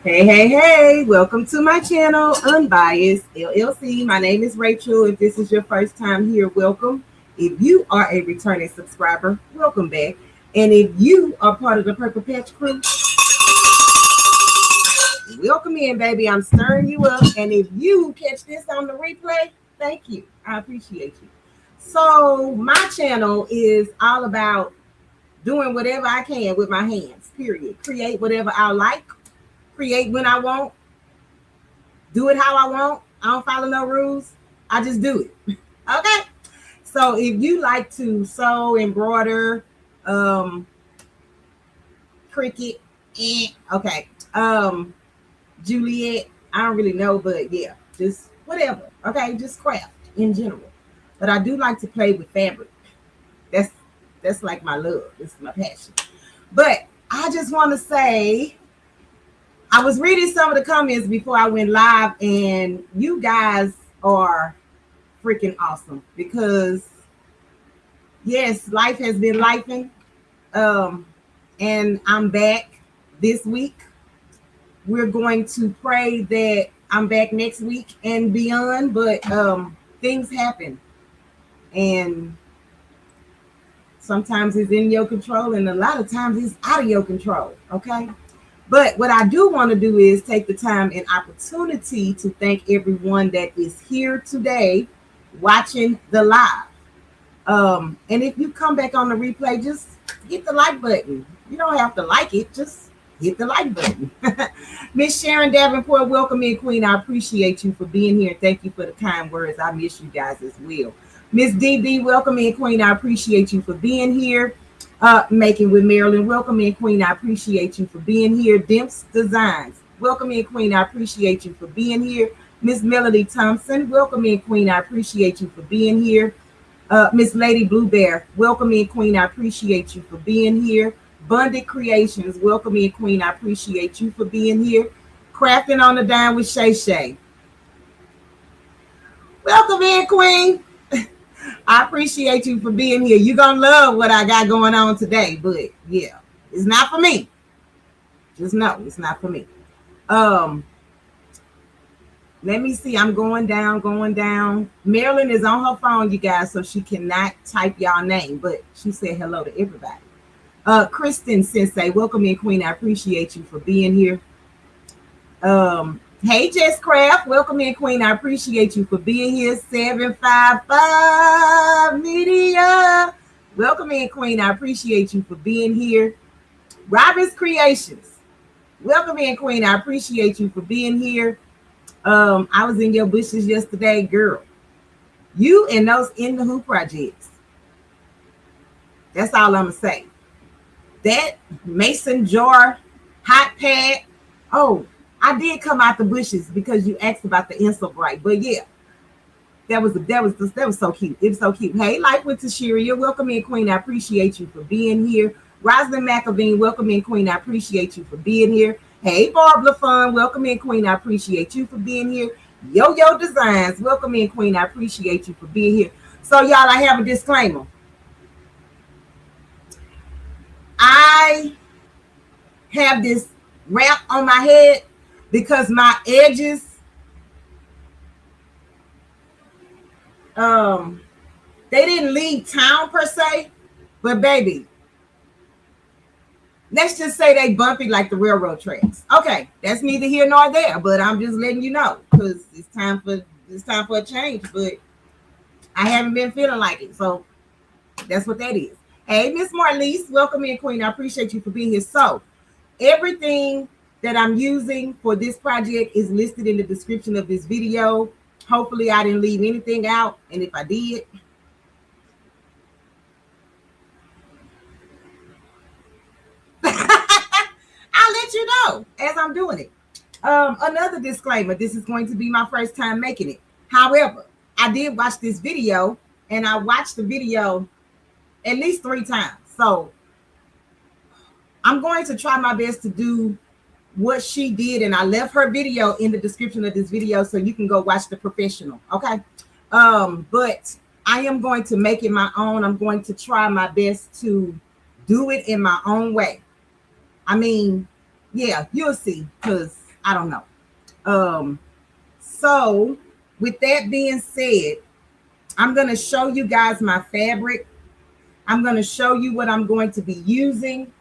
Hey, welcome to my channel, Unbiased LLC. My name is Rachel. If this is your first time here, welcome. If you are a returning subscriber, welcome back. And if you are part of the Purple Patch crew, welcome in, baby. I'm stirring you up. And if you catch this on the replay, thank you. I appreciate you. So my channel is all about doing whatever I can with my hands, period. Create whatever I like. Create when I want, do it how I want. I don't follow no rules. I just do it. Okay. So if you like to sew, embroider, cricket, okay. Juliet, I don't really know, but yeah, just whatever. Okay, just craft in general. But I do like to play with fabric. That's like my love. This is my passion. But I just want to say, I was reading some of the comments before I went live, and you guys are freaking awesome because, yes, life has been lifing, and I'm back this week. We're going to pray that I'm back next week and beyond, but things happen, and sometimes it's in your control, and a lot of times it's out of your control, okay? But what I do want to do is take the time and opportunity to thank everyone that is here today watching the live. And if you come back on the replay, just hit the like button. You don't have to like it, just hit the like button. Miss Sharon Davenport, welcome in, Queen. I appreciate you for being here. Thank you for the kind words. I miss you guys as well. Miss DB, welcome in, Queen. I appreciate you for being here. Making with Marilyn, welcome in, Queen. I appreciate you for being here. Dimps Designs, welcome in, Queen. I appreciate you for being here. Miss Melody Thompson, welcome in, Queen. I appreciate you for being here. Miss Lady Blue Bear, welcome in, Queen. I appreciate you for being here. Bunded Creations, welcome in, Queen. I appreciate you for being here. Crafting on the Dime with Shay Shay, welcome in, Queen. I appreciate you for being here. You're going to love what I got going on today, but yeah, it's not for me. Just know it's not for me. Let me see. I'm going down. Marilyn is on her phone, you guys, so she cannot type y'all name, but she said hello to everybody. Kristen Sensei, welcome in, Queen. I appreciate you for being here. Hey, Jess Craft, welcome in, Queen. I appreciate you for being here. 755 Media, welcome in, Queen. I appreciate you for being here. Robin's Creations, welcome in, Queen. I appreciate you for being here. I was in your bushes yesterday, girl. You and those In the Who projects. That's all I'm gonna say. That mason jar, hot pad. Oh, I did come out the bushes because you asked about the insult right, but yeah, that was so cute. It was so cute. Hey, Life with Tashiria, welcome in, Queen. I appreciate you for being here. Rosalind McAveen, welcome in, Queen. I appreciate you for being here. Hey, Barbara Fun, welcome in, Queen. I appreciate you for being here. Yo Designs, welcome in, Queen. I appreciate you for being here. So y'all, I have a disclaimer. I have this wrap on my head because my edges, they didn't leave town per se, but baby, let's just say they bumpy like the railroad tracks. Okay, that's neither here nor there, but I'm just letting you know because it's time for a change. But I haven't been feeling like it, so that's what that is. Hey, Miss Marlise, welcome in, Queen. I appreciate you for being here. So everything that I'm using for this project is listed in the description of this video. Hopefully I didn't leave anything out, and if I did, I'll let you know as I'm doing it. Another disclaimer, this is going to be my first time making it. However, I did watch this video, and I watched the video at least 3 times. So I'm going to try my best to do what she did, and I left her video in the description of this video so you can go watch the professional. Okay. But I am going to make it my own. I'm going to try my best to do it in my own way. I mean, yeah, you'll see, because I don't know. So with that being said, I'm going to show you guys my fabric. I'm going to show you what I'm going to be using.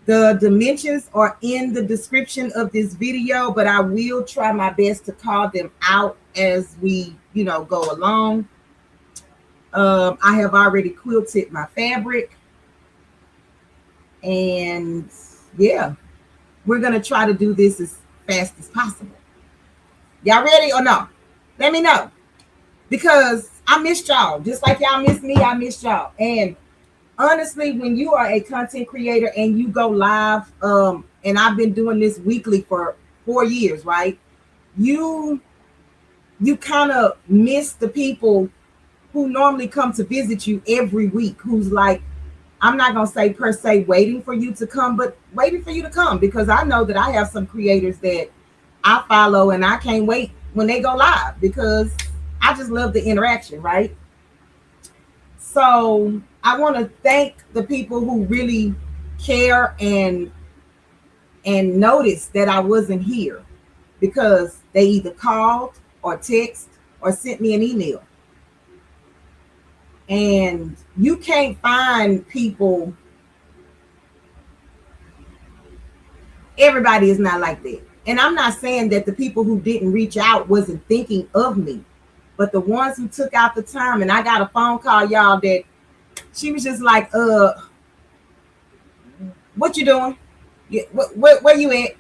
The dimensions are in the description of this video, but I will try my best to call them out as we, go along. I have already quilted my fabric. And yeah, we're going to try to do this as fast as possible. Y'all ready or no? Let me know. Because I missed y'all. Just like y'all missed me, I missed y'all. And honestly, when you are a content creator and you go live, and I've been doing this weekly for 4 years, right? You kind of miss the people who normally come to visit you every week, who's like, I'm not going to say per se waiting for you to come, but waiting for you to come, because I know that I have some creators that I follow and I can't wait when they go live because I just love the interaction, right? So I want to thank the people who really care and notice that I wasn't here, because they either called or text or sent me an email. And you can't find people. Everybody is not like that. And I'm not saying that the people who didn't reach out wasn't thinking of me, but the ones who took out the time, and I got a phone call, y'all, that she was just like, what you doing? Where you at?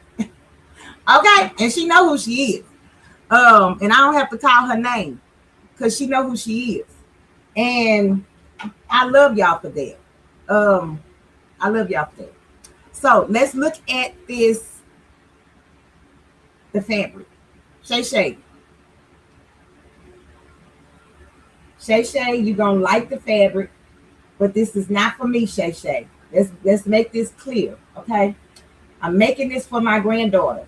Okay. And she know who she is. And I don't have to call her name because she know who she is. And I love y'all for that. I love y'all for that. So let's look at this, the fabric. Shay, you're gonna like the fabric, but this is not for me, Shay. Let's make this clear, okay? I'm making this for my granddaughter.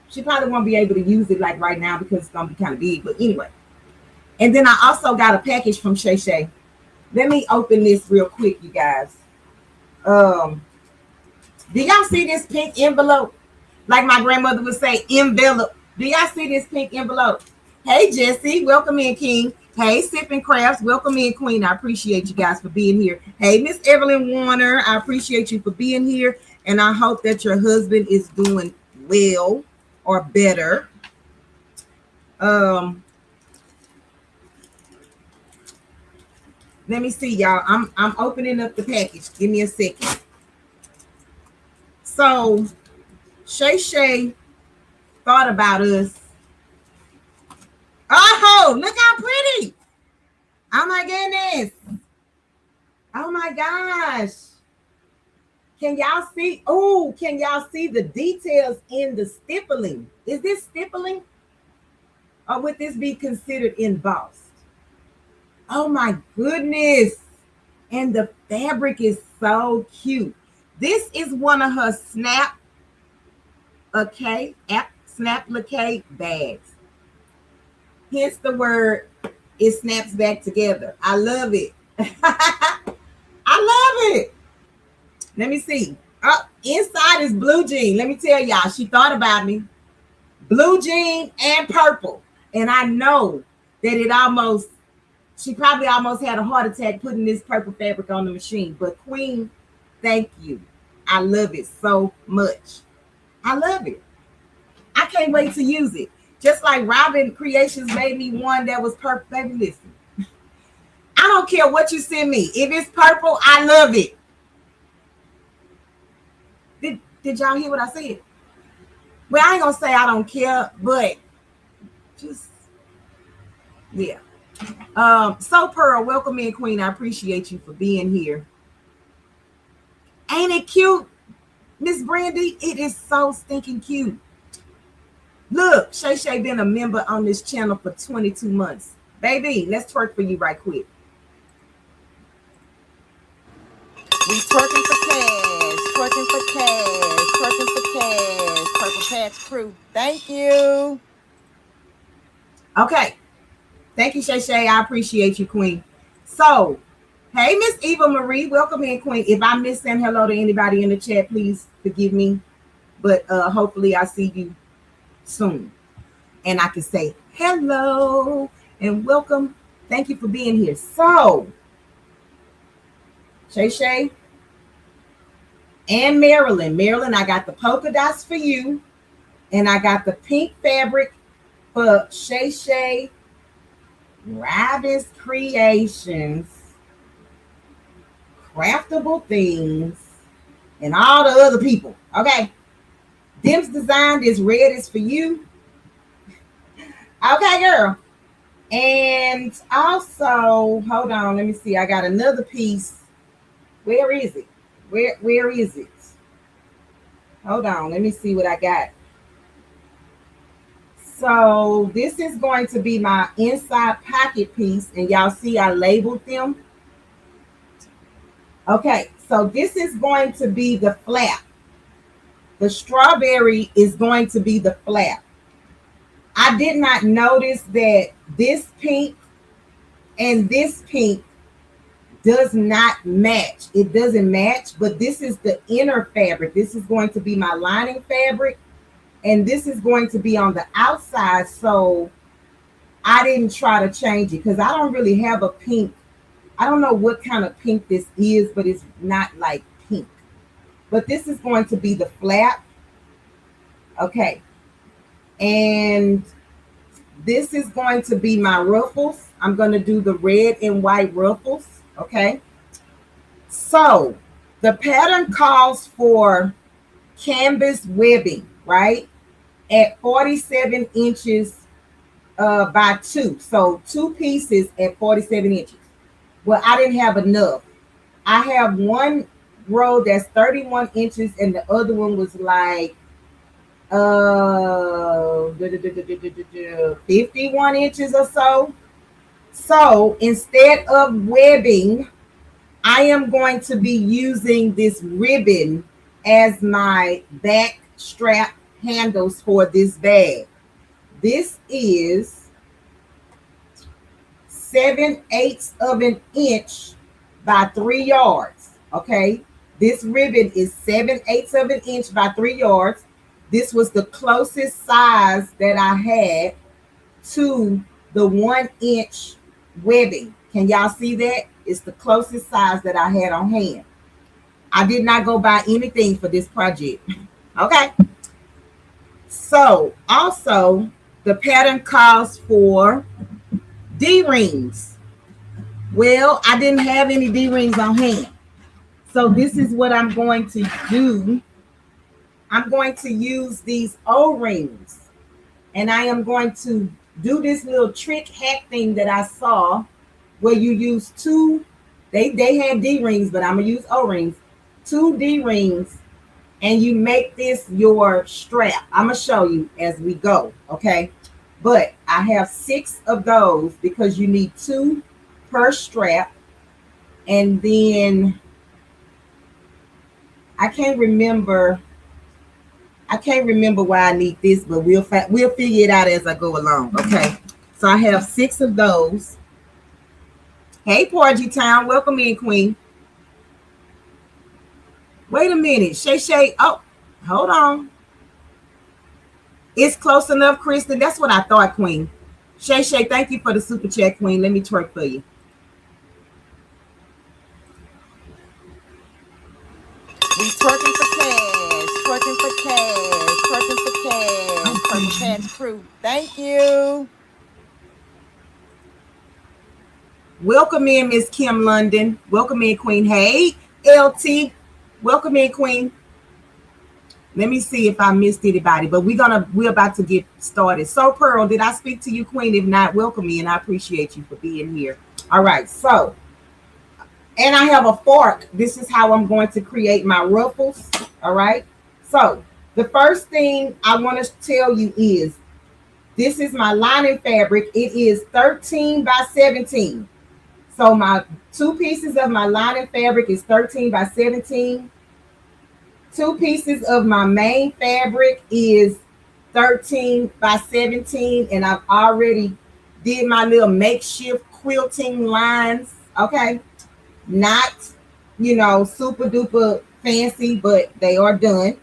She probably won't be able to use it like right now because it's gonna be kind of big, but anyway. And then I also got a package from Shay. Let me open this real quick, you guys. Do y'all see this pink envelope? Like my grandmother would say, envelope. Do y'all see this pink envelope? Hey, Jesse, welcome in, King. Hey, Sipping Crafts, welcome in, Queen. I appreciate you guys for being here. Hey, Miss Evelyn Warner, I appreciate you for being here. And I hope that your husband is doing well or better. Let me see, y'all. I'm opening up the package. Give me a second. So Shay thought about us. Oh, look how pretty. Oh my goodness. Oh my gosh. Can y'all see? Oh, can y'all see the details in the stippling? Is this stippling? Or would this be considered embossed? Oh my goodness. And the fabric is so cute. This is one of her snap applique bags. Hence the word, it snaps back together. I love it. I love it. Let me see. Inside is blue jean. Let me tell y'all, she thought about me. Blue jean and purple. And I know that she probably almost had a heart attack putting this purple fabric on the machine. But Queen, thank you. I love it so much. I love it. I can't wait to use it. Just like Robin Creations made me one that was purple. Baby, listen. I don't care what you send me. If it's purple, I love it. Did y'all hear what I said? Well, I ain't gonna say I don't care, but just, yeah. So Pearl, welcome in, Queen. I appreciate you for being here. Ain't it cute, Miss Brandy? It is so stinking cute. Look, Shay been a member on this channel for 22 months. Baby, let's twerk for you right quick. We twerking for cash, twerking for cash, twerking for cash. Purple Patch Crew. Thank you. Okay. Thank you, Shay. I appreciate you, Queen. So, hey, Miss Eva Marie. Welcome in, Queen. If I miss saying hello to anybody in the chat, please forgive me. But hopefully I see you soon. And I can say hello and welcome. Thank you for being here. So, Shay and Marilyn. Marilyn, I got the polka dots for you. And I got the pink fabric for Shay Rabbit's Creations, Craftable Things, and all the other people. Okay. Dim's Design, this red is for you. Okay, girl. And also, hold on, let me see. I got another piece. Where is it? Where is it? Hold on, let me see what I got. So this is going to be my inside pocket piece, and y'all see I labeled them. Okay, so this is going to be the flap. The strawberry is going to be the flap. I did not notice that this pink and this pink does not match. It doesn't match, but this is the inner fabric. This is going to be my lining fabric. And this is going to be on the outside, so I didn't try to change it because I don't really have a pink. I don't know what kind of pink this is, but it's not like pink. But this is going to be the flap. Okay. And this is going to be my ruffles. I'm going to do the red and white ruffles. Okay. So the pattern calls for canvas webbing, right? At 47 inches by 2. So 2 pieces at 47 inches. Well, I didn't have enough. I have one row that's 31 inches and the other one was like 51 inches or so. So instead of webbing, I am going to be using this ribbon as my back strap handles for this bag. This is 7/8 of an inch by 3 yards. Okay, this ribbon is 7/8 of an inch by 3 yards. This was the closest size that I had to the 1 inch webbing. Can y'all see that? It's the closest size that I had on hand. I did not go buy anything for this project. Okay. So also the pattern calls for D-rings. Well, I didn't have any D-rings on hand. So this is what I'm going to do. I'm going to use these O-rings. And I am going to do this little trick hack thing that I saw where you use two. They had D-rings, but I'm going to use O-rings. 2 D-rings. And you make this your strap. I'm going to show you as we go, okay? But I have 6 of those because you need 2 per strap. And then I can't remember why I need this, but we'll figure it out as I go along, okay? So I have 6 of those. Hey, Porgy Town, welcome in, Queen. Wait a minute, Shay. Oh, hold on. It's close enough, Kristen. That's what I thought, Queen. Shay, thank you for the super chat, Queen. Let me twerk for you. We twerking for cash, twerking for cash, twerking for cash, Purple Patch Crew. Thank you. Welcome in, Miss Kim London. Welcome in, Queen. Hey, LT. Welcome in, Queen. Let me see if I missed anybody, but we're about to get started. So, Pearl, did I speak to you, Queen? If not, welcome in. I appreciate you for being here. All right, so, and I have a fork. This is how I'm going to create my ruffles. All right. So, the first thing I want to tell you is this is my lining fabric. It is 13 by 17. So my 2 pieces of my lining fabric is 13 by 17. 2 pieces of my main fabric is 13 by 17. And I've already did my little makeshift quilting lines. Okay. Not, super duper fancy, but they are done.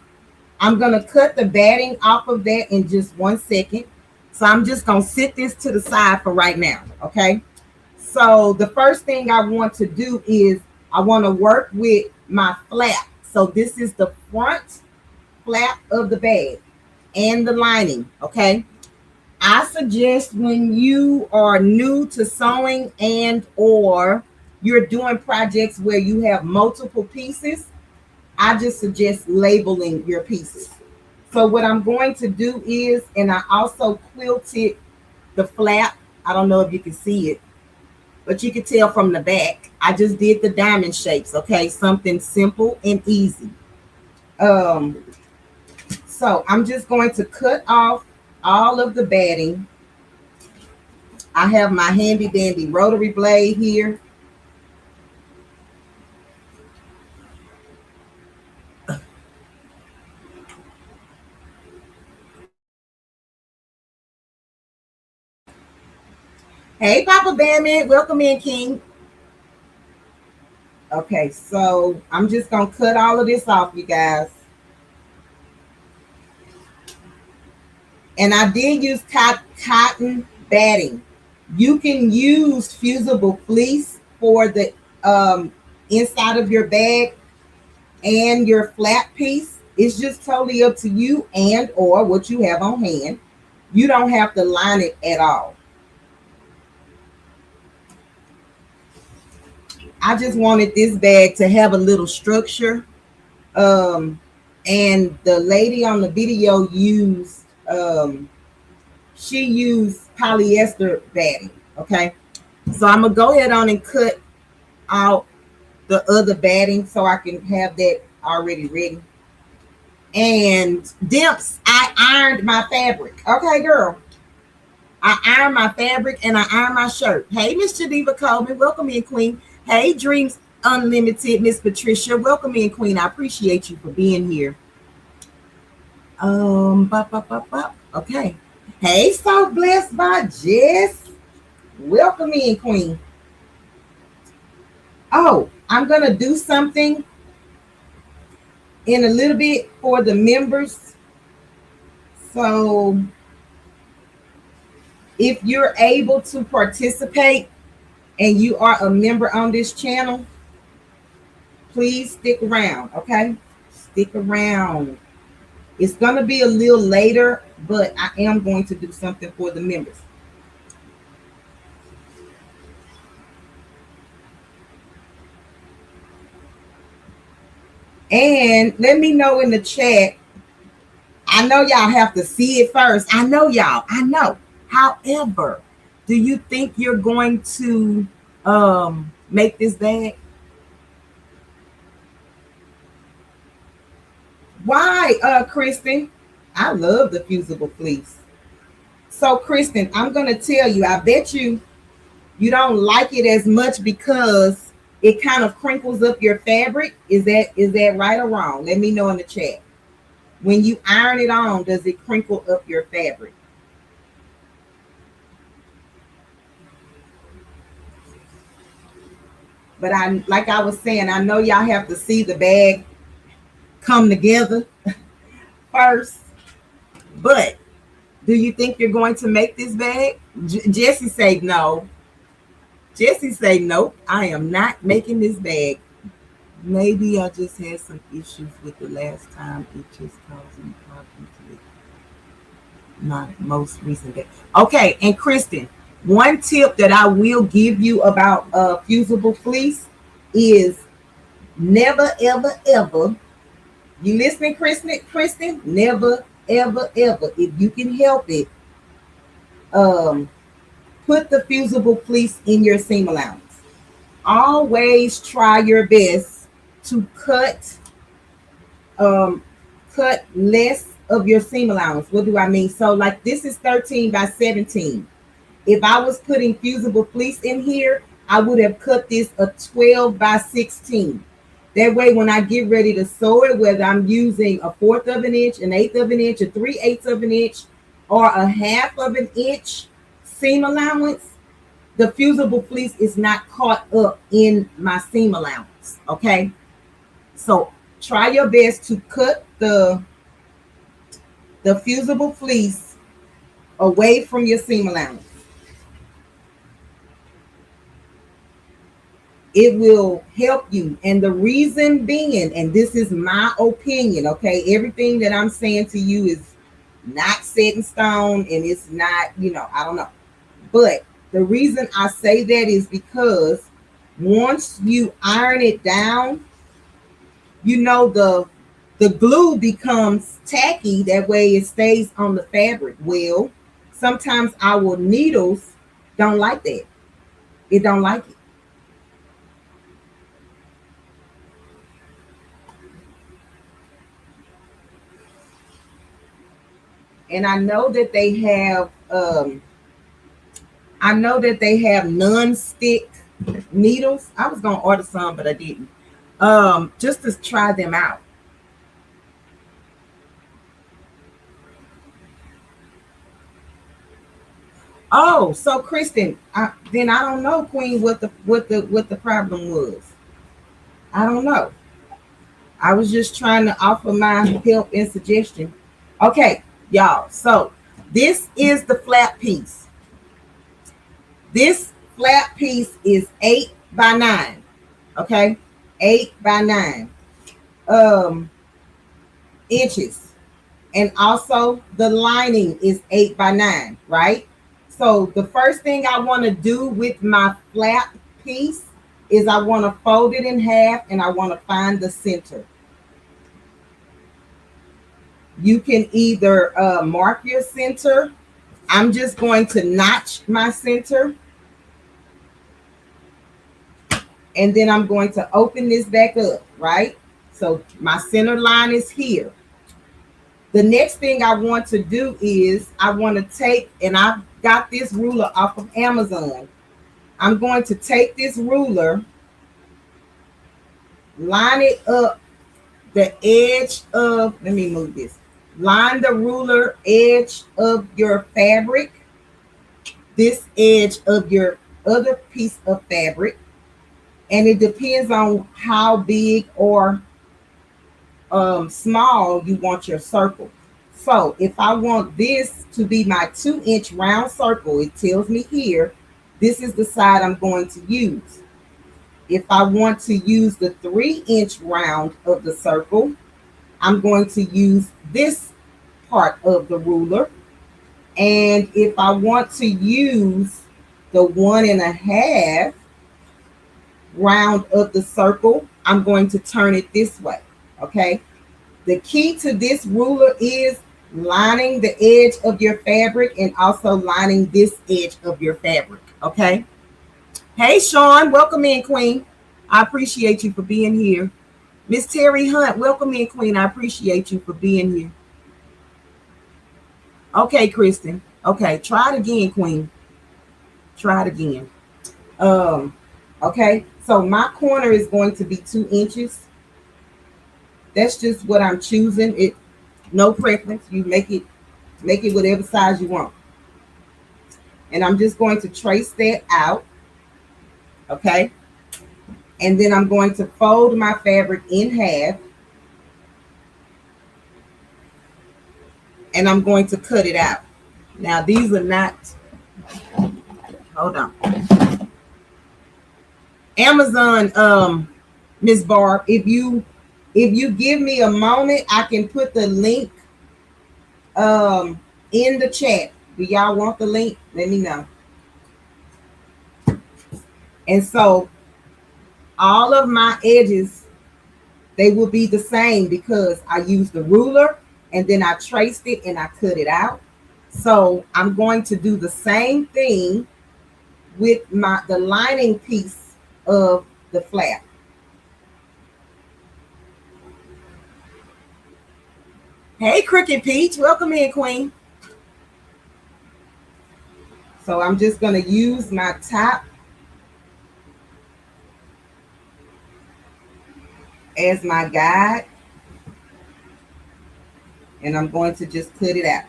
I'm going to cut the batting off of that in just 1 second. So I'm just going to sit this to the side for right now. Okay. So the first thing I want to do is I want to work with my flap. So this is the front flap of the bag and the lining. Okay. I suggest when you are new to sewing and or you're doing projects where you have multiple pieces, I just suggest labeling your pieces. So what I'm going to do is, and I also quilted the flap. I don't know if you can see it, but you can tell from the back. I just did the diamond shapes, okay? Something simple and easy. So I'm just going to cut off all of the batting. I have my handy dandy rotary blade here. Hey, Papa Bandit, welcome in, King. Okay, so I'm just gonna cut all of this off, you guys. And I did use cotton batting. You can use fusible fleece for the inside of your bag and your flat piece. It's just totally up to you and or what you have on hand. You don't have to line it at all. I just wanted this bag to have a little structure. And the lady on the video used she used polyester batting. Okay, so I'm gonna go ahead on and cut out the other batting so I can have that already ready. And Dimps, I ironed my fabric. Okay, girl, I ironed my fabric and I ironed my shirt. Hey, Miss Geneva Coleman, welcome in, Queen. Hey, Dreams Unlimited, Miss Patricia, welcome in, Queen. I appreciate you for being here. Okay. Hey, so blessed by Jess. Welcome in, Queen. Oh, I'm gonna do something in a little bit for the members. So if you're able to participate and you are a member on this channel, please stick around, okay? Stick around. It's going to be a little later, but I am going to do something for the members. And let me know in the chat. I know y'all have to see it first. I know y'all. I know. However, do you think you're going to make this bag? Why, Kristen? I love the fusible fleece. So, Kristen, I'm going to tell you, I bet you don't like it as much because it kind of crinkles up your fabric. Is that right or wrong? Let me know in the chat. When you iron it on, does it crinkle up your fabric? But like I was saying, I know y'all have to see the bag come together first. But do you think you're going to make this bag? Jesse say no. Jesse say nope. I am not making this bag. Maybe I just had some issues with the last time. It just caused me problems with my most recent bag. Okay, and Kristen, one tip that I will give you about fusible fleece is never, ever, ever. You listening, Kristen? Never, ever, ever, if you can help it, put the fusible fleece in your seam allowance. Always try your best to cut less of your seam allowance. What do I mean? So like this is 13 by 17. If I was putting fusible fleece in here, I would have cut this a 12 by 16. That way, when I get ready to sew it, whether I'm using a 1/4 of an inch, an 1/8 of an inch, a 3/8 of an inch, or a 1/2 of an inch seam allowance, the fusible fleece is not caught up in my seam allowance. Okay, so try your best to cut the the fusible fleece away from your seam allowance. It will help you. And the reason being, and this is my opinion, okay, everything that I'm saying to you is not set in stone, and it's not, I don't know. But the reason I say that is because once you iron it down, the glue becomes tacky. That way it stays on the fabric. Well, sometimes our needles don't like that. It don't like it. And I know that they have non-stick needles. I was gonna order some, but I didn't. Just to try them out. Oh, so Kristen, then I don't know, Queen, what the problem was. I don't know. I was just trying to offer my help and suggestion. Okay, y'all. So this is the flap piece. This flap piece is 8 by 9. Okay, 8 by 9 inches, and also the lining is 8 by 9, right? So the first thing I want to do with my flap piece is I want to fold it in half, and I want to find the center. You can either mark your center. I'm just going to notch my center, and then I'm going to open this back up, right? So my center line is here. The next thing I want to do is I want to take, and I've got this ruler off of Amazon. I'm going to take this ruler, line it up the edge of, let me move this. Line the ruler edge of your fabric, this edge of your other piece of fabric, and it depends on how big or small you want your circle. So if I want this to be my 2-inch round circle, it tells me here, this is the side I'm going to use. If I want to use the 3-inch round of the circle, I'm going to use this part of the ruler. And if I want to use the 1.5 round of the circle, I'm going to turn it this way. Okay. The key to this ruler is lining the edge of your fabric and also lining this edge of your fabric. Okay. Hey, Sean, welcome in, Queen. I appreciate you for being here. Miss Terry Hunt, welcome in, Queen. I appreciate you for being here. Okay, Kristen. Okay, try it again, Queen. Try it again. Okay, so my corner is going to be 2 inches. That's just what I'm choosing. It, no preference. You make it whatever size you want. And I'm just going to trace that out. Okay. And then I'm going to fold my fabric in half. And I'm going to cut it out. Now these are not, hold on. Amazon, Miss Barb, if you give me a moment, I can put the link in the chat. Do y'all want the link? Let me know. And so all of my edges, they will be the same because I used the ruler and then I traced it and I cut it out. So I'm going to do the same thing with the lining piece of the flap. Hey, Cricket Peach, welcome in, Queen. So I'm just going to use my top as my guide, and I'm going to just cut it out.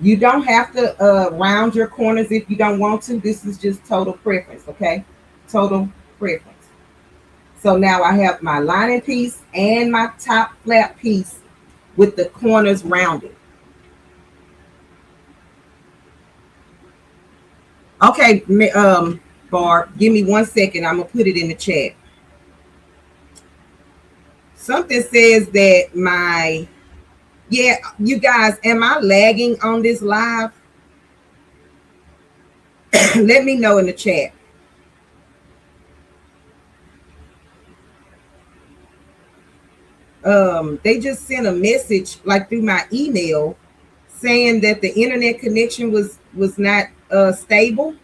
You don't have to round your corners if you don't want to. This is just total preference, okay? Total preference. So now I have my lining piece and my top flap piece with the corners rounded. Okay, Barb, give me 1 second. I'm gonna put it in the chat. Something says that yeah, you guys, am I lagging on this live? Let me know in the chat. They just sent a message like through my email saying that the internet connection was not stable.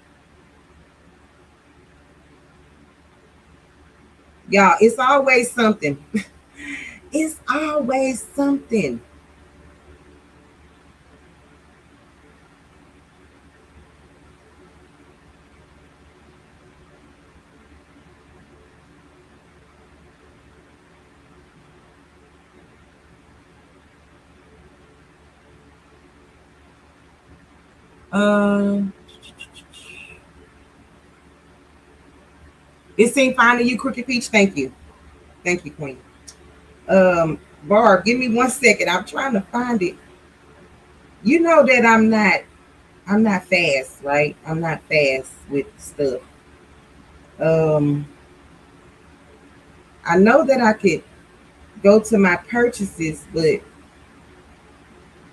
Y'all, it's always something. It's always something. It seemed fine to you, Crooked Peach. Thank you. Thank you, Queen. Barb, give me 1 second. I'm trying to find it. You know that I'm not fast, right? I'm not fast with stuff. I know that I could go to my purchases, but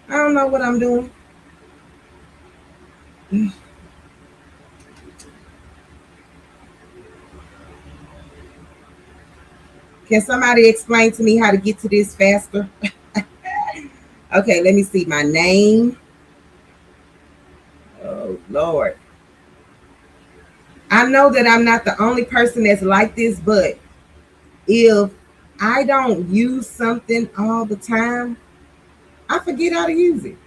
I don't know what I'm doing. Can somebody explain to me how to get to this faster? Okay, let me see my name. Oh, Lord. I know that I'm not the only person that's like this, but if I don't use something all the time, I forget how to use it.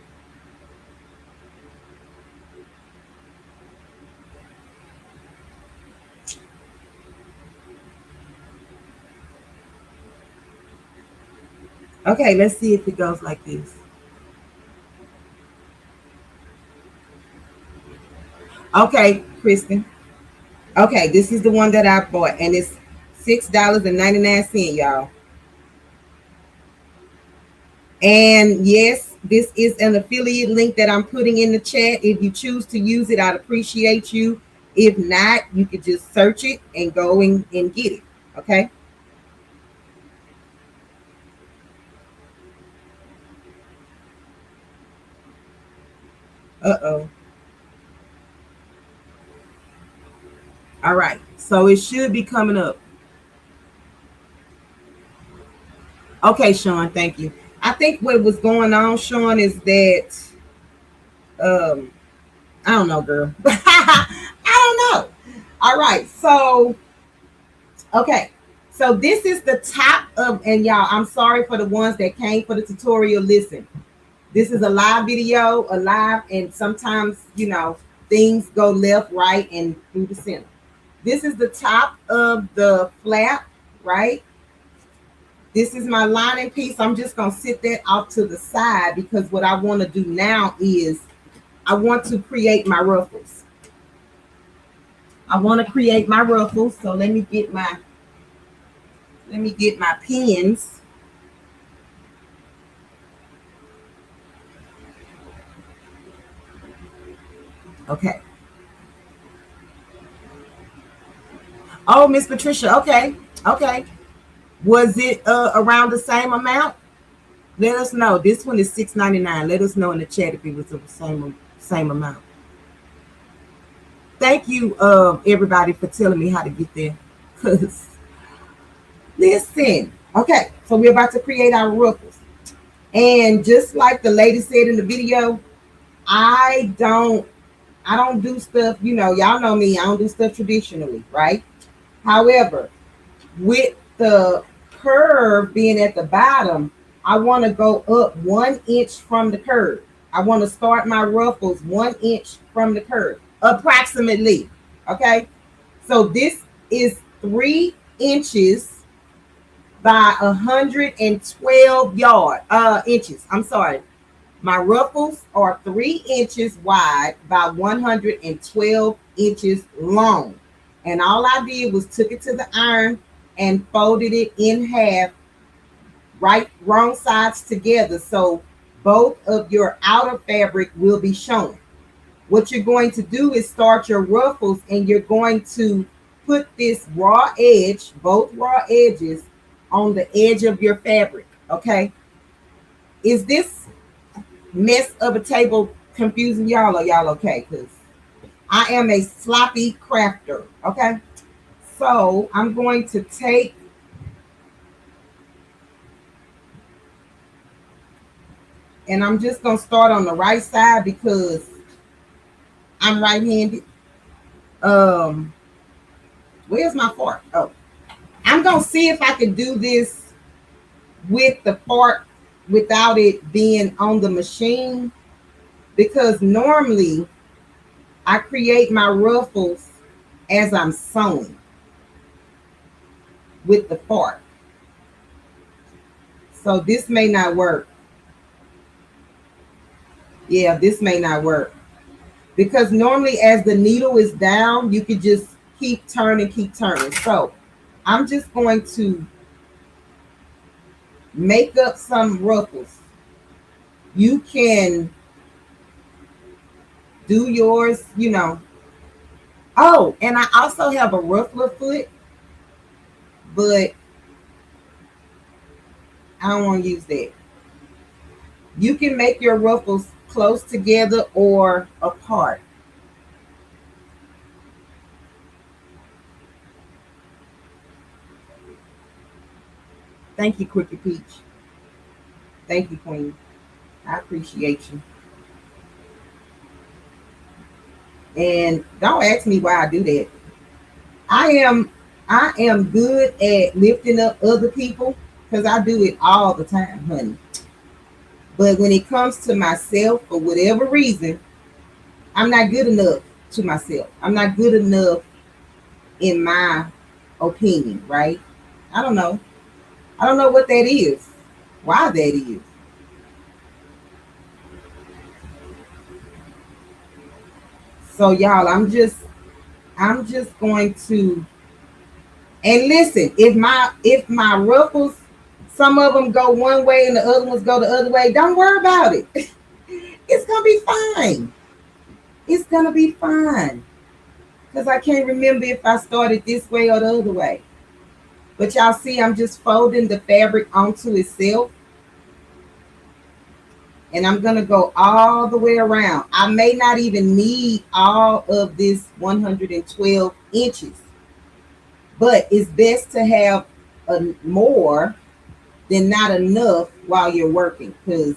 Okay, let's see if it goes like this. Okay, Kristen. Okay, this is the one that I bought, and it's $6.99, y'all. And yes, this is an affiliate link that I'm putting in the chat. If you choose to use it, I'd appreciate you. If not, you could just search it and go and get it. Okay. Uh-oh. All right. So it should be coming up. Okay, Sean, thank you. I think what was going on, Sean, is that I don't know, girl. I don't know. All right. So okay. So this is the top of, and y'all, I'm sorry for the ones that came for the tutorial. Listen, this is a live video, and sometimes, things go left, right, and through the center. This is the top of the flap, right? This is my lining piece. I'm just going to sit that off to the side because what I want to do now is I want to create my ruffles. I want to create my ruffles. So let me get my pins. Okay. Oh, Miss Patricia. Okay. Okay. Was it around the same amount? Let us know. This one is $6.99. Let us know in the chat if it was the same amount. Thank you, everybody, for telling me how to get there. Cause listen, okay. So we're about to create our ruffles, and just like the lady said in the video, I don't do stuff. Y'all know me. I don't do stuff traditionally, right? However, with the curve being at the bottom, I want to go up 1 inch from the curve. I want to start my ruffles 1 inch from the curve, approximately. Okay. So this is 3 inches by 112 inches. I'm sorry. My ruffles are 3 inches wide by 112 inches long. And all I did was took it to the iron and folded it in half, right, wrong sides together. So both of your outer fabric will be shown. What you're going to do is start your ruffles, and you're going to put this raw edge, both raw edges, on the edge of your fabric. Okay. Is this mess of a table confusing y'all, or y'all okay? Because I am a sloppy crafter. Okay. So I'm going to take, and I'm just going to start on the right side because I'm right-handed. Where's my fork? Oh, I'm going to see if I can do this with the fork without it being on the machine, because normally I create my ruffles as I'm sewing with the fork. So this may not work. Yeah, this may not work. Because normally as the needle is down, you could just keep turning, keep turning. So I'm just going to make up some ruffles. You can do yours, you know. Oh, and I also have a ruffler foot, but I don't want to use that. You can make your ruffles close together or apart. Thank you, Crooked Peach. Thank you, Queen. I appreciate you. And don't ask me why I do that. I am I am good at lifting up other people because I do it all the time, honey. But when it comes to myself, for whatever reason, I'm not good enough to myself. I'm not good enough in my opinion, right? I don't know. I don't know what that is. Why that is. So y'all, I'm just going to, and listen, if my ruffles, some of them go one way and the other ones go the other way, don't worry about it. It's gonna be fine. It's gonna be fine. Because I can't remember if I started this way or the other way. But y'all see, I'm just folding the fabric onto itself. And I'm gonna go all the way around. I may not even need all of this 112 inches, but it's best to have more than not enough while you're working, because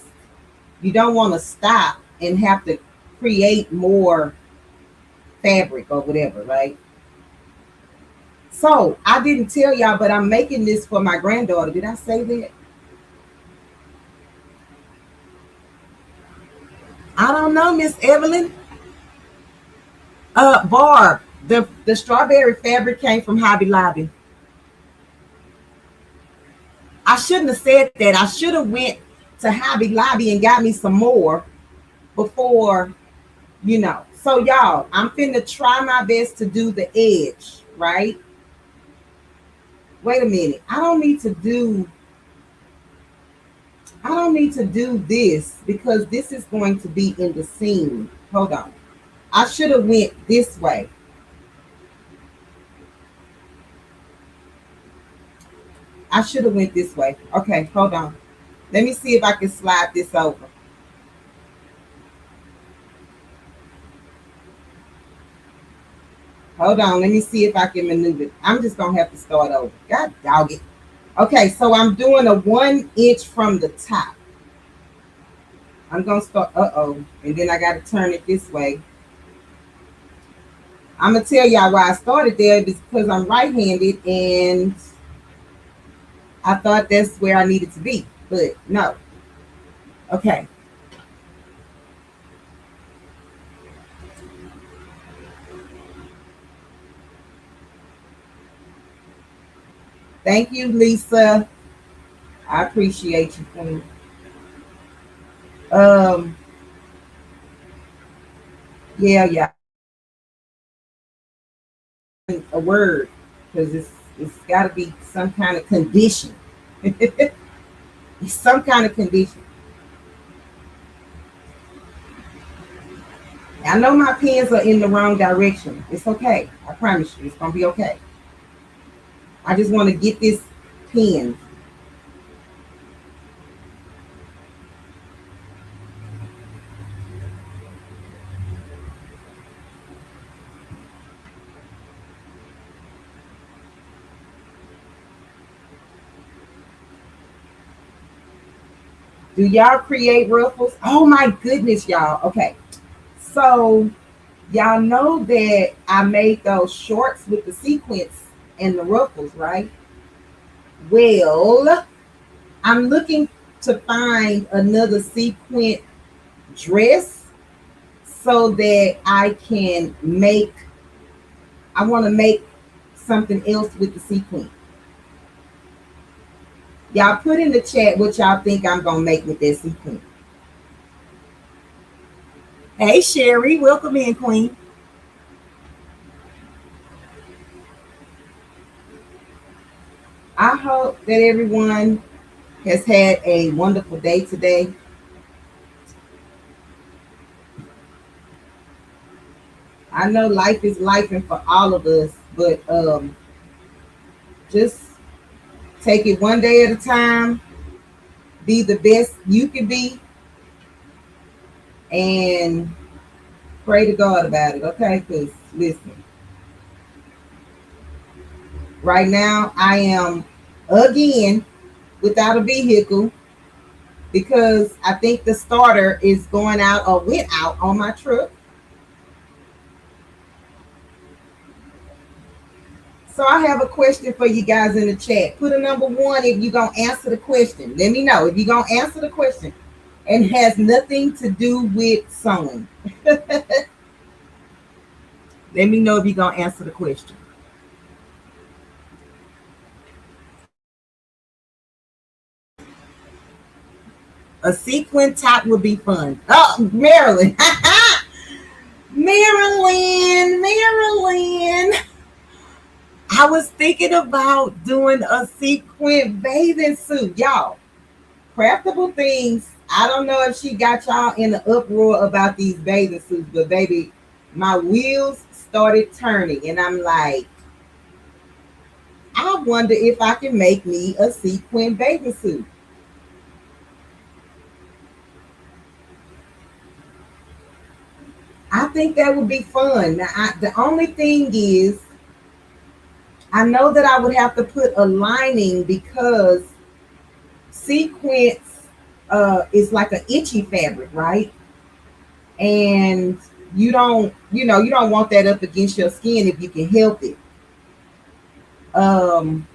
you don't want to stop and have to create more fabric or whatever, right? So I didn't tell y'all, but I'm making this for my granddaughter. Did I say that? I don't know, Miss Evelyn. Barb, the strawberry fabric came from Hobby Lobby. I shouldn't have said that. I should have went to Hobby Lobby and got me some more before, you know. So y'all, I'm finna try my best to do the edge, right? Wait a minute. I don't need to do this because this is going to be in the seam. Hold on. I should have went this way. I should have went this way. Okay, hold on. Let me see if I can slide this over. Hold on. Let me see if I can maneuver. I'm just going to have to start over. God dog it. Okay, so I'm doing a 1 inch from the top. I'm going to start. Uh-oh. And then I got to turn it this way. I'm going to tell y'all why I started there. It's because I'm right-handed and I thought that's where I needed to be. But no. Okay. Thank you, Lisa. I appreciate you, Queen. Um, yeah, yeah. A word, because it's It's got to be some kind of condition. It's some kind of condition. I know my pens are in the wrong direction. It's okay. I promise you, it's gonna be okay. I just want to get this pen. Do y'all create ruffles? Oh my goodness, y'all. Okay. So y'all know that I made those shorts with the sequins and the ruffles, right? Well, I'm looking to find another sequin dress so that I can make, I want to make something else with the sequin. Y'all put in the chat what y'all think I'm going to make with that sequin. Hey, Sherry, welcome in, Queen. I hope that everyone has had a wonderful day today. I know life is life and for all of us, but just take it one day at a time. Be the best you can be, and pray to God about it, okay? Because listen, right now I am again without a vehicle because I think the starter is going out or went out on my truck. So I have a question for you guys in the chat. Put a number 1 if you're going to answer the question. Let me know if you're going to answer the question and has nothing to do with sewing. Let me know if you're going to answer the question. A sequin top would be fun. Oh, Marilyn. Marilyn. I was thinking about doing a sequin bathing suit. Y'all, Craftable Things. I don't know if she got y'all in the uproar about these bathing suits, but baby, my wheels started turning and I'm like, I wonder if I can make me a sequin bathing suit. I think that would be fun. Now, the only thing is, I know that I would have to put a lining because sequins is like an itchy fabric, right? And you don't want that up against your skin if you can help it. Um,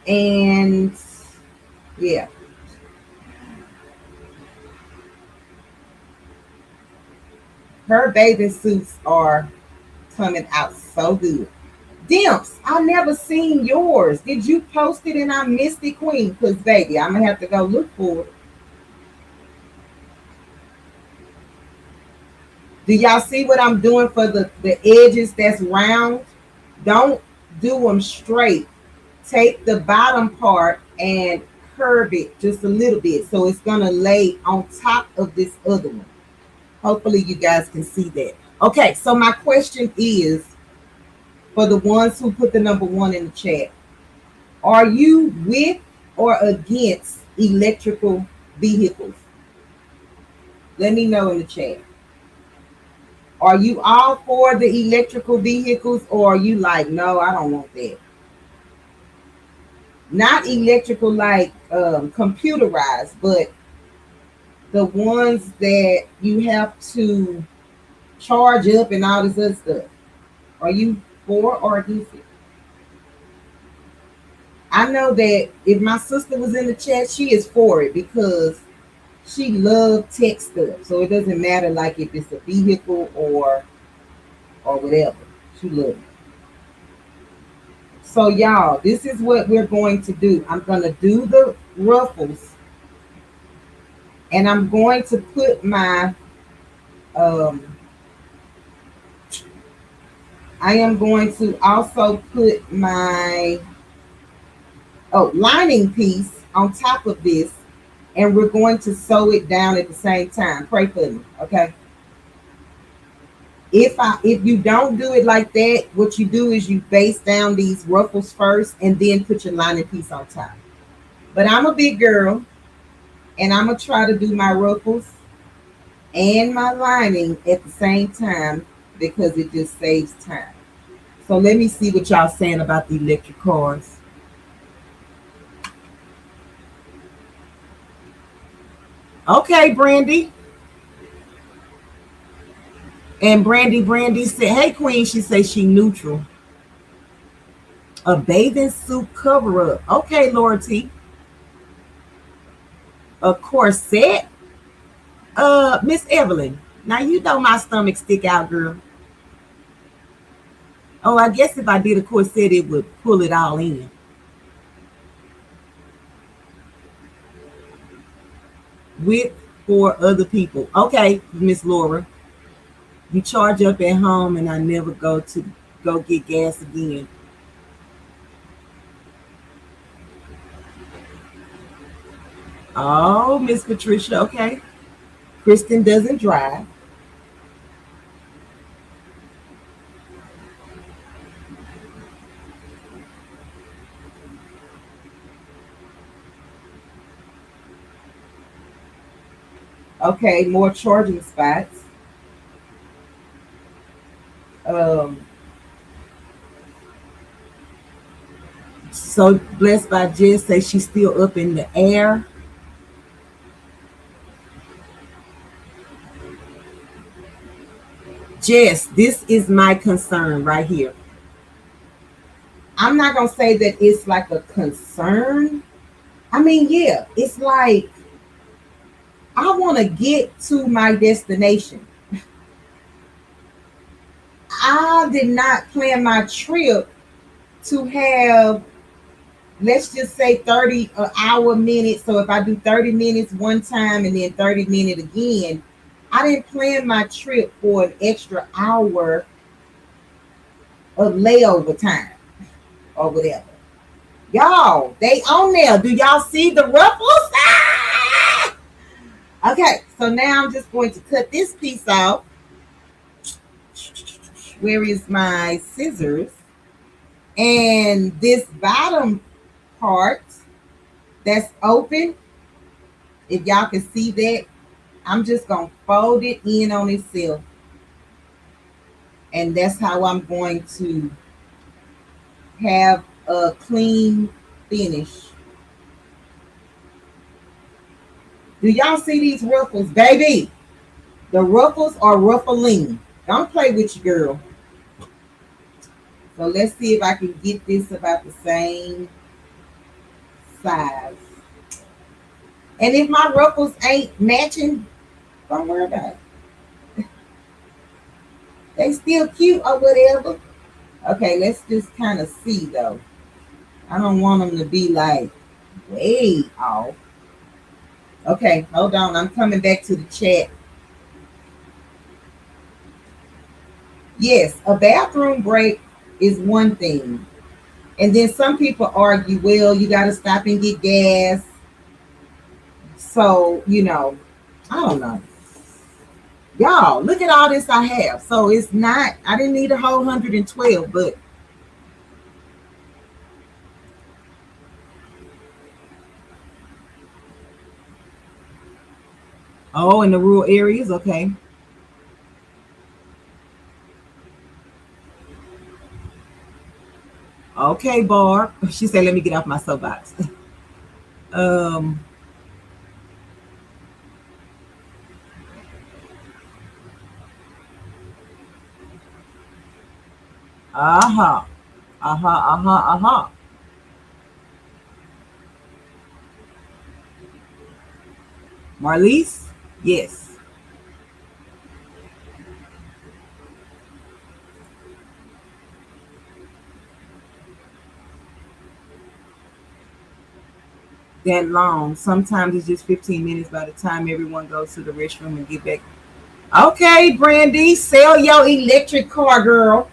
and yeah, her bathing suits are coming out so good. Dimps, I never seen yours. Did you post it and I missed it, Queen? Because baby, I'm gonna have to go look for it. Do y'all see what I'm doing for the edges that's round? Don't do them straight. Take the bottom part and curve it just a little bit so it's gonna lay on top of this other one. Hopefully you guys can see that. Okay, so my question is for the ones who put the number 1 in the chat. Are you with or against electrical vehicles? Let me know in the chat. Are you all for the electrical vehicles or are you like, no, I don't want that? Not electrical like computerized, but the ones that you have to charge up and all this other stuff. Are you for or against it? I know that if my sister was in the chat, she is for it because she loves tech stuff. So it doesn't matter like if it's a vehicle or whatever. She loves it. So y'all, this is what we're going to do. I'm going to do the ruffles and I'm going to put my I am going to also put my lining piece on top of this, and we're going to sew it down at the same time. Pray for me, okay? If you don't do it like that, what you do is you base down these ruffles first and then put your lining piece on top. But I'm a big girl, and I'm gonna try to do my ruffles and my lining at the same time because it just saves time. So let me see what y'all saying about the electric cars. Okay, Brandy. And Brandy said, hey, Queen, she says she neutral. A bathing suit cover up. Okay, Laura T. A corset. Miss Evelyn. Now you know my stomach stick out, girl. Oh, I guess if I did a corset, it would pull it all in. With for other people. Okay, Miss Laura. You charge up at home and I never go get gas again. Oh, Miss Patricia, okay. Kristen doesn't drive. Okay, more charging spots. So Blessed by Jess say she's still up in the air. Jess, this is my concern right here. I'm not gonna say that it's like a concern. I mean, yeah, it's like I want to get to my destination. I did not plan my trip to have, let's just say 30 hour minutes. So if I do 30 minutes one time and then 30 minutes again, I didn't plan my trip for an extra hour of layover time or whatever. Y'all, they on there. Do y'all see the ruffles? Ah! Okay, so now I'm just going to cut this piece off. Where is my scissors? And this bottom part that's open, if y'all can see that, I'm just going to fold it in on itself. And that's how I'm going to have a clean finish. Do y'all see these ruffles, baby? The ruffles are ruffling. Don't play with you, girl. So let's see if I can get this about the same size. And if my ruffles ain't matching, don't worry about it. They still cute or whatever. Okay, let's just kind of see though. I don't want them to be like way off. Okay, hold on. I'm coming back to the chat. Yes, a bathroom break is one thing. And then some people argue, well, you got to stop and get gas. So, I don't know. Y'all, look at all this I have. So it's not, I didn't need a whole 112, but oh, in the rural areas, okay. Okay, Barb. She said, let me get off my soapbox. Uh-huh. Marlise? Yes. That long. Sometimes it's just 15 minutes by the time everyone goes to the restroom and get back. Okay, Brandy, sell your electric car, girl.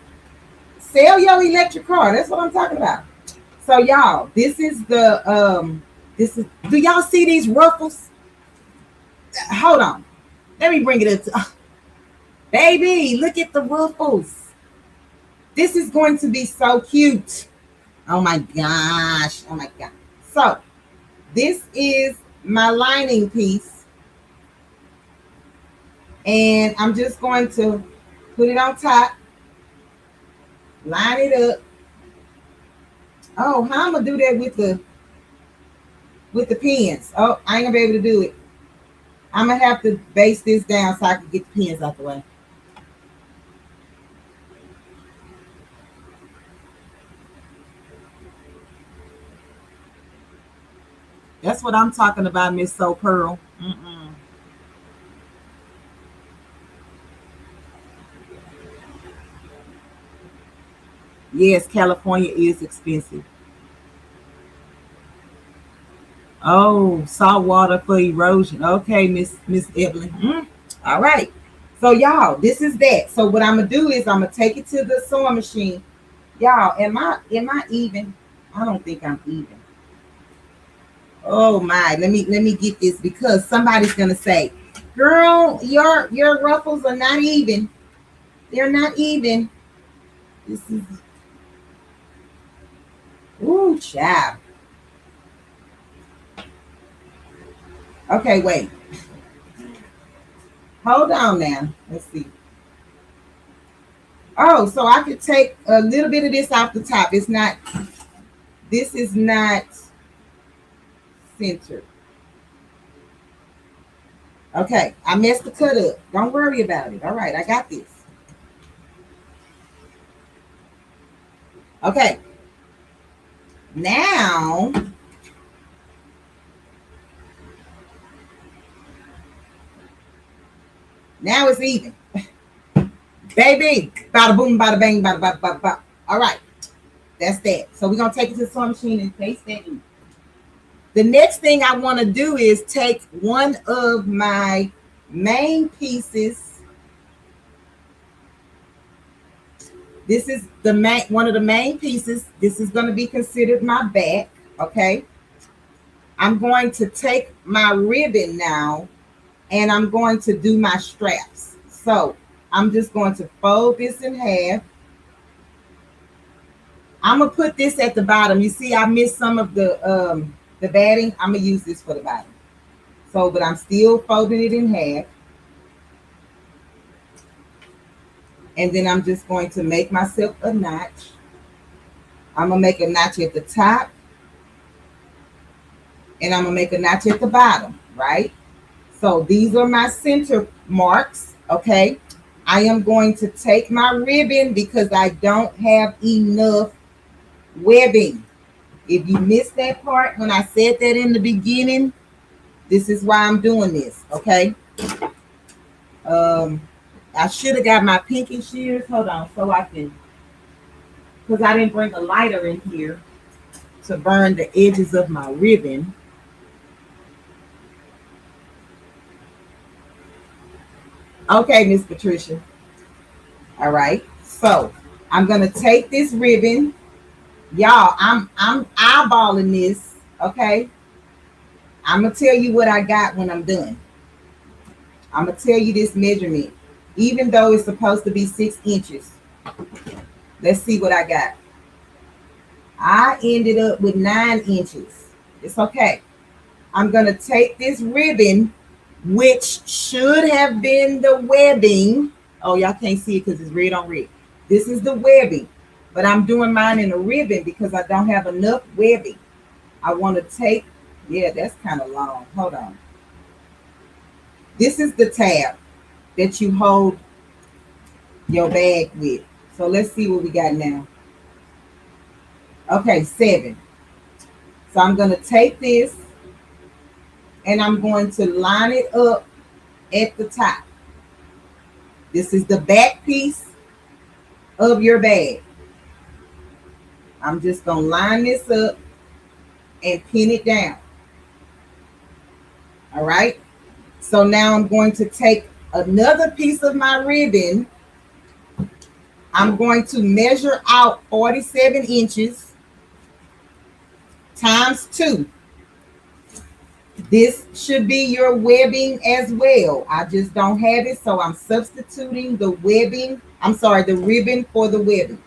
Sell your electric car. That's what I'm talking about. So y'all, this is the do y'all see these ruffles? Hold on. Let me bring it up. Baby, look at the ruffles. This is going to be so cute. Oh my gosh. Oh my God. So this is my lining piece. And I'm just going to put it on top. Line it up. Oh, how I'm gonna do that with the pins? Oh, I ain't gonna be able to do it. I'm gonna have to base this down so I can get the pins out the way. That's what I'm talking about, Miss So Pearl. Yes, California is expensive. Oh, salt water for erosion. Okay, Miss Evelyn. All right. So y'all, this is that. So what I'm gonna do is I'm gonna take it to the sewing machine. Y'all, am I even? I don't think I'm even. Oh my, let me get this because somebody's gonna say, girl, your ruffles are not even. They're not even. This is ooh, child. Okay, wait. Hold on now. Let's see. Oh, so I could take a little bit of this off the top. It's not, this is not centered. Okay, I messed the cut up. Don't worry about it. All right, I got this. Okay. Now, it's even. Baby, bada boom, bada bang, bada bada bada bada. All right, that's that. So we're gonna take it to the sewing machine and paste that in. The next thing I want to do is take one of my main pieces. This is one of the main pieces. This is going to be considered my back. Okay. I'm going to take my ribbon now and I'm going to do my straps. So I'm just going to fold this in half. I'm gonna put this at the bottom. You see, I missed some of the batting. I'm gonna use this for the bottom. So, but I'm still folding it in half. And then I'm just going to make myself a notch. I'm gonna make a notch at the top. And I'm gonna make a notch at the bottom, right? So these are my center marks, okay? I am going to take my ribbon because I don't have enough webbing. If you missed that part when I said that in the beginning, this is why I'm doing this, okay? I should have got my pinky shears. Hold on, so I can, because I didn't bring a lighter in here to burn the edges of my ribbon. Okay, Miss Patricia. All right, so I'm gonna take this ribbon. Y'all, I'm eyeballing this, okay? I'm gonna tell you what I got when I'm done. I'm gonna tell you this measurement, even though it's supposed to be 6 inches. Let's see what I got. I ended up with 9 inches. It's okay. I'm gonna take this ribbon, which should have been the webbing. Oh, y'all can't see it because it's red on red. This is the webbing. But I'm doing mine in a ribbon because I don't have enough webbing. I want to take, yeah, that's kind of long. Hold on. This is the tab that you hold your bag with. So let's see what we got now. Okay, 7. So I'm going to take this and I'm going to line it up at the top. This is the back piece of your bag. I'm just going to line this up and pin it down. All right. So now I'm going to take another piece of my ribbon. I'm going to measure out 47 inches times 2. This should be your webbing as well. I just don't have it, so I'm substituting the webbing. I'm sorry, the ribbon for the webbing.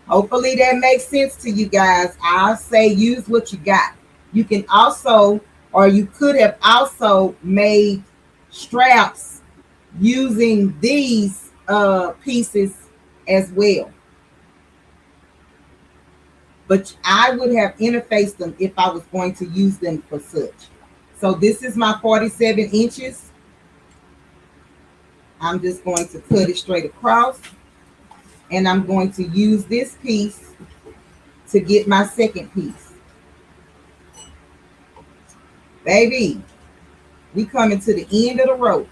Hopefully that makes sense to you guys. I'll say use what you got. You can also, or you could have also made straps using these pieces as well. But I would have interfaced them if I was going to use them for such. So this is my 47 inches. I'm just going to cut it straight across. And I'm going to use this piece to get my second piece. Baby, we coming to the end of the rope.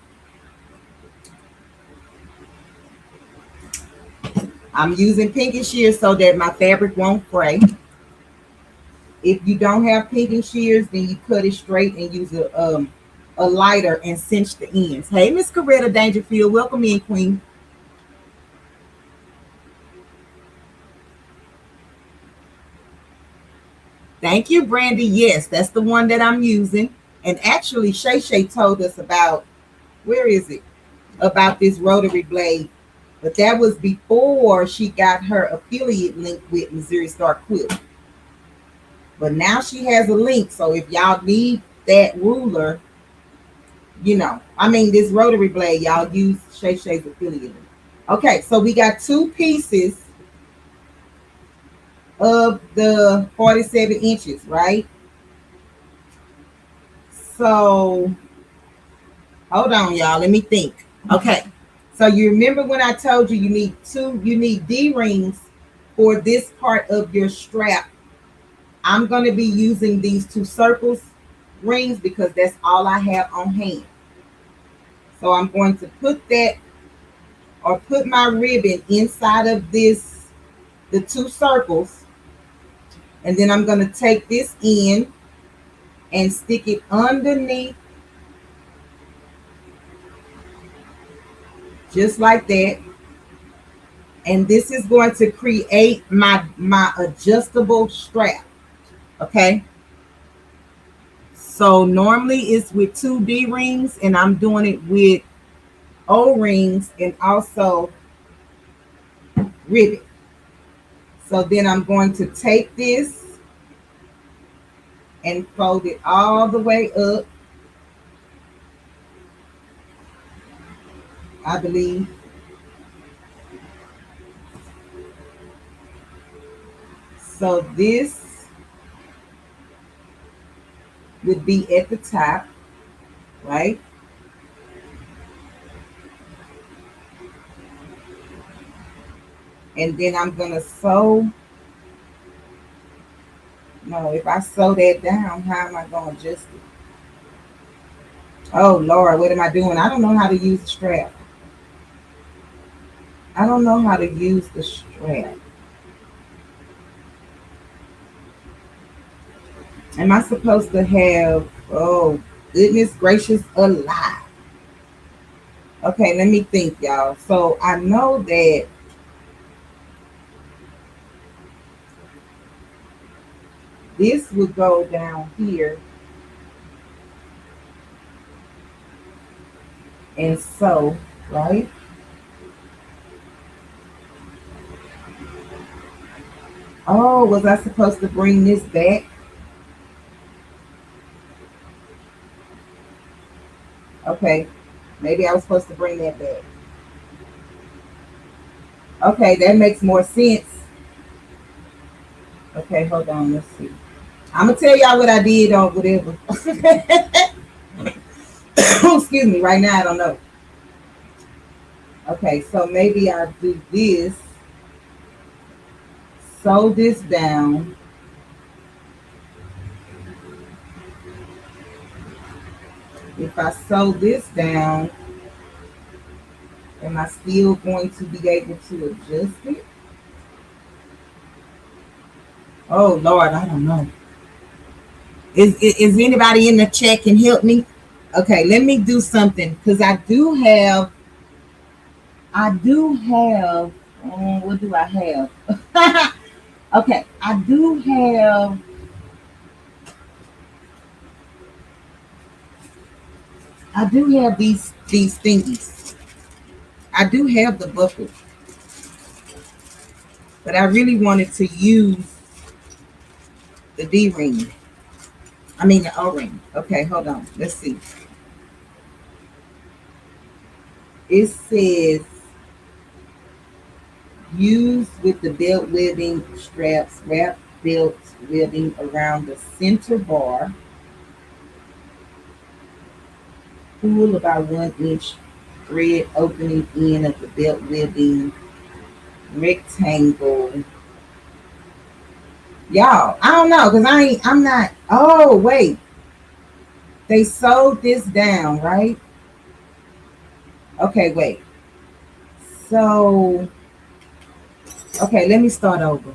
I'm using pinky shears so that my fabric won't fray. If you don't have pinky shears, then you cut it straight and use a lighter and cinch the ends. Hey, Miss Coretta Dangerfield, welcome in, Queen. Thank you, Brandy. Yes, that's the one that I'm using. And actually, Shay Shay told us about, where is it? About this rotary blade. But that was before she got her affiliate link with Missouri Star Quilt. But now she has a link. So if y'all need that ruler, you know, I mean, this rotary blade, y'all use Shay Shay's affiliate link. Okay, so we got 2 pieces of the 47 inches, right? So, hold on, y'all. Let me think. Okay. So you remember when I told you you need D-rings for this part of your strap. I'm going to be using these 2 circles rings because that's all I have on hand. So I'm going to put that, or put my ribbon inside of this, the 2 circles. And then I'm going to take this in and stick it underneath, just like that. And this is going to create my adjustable strap. Okay. So normally it's with 2 D-rings, and I'm doing it with O-rings and also ribbon. So then I'm going to take this and fold it all the way up, I believe. So this would be at the top, right? And then I'm going to sew. No, if I sew that down, how am I going to adjust it? Oh, Lord, what am I doing? I don't know how to use the strap. I don't know how to use the strap. Am I supposed to have, oh, goodness gracious alive. Okay, let me think, y'all. So I know that this would go down here. And sew, right? Oh, was I supposed to bring this back? Okay, maybe I was supposed to bring that back. Okay, that makes more sense. Okay, hold on, let's see. I'm gonna tell y'all what I did or whatever. Excuse me, right now I don't know. Okay, so maybe I'll do this. Sew this down. If I sew this down, am I still going to be able to adjust it? Oh, Lord, I don't know. Is anybody in the chat can help me? Okay, let me do something because I do have I do have, what do I have? Okay, I do have these thingies. I do have the buckle, but I really wanted to use the D ring. I mean the O ring. Okay, hold on. Let's see. It says use with the belt webbing straps, wrap belt webbing around the center bar, pull about 1 inch thread opening end of the belt webbing rectangle. Y'all, I don't know, because I'm not, oh wait. They sewed this down, right? Okay, wait. So, okay, let me start over.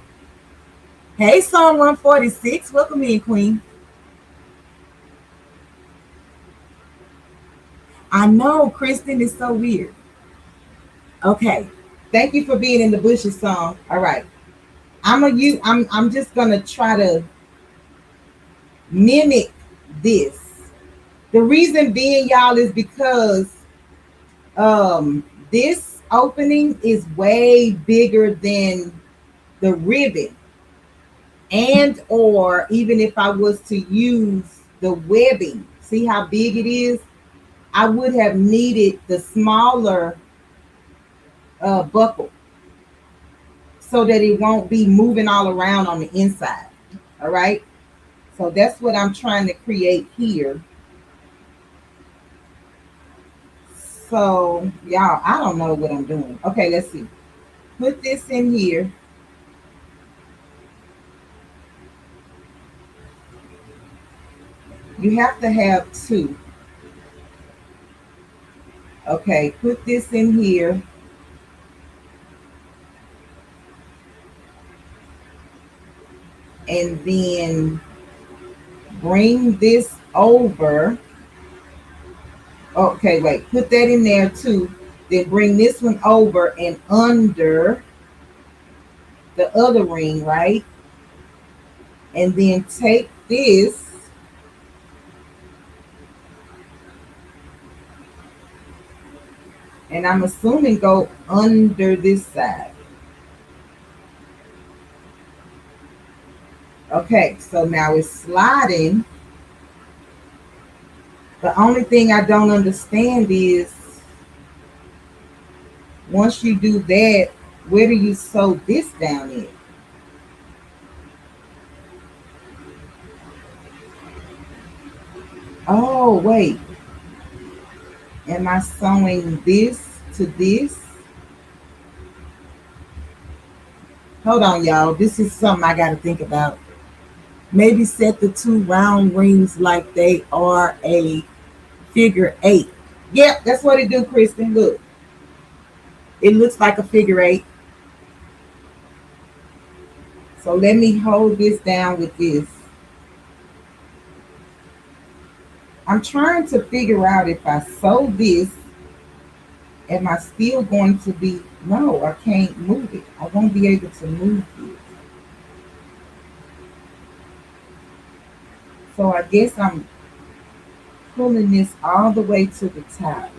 Hey, Song 146, welcome in, Queen. I know, Kristen is so weird. Okay, thank you for being in the bushes, Song. All right, I'm just gonna try to mimic this. The reason being, y'all, is because this opening is way bigger than the ribbon, and or even if I was to use the webbing, see how big it is, I would have needed the smaller buckle so that it won't be moving all around on the inside. All right, so that's what I'm trying to create here. So y'all, I don't know what I'm doing. Okay, let's see. Put this in here. You have to have two. Okay, put this in here. And then bring this over. Okay, wait, put that in there too. Then bring this one over and under the other ring, right? And then take this and I'm assuming go under this side. Okay, so now it's sliding. The only thing I don't understand is once you do that, where do you sew this down in? Oh, wait. Am I sewing this to this? Hold on, y'all. This is something I got to think about. Maybe set the two round rings like they are a figure eight. Yep, that's what it do, Kristen. Look. It looks like a figure eight. So let me hold this down with this. I'm trying to figure out if I sew this, am I still going to be, no, I can't move it. I won't be able to move it. So I guess I'm pulling this all the way to the top.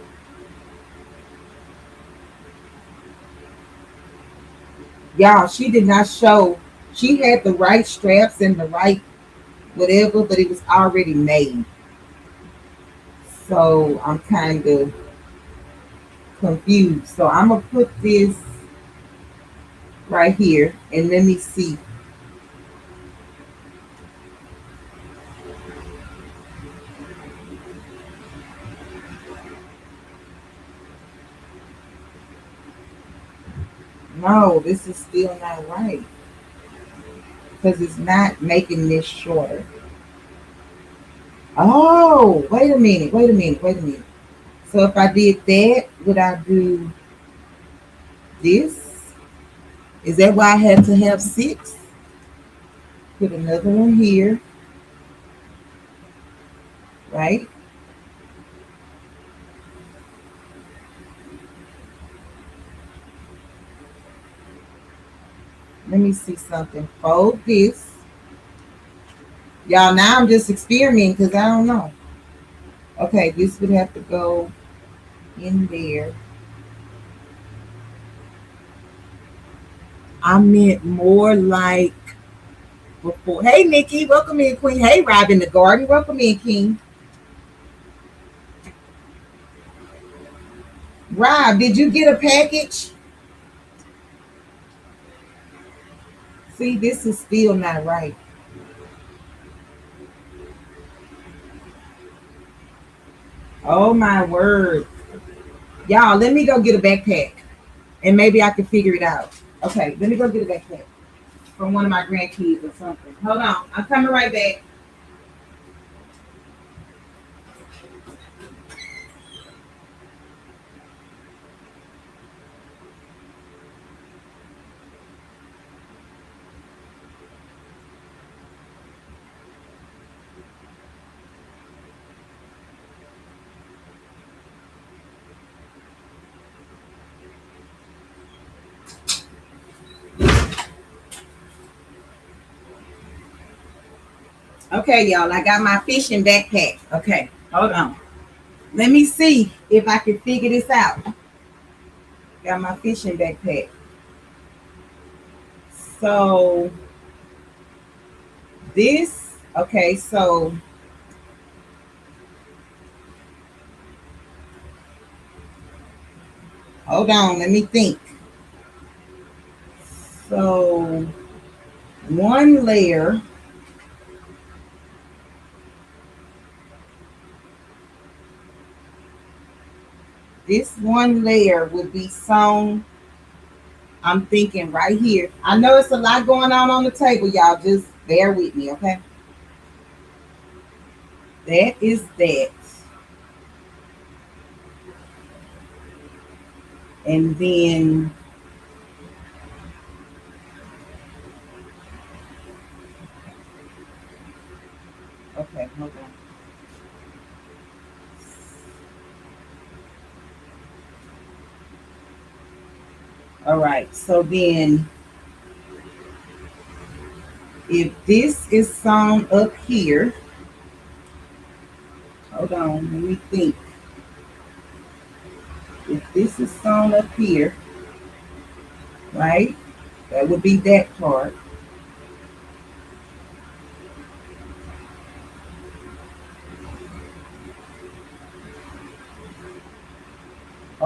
Y'all, she did not show, she had the right straps and the right whatever, but it was already made. So I'm kind of confused. So I'm going to put this right here and let me see. No, this is still not right because it's not making this shorter. Oh, wait a minute, wait a minute, wait a minute. So if I did that, would I do this? Is that why I had to have 6? Put another one here, right? Let me see something. Fold this. Y'all, now I'm just experimenting because I don't know. Okay, this would have to go in there. I meant more like before. Hey, Nikki, welcome in, Queen. Hey, Rob in the garden, welcome in, King. Rob, did you get a package? See, this is still not right. Oh my word. Y'all, let me go get a backpack and maybe I can figure it out. Okay, let me go get a backpack from one of my grandkids or something. Hold on, I'm coming right back. Okay, y'all, I got my fishing backpack. Okay, hold on. Let me see if I can figure this out. Got my fishing backpack. So this, okay, so hold on, let me think. So one layer, this one layer would be sewn. I'm thinking right here. I know it's a lot going on the table, y'all. Just bear with me, okay? That is that. And then okay, hold on. All right, so then if this is sewn up here, hold on, let me think. If this is sewn up here, right, that would be that part.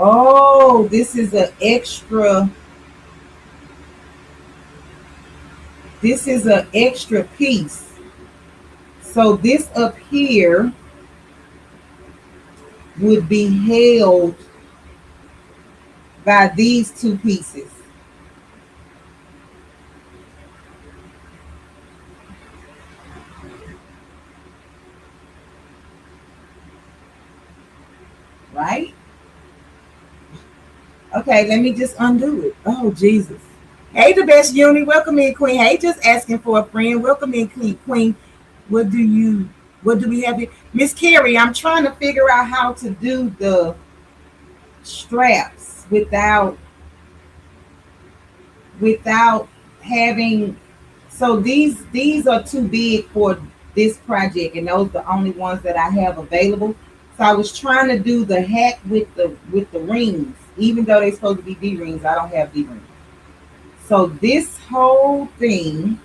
Oh, this is an extra. This is an extra piece. So this up here would be held by these two pieces. Right? Okay, let me just undo it. Oh, Jesus. Hey, the best uni. Welcome in, Queen. Hey, just asking for a friend. Welcome in, Queen. What do we have here? Miss Carrie, I'm trying to figure out how to do the straps without having, so these are too big for this project, and those are the only ones that I have available. So I was trying to do the hat with the rings, even though they're supposed to be D rings. I don't have D rings. So this whole thing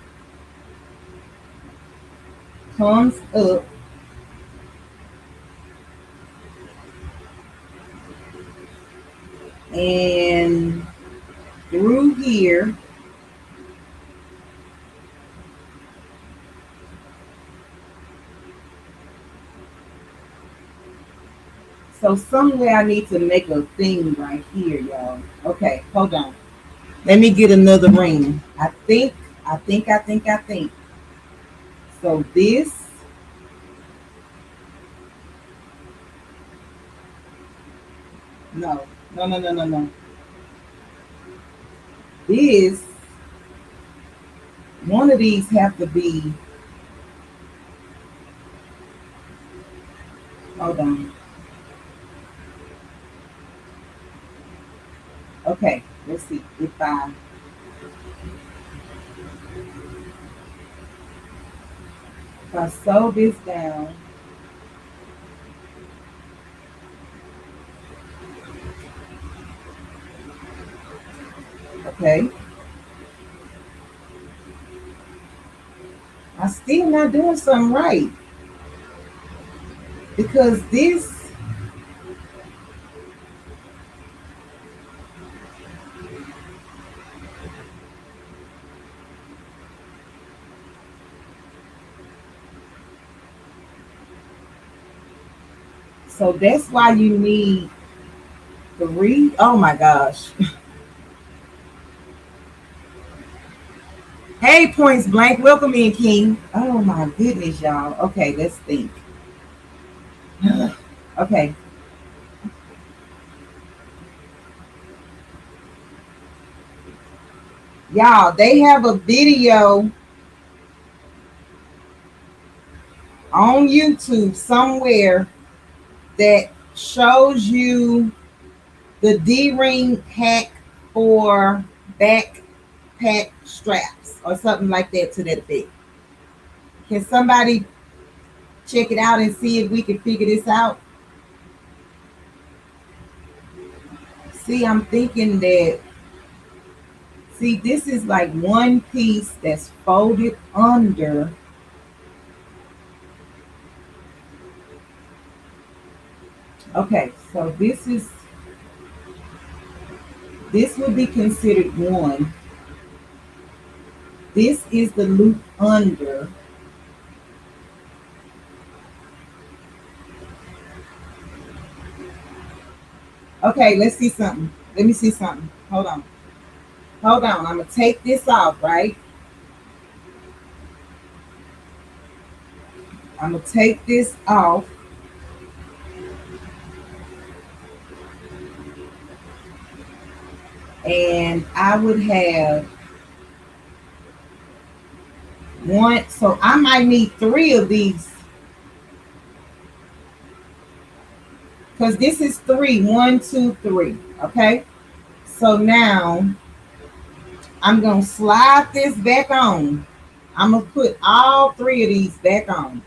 comes up and through here. So somewhere I need to make a thing right here, y'all. Okay, hold on. Let me get another ring. I think. So this, no. This, one of these have to be, hold on. Okay, let's see if I, if I sew this down, okay, I'm still not doing something right because this, so that's why you need three. Oh my gosh. Hey, Points Blank, welcome in, King. Oh my goodness, y'all. Okay, let's think. Okay, y'all, they have a video on YouTube somewhere that shows you the D-ring hack for backpack straps or something like that to that effect. Can somebody check it out and see if we can figure this out? See, I'm thinking that, see, this is like one piece that's folded under. Okay, so this would be considered one. This is the loop under. Okay, let's see something. Let me see something. Hold on. Hold on. I'm going to take this off, right? I'm going to take this off. And I would have one. So I might need three of these. Because this is three. 1, 2, 3. Okay? So now I'm going to slide this back on. I'm going to put all three of these back on.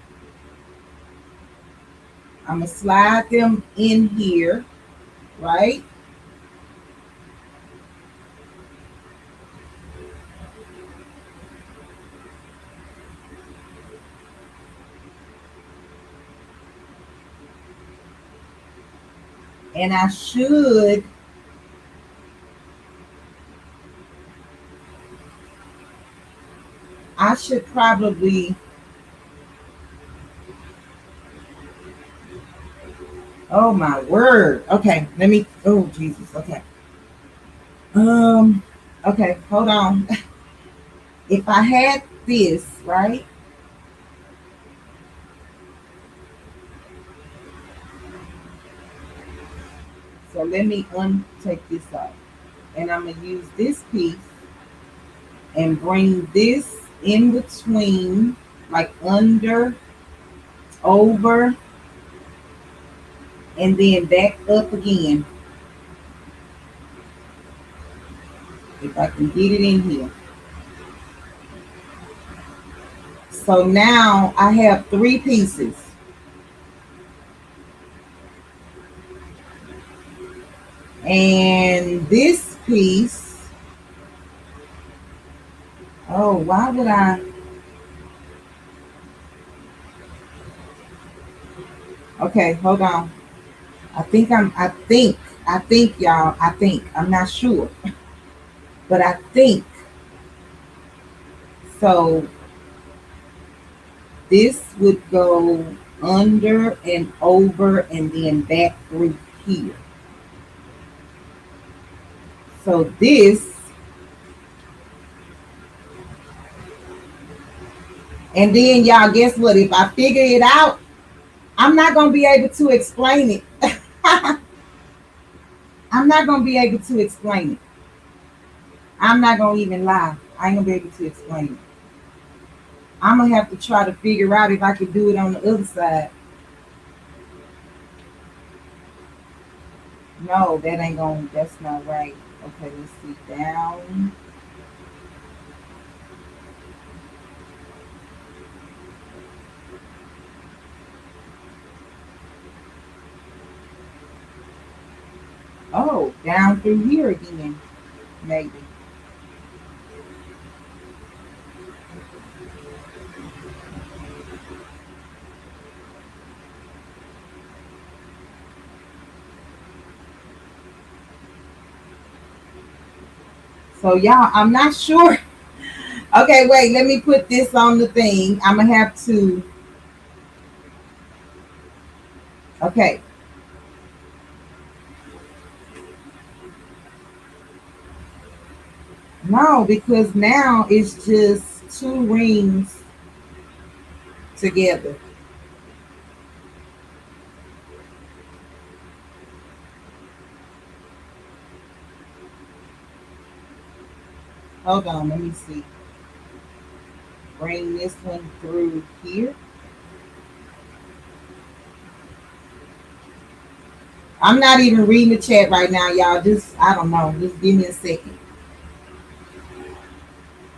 I'm going to slide them in here, right? And I should probably, oh my word. Okay, let me, oh Jesus, okay. Okay, hold on. If I had this, right? So let me take this off. And I'm gonna use this piece and bring this in between, like under, over, and then back up again. If I can get it in here. So now I have three pieces. And this piece, oh, why would I? Okay, hold on. I think, y'all, I'm not sure. But I think, so this would go under and over and then back through here. So this, and then y'all, guess what? If I figure it out, I'm not going to be able to explain it. I'm not going to be able to explain it. I'm not going to even lie. I ain't going to be able to explain it. I'm going to have to try to figure out if I could do it on the other side. No, that ain't going, that's not right. Okay, let's see, down. Oh, down through here again, maybe. So y'all, I'm not sure. Okay, wait, let me put this on the thing. I'm gonna have to. Okay. No, because now it's just two rings together. Hold on, let me see. Bring this one through here. I'm not even reading the chat right now, y'all. Just, I don't know. Just give me a second.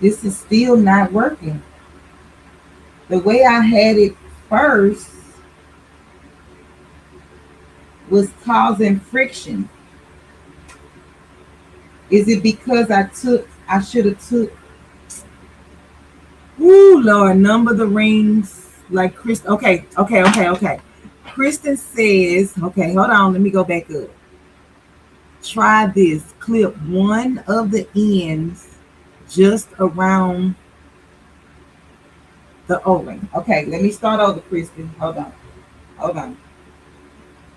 This is still not working. The way I had it first was causing friction. Is it because I should have took, ooh, Lord, number the rings like Chris. Okay. Kristen says, okay, hold on, let me go back up. Try this. Clip one of the ends just around the O-ring. Okay, let me start over, Kristen. Hold on.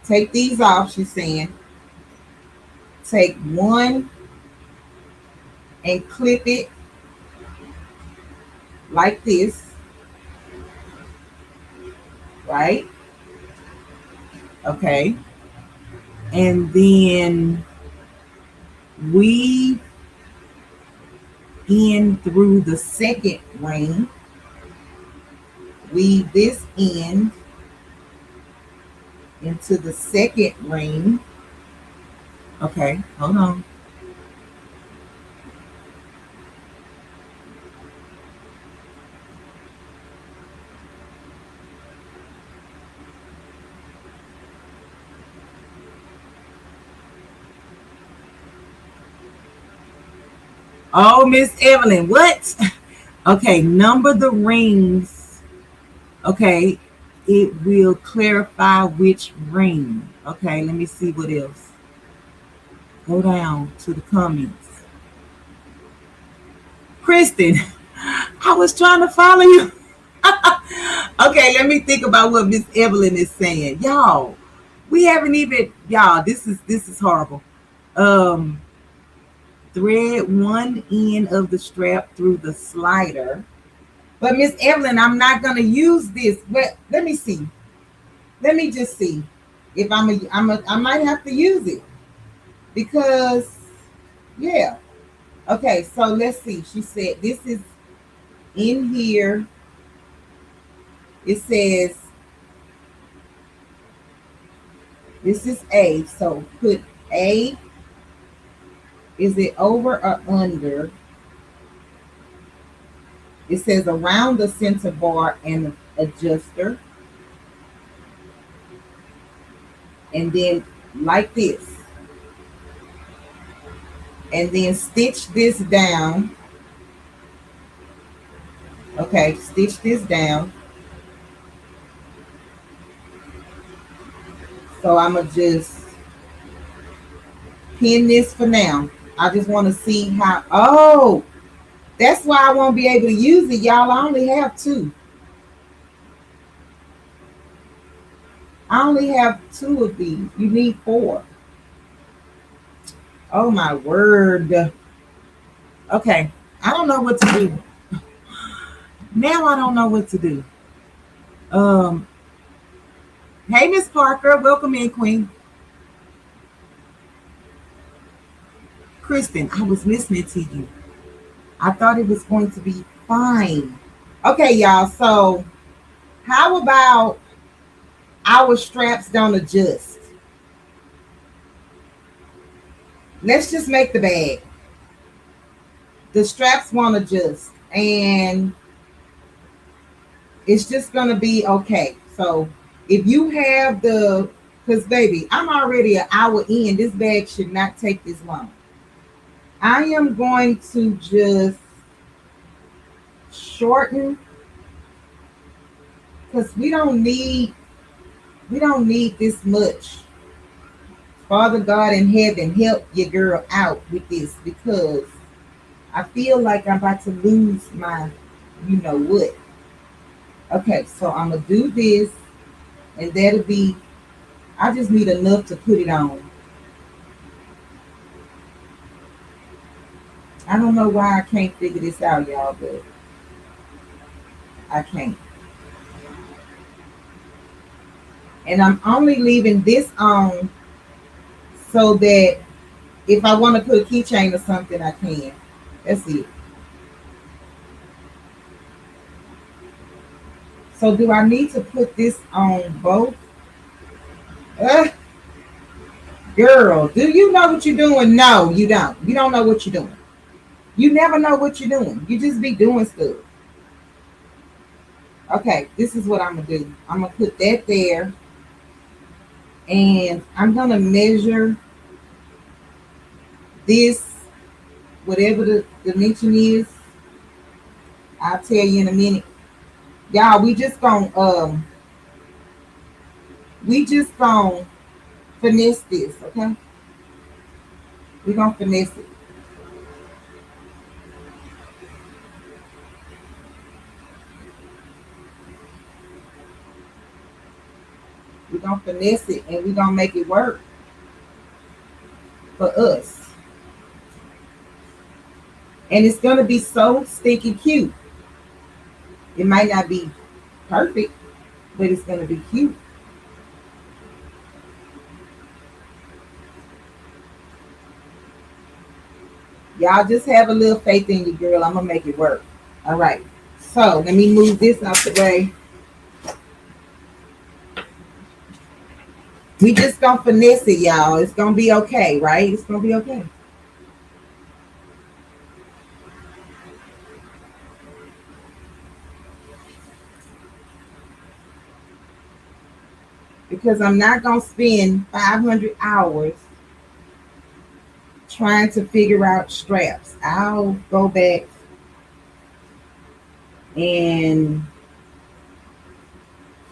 Take these off, she's saying. Take one and clip it like this, right? Okay. And then weave in through the second ring. Weave this end into the second ring. Okay, hold on. Oh, Miss Evelyn, what? Okay, number the rings. Okay, it will clarify which ring. Okay, let me see what else. Go down to the comments. Kristen, I was trying to follow you. Okay, let me think about what Miss Evelyn is saying. Y'all, we haven't even, y'all, this is horrible. Um, Thread one end of the strap through the slider. But Miss Evelyn, I'm not gonna use this. But let me see. Let me just see if I might have to use it because yeah. Okay, so let's see. She said this is in here. It says this is A. So put A. Is it over or under? It says around the center bar and adjuster. And then like this. And then stitch this down. Okay, stitch this down. So I'm going to just pin this for now. I just want to see how, oh, that's why I won't be able to use it, y'all. I only have two. I only have two of these. You need four. Oh my word. Okay, I don't know what to do. Now I don't know what to do. Hey, Miss Parker, welcome in, Queen. Kristen, I was listening to you. I thought it was going to be fine. Okay, y'all. So, how about our straps don't adjust? Let's just make the bag. The straps won't adjust, and it's just gonna be okay. So, if you have the Because, baby, I'm already an hour in. This bag should not take this long. I am going to just shorten because we don't need this much. Father God in heaven, help your girl out with this because I feel like I'm about to lose my you know what. Okay, so I'm gonna do this and that'll be I just need enough to put it on. I don't know why I can't figure this out, y'all, but I can't. And I'm only leaving this on so that if I want to put a keychain or something, I can. That's it. So do I need to put this on both? Uh, Girl, do you know what you're doing? No, you don't. You don't know what you're doing. You never know what you're doing. You just be doing stuff. Okay, this is what I'm gonna do. I'm gonna put that there, and I'm gonna measure this, whatever the dimension is. I'll tell you in a minute, y'all. We just gonna finesse this, okay? We're gonna finesse it. We're gonna finesse it, and we're gonna make it work for us. And it's gonna be so stinking cute. It might not be perfect, but it's gonna be cute. Y'all just have a little faith in you, girl. I'm gonna make it work. All right. So let me move this out the way. We just gonna finesse it, y'all. It's gonna be okay, right? It's gonna be okay. Because I'm not gonna spend 500 hours trying to figure out straps. I'll go back and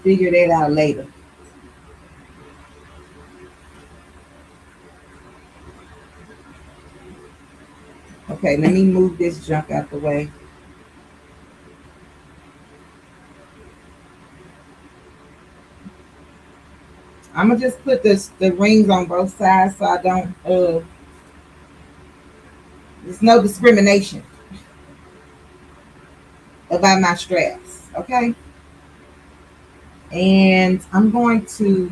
figure that out later. Okay, let me move this junk out the way. I'm gonna just put the rings on both sides so I don't there's no discrimination about my straps, okay? And I'm going to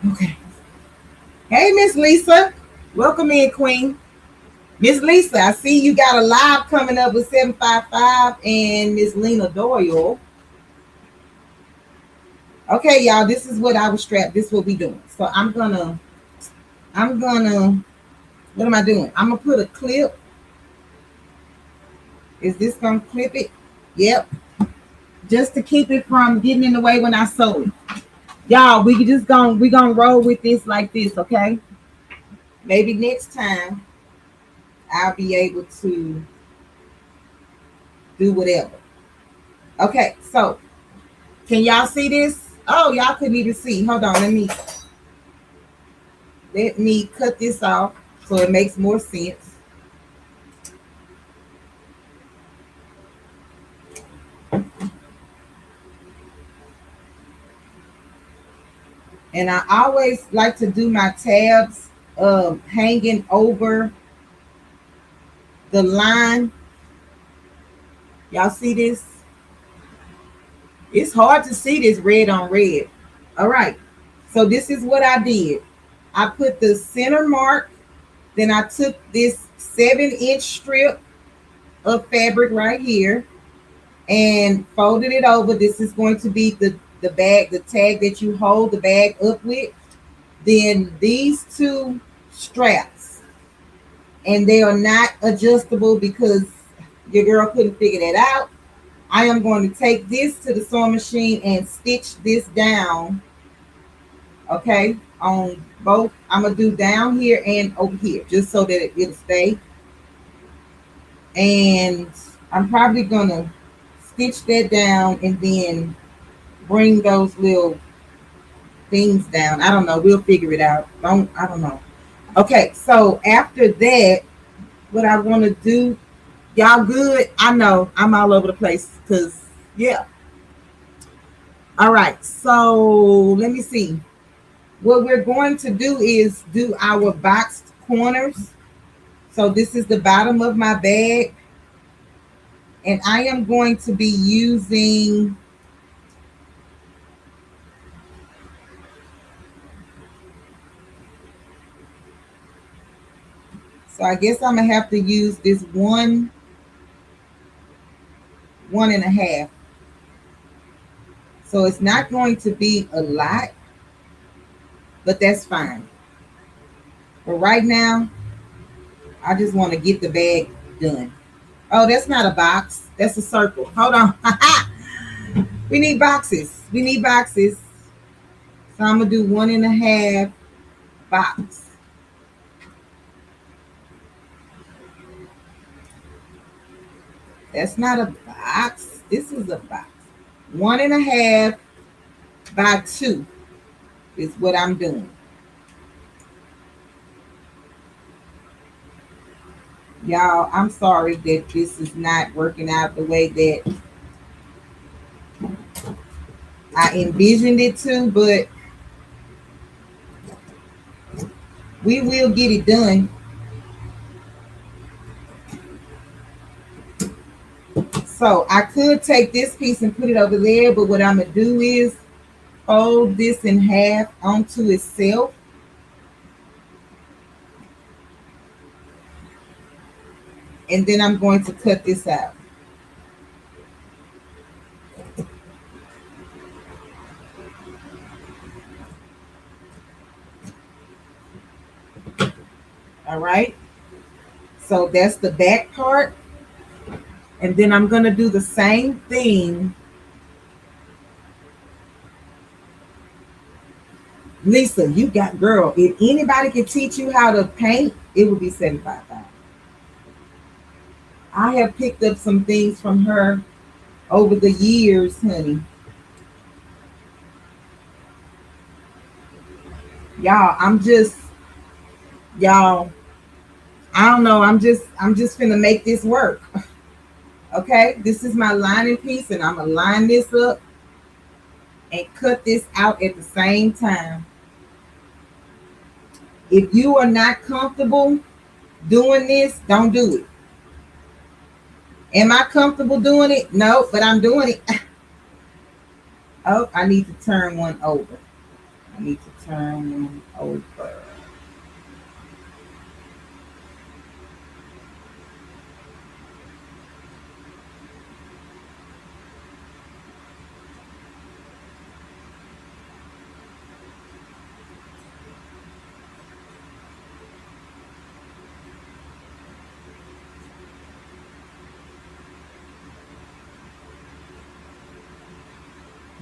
okay. Hey, Miss Lisa, welcome in, Queen. Miss Lisa, I see you got a live coming up with 755 and Miss Lena Doyle. Okay, y'all, this is what I was strapped. This is what we doing. So I'm gonna, what am I doing? I'm gonna put a clip. Is this gonna clip it? Yep. Just to keep it from getting in the way when I sew it. Y'all, we gonna roll with this like this, okay? Maybe next time I'll be able to do whatever. Okay, so can y'all see this? Oh, y'all couldn't even see. Hold on, let me cut this off so it makes more sense. And I always like to do my tabs hanging over the line. Y'all see this? It's hard to see this red on red. All right. So this is what I did. I put the center mark. Then I took this 7-inch strip of fabric right here and folded it over. This is going to be the bag, the tag that you hold the bag up with. Then these two straps, and they are not adjustable because your girl couldn't figure that out. I am going to take this to the sewing machine and stitch this down, okay, on both. I'm going to do down here and over here just so that it'll stay. And I'm probably going to stitch that down and then bring those little things down. I don't know. We'll figure it out. I don't know. Okay, so after that, what I want to do, y'all good? I know I'm all over the place because, yeah. All right, so let me see. What we're going to do is do our boxed corners. So this is the bottom of my bag. And I am going to be using so I guess I'm gonna have to use this one and a half. So it's not going to be a lot, but that's fine. But right now, I just want to get the bag done. Oh, that's not a box. That's a circle. Hold on. We need boxes. We need boxes. So I'm going to do 1.5 box. That's not a box. This is a box. 1.5 by 2 is what I'm doing. Y'all, I'm sorry that this is not working out the way that I envisioned it to, but we will get it done. So I could take this piece and put it over there, but what I'm going to do is fold this in half onto itself. And then I'm going to cut this out. All right. So that's the back part. And then I'm going to do the same thing. Lisa, you got, girl, if anybody could teach you how to paint, it would be $75. I have picked up some things from her over the years, honey. Y'all, I don't know. I'm just finna make this work. Okay, this is my lining piece, and I'm gonna line this up and cut this out at the same time. If you are not comfortable doing this, don't do it. Am I comfortable doing it? No, but I'm doing it. Oh, I need to turn one over. I need to turn one over.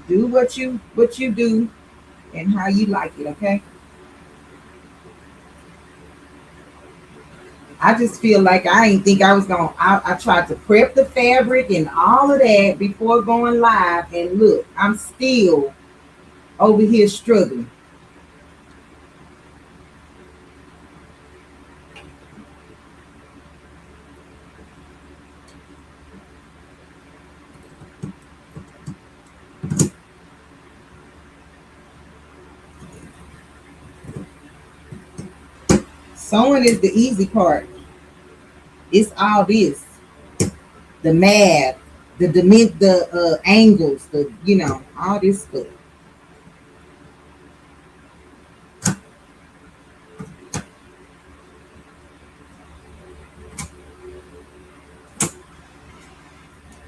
Do what you do and how you like it, okay? I just feel like I ain't think I was gonna. I tried to prep the fabric and all of that before going live, and look, I'm still over here struggling. Sewing is the easy part. It's all this, the math, the angles, all this stuff.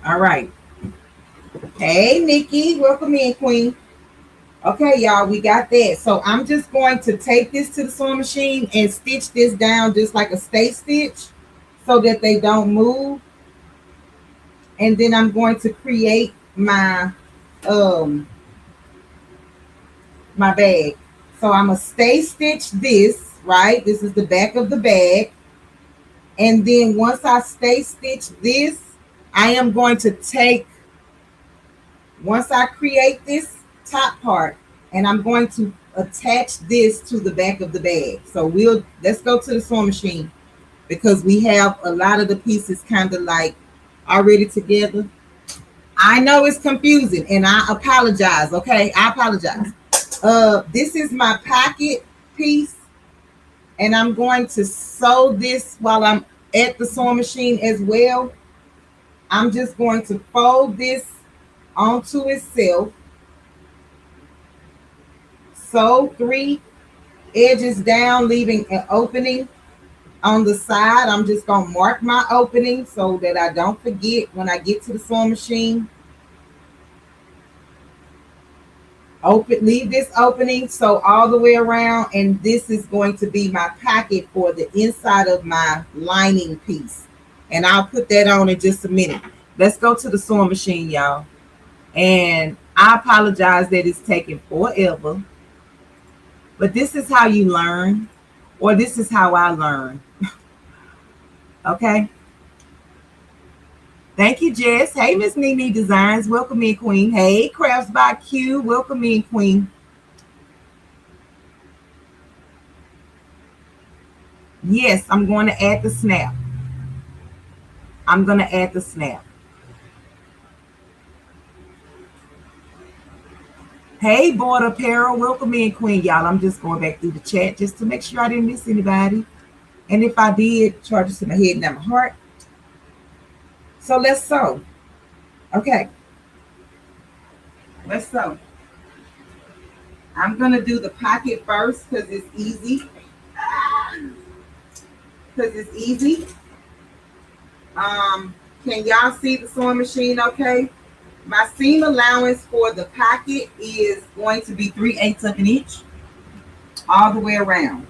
All right. Hey, Nikki, welcome in, Queen. Okay, y'all, we got that. So I'm just going to take this to the sewing machine and stitch this down just like a stay stitch so that they don't move. And then I'm going to create my my bag. So I'm gonna stay stitch this, right? This is the back of the bag. And then once I stay stitch this, I am going to take, once I create this top part, and I'm going to attach this to the back of the bag. So let's go to the sewing machine because we have a lot of the pieces kind of like already together. I know it's confusing and I apologize. Okay, I apologize. This is my pocket piece, and I'm going to sew this while I'm at the sewing machine as well. I'm just going to fold this onto itself, sew 3 edges down, leaving an opening on the side. I'm just going to mark my opening so that I don't forget when I get to the sewing machine. Leave this opening, sew all the way around, and this is going to be my pocket for the inside of my lining piece. And I'll put that on in just a minute. Let's go to the sewing machine, y'all. And I apologize that it's taking forever, but this is how you learn, or this is how I learn. Okay. Thank you, Jess. Hey, Miss Nene Designs. Welcome in, Queen. Hey, Crafts by Q. Welcome in, Queen. Yes, I'm going to add the snap. I'm going to add the snap. Hey, Border Apparel. Welcome in, Queen. Y'all, I'm just going back through the chat just to make sure I didn't miss anybody. And if I did, charges to my head and not my heart. So let's sew. Okay. Let's sew. I'm going to do the pocket first because it's easy. Can y'all see the sewing machine okay? My seam allowance for the pocket is going to be 3/8 of an inch all the way around.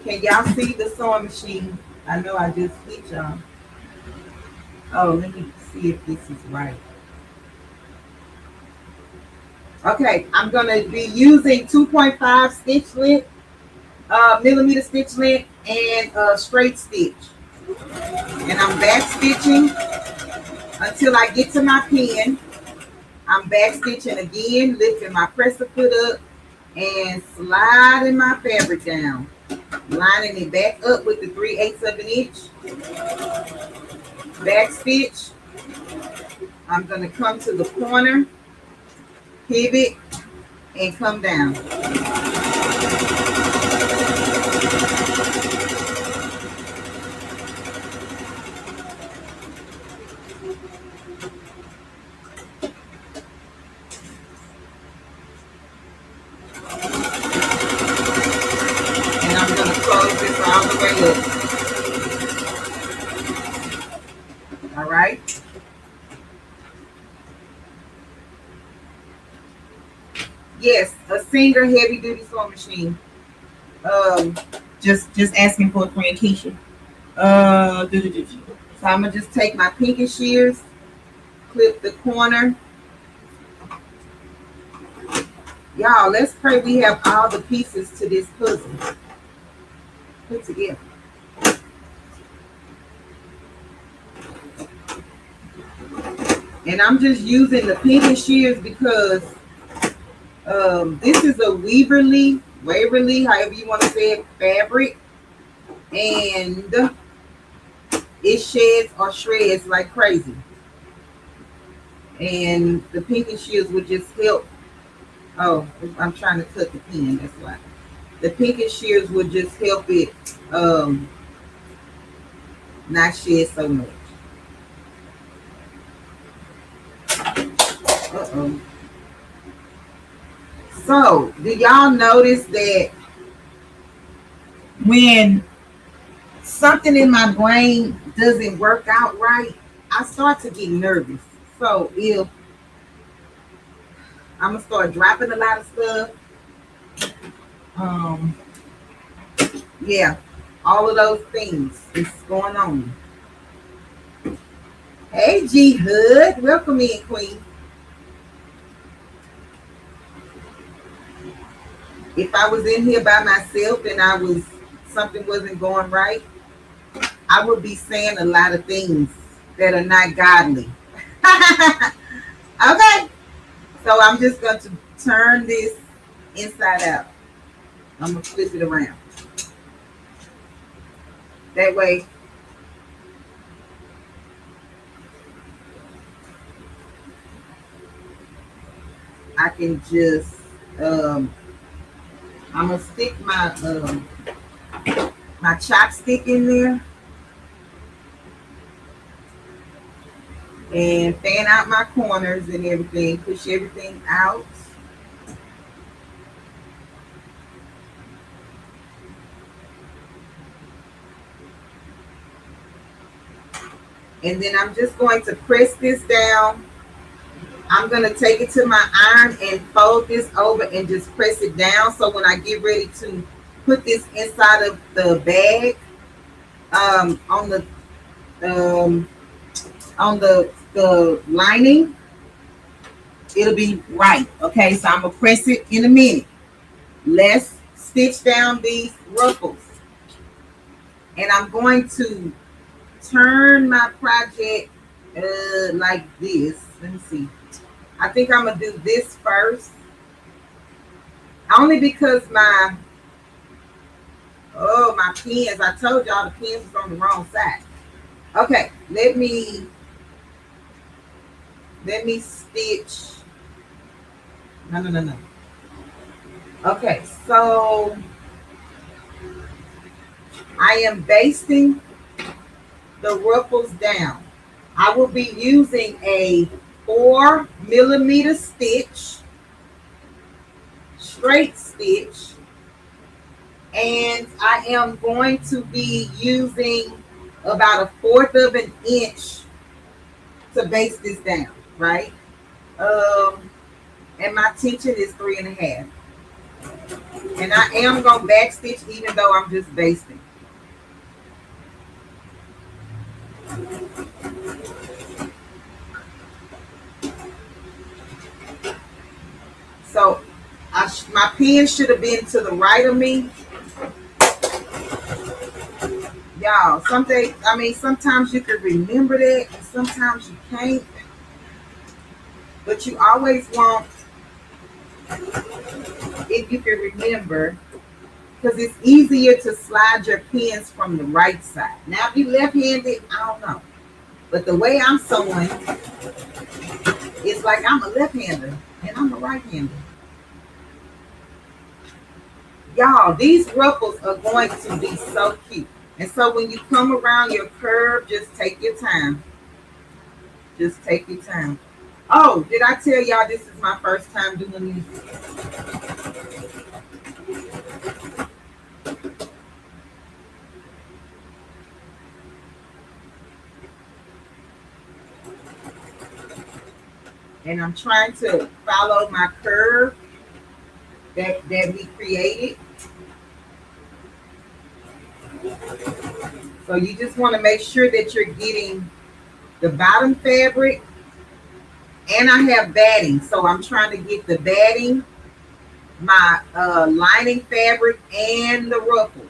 Can y'all see the sewing machine? I know I just hit y'all. Oh, let me see if this is right. Okay, I'm going to be using 2.5 stitch length, millimeter stitch length, and straight stitch. And I'm back stitching until I get to my pin. I'm back stitching again, lifting my presser foot up and sliding my fabric down, lining it back up with the 3/8 of an inch. Back stitch. I'm going to come to the corner, pivot, and come down. All the way up. All right. Yes, a Singer heavy duty sewing machine. Just asking for a friend, Keisha. So I'm gonna just take my pinky shears, clip the corner. Y'all, let's pray we have all the pieces to this puzzle put together. And I'm just using the pinky shears because this is a Waverly, however you want to say it, fabric, and it sheds or shreds like crazy. And the pinky shears would just help. Oh, I'm trying to cut the pin, that's why. The pinky shears would just help it not shed so much. Uh-oh. So, do y'all notice that when something in my brain doesn't work out right, I start to get nervous. So, if I'm gonna start dropping a lot of stuff. Yeah, all of those things is going on. Hey, G Hood, welcome in, Queen. If I was in here by myself and something wasn't going right, I would be saying a lot of things that are not godly. Okay, so I'm just going to turn this inside out. I'm going to flip it around. That way, I can just, I'm going to stick my chopstick in there and fan out my corners and everything, push everything out. And then I'm just going to press this down. I'm going to take it to my iron and fold this over and just press it down. So when I get ready to put this inside of the bag, on the lining, it'll be right. Okay, so I'm going to press it in a minute. Let's stitch down these ruffles. And I'm going to turn my project like this. Let me see. I think I'm gonna do this first, only because my pins. I told y'all the pins is on the wrong side. Okay, let me stitch. No. Okay, so I am basting the ruffles down. I will be using a 4mm stitch, straight stitch, and I am going to be using about 1/4 of an inch to base this down, right? And my tension is 3.5. And I am gonna back stitch even though I'm just basting. So my pen should have been to the right of me. Y'all, sometimes you can remember that and sometimes you can't. But you always want, if you can remember, because it's easier to slide your pens from the right side. Now, if you left-handed, I don't know. But the way I'm sewing, it's like I'm a left-hander and I'm a right-hander. Y'all, these ruffles are going to be so cute. And so when you come around your curve, just take your time. Just take your time. Oh, did I tell y'all this is my first time doing this? And I'm trying to follow my curve that we created. So you just want to make sure that you're getting the bottom fabric, and I have batting, so I'm trying to get the batting, my lining fabric, and the ruffles.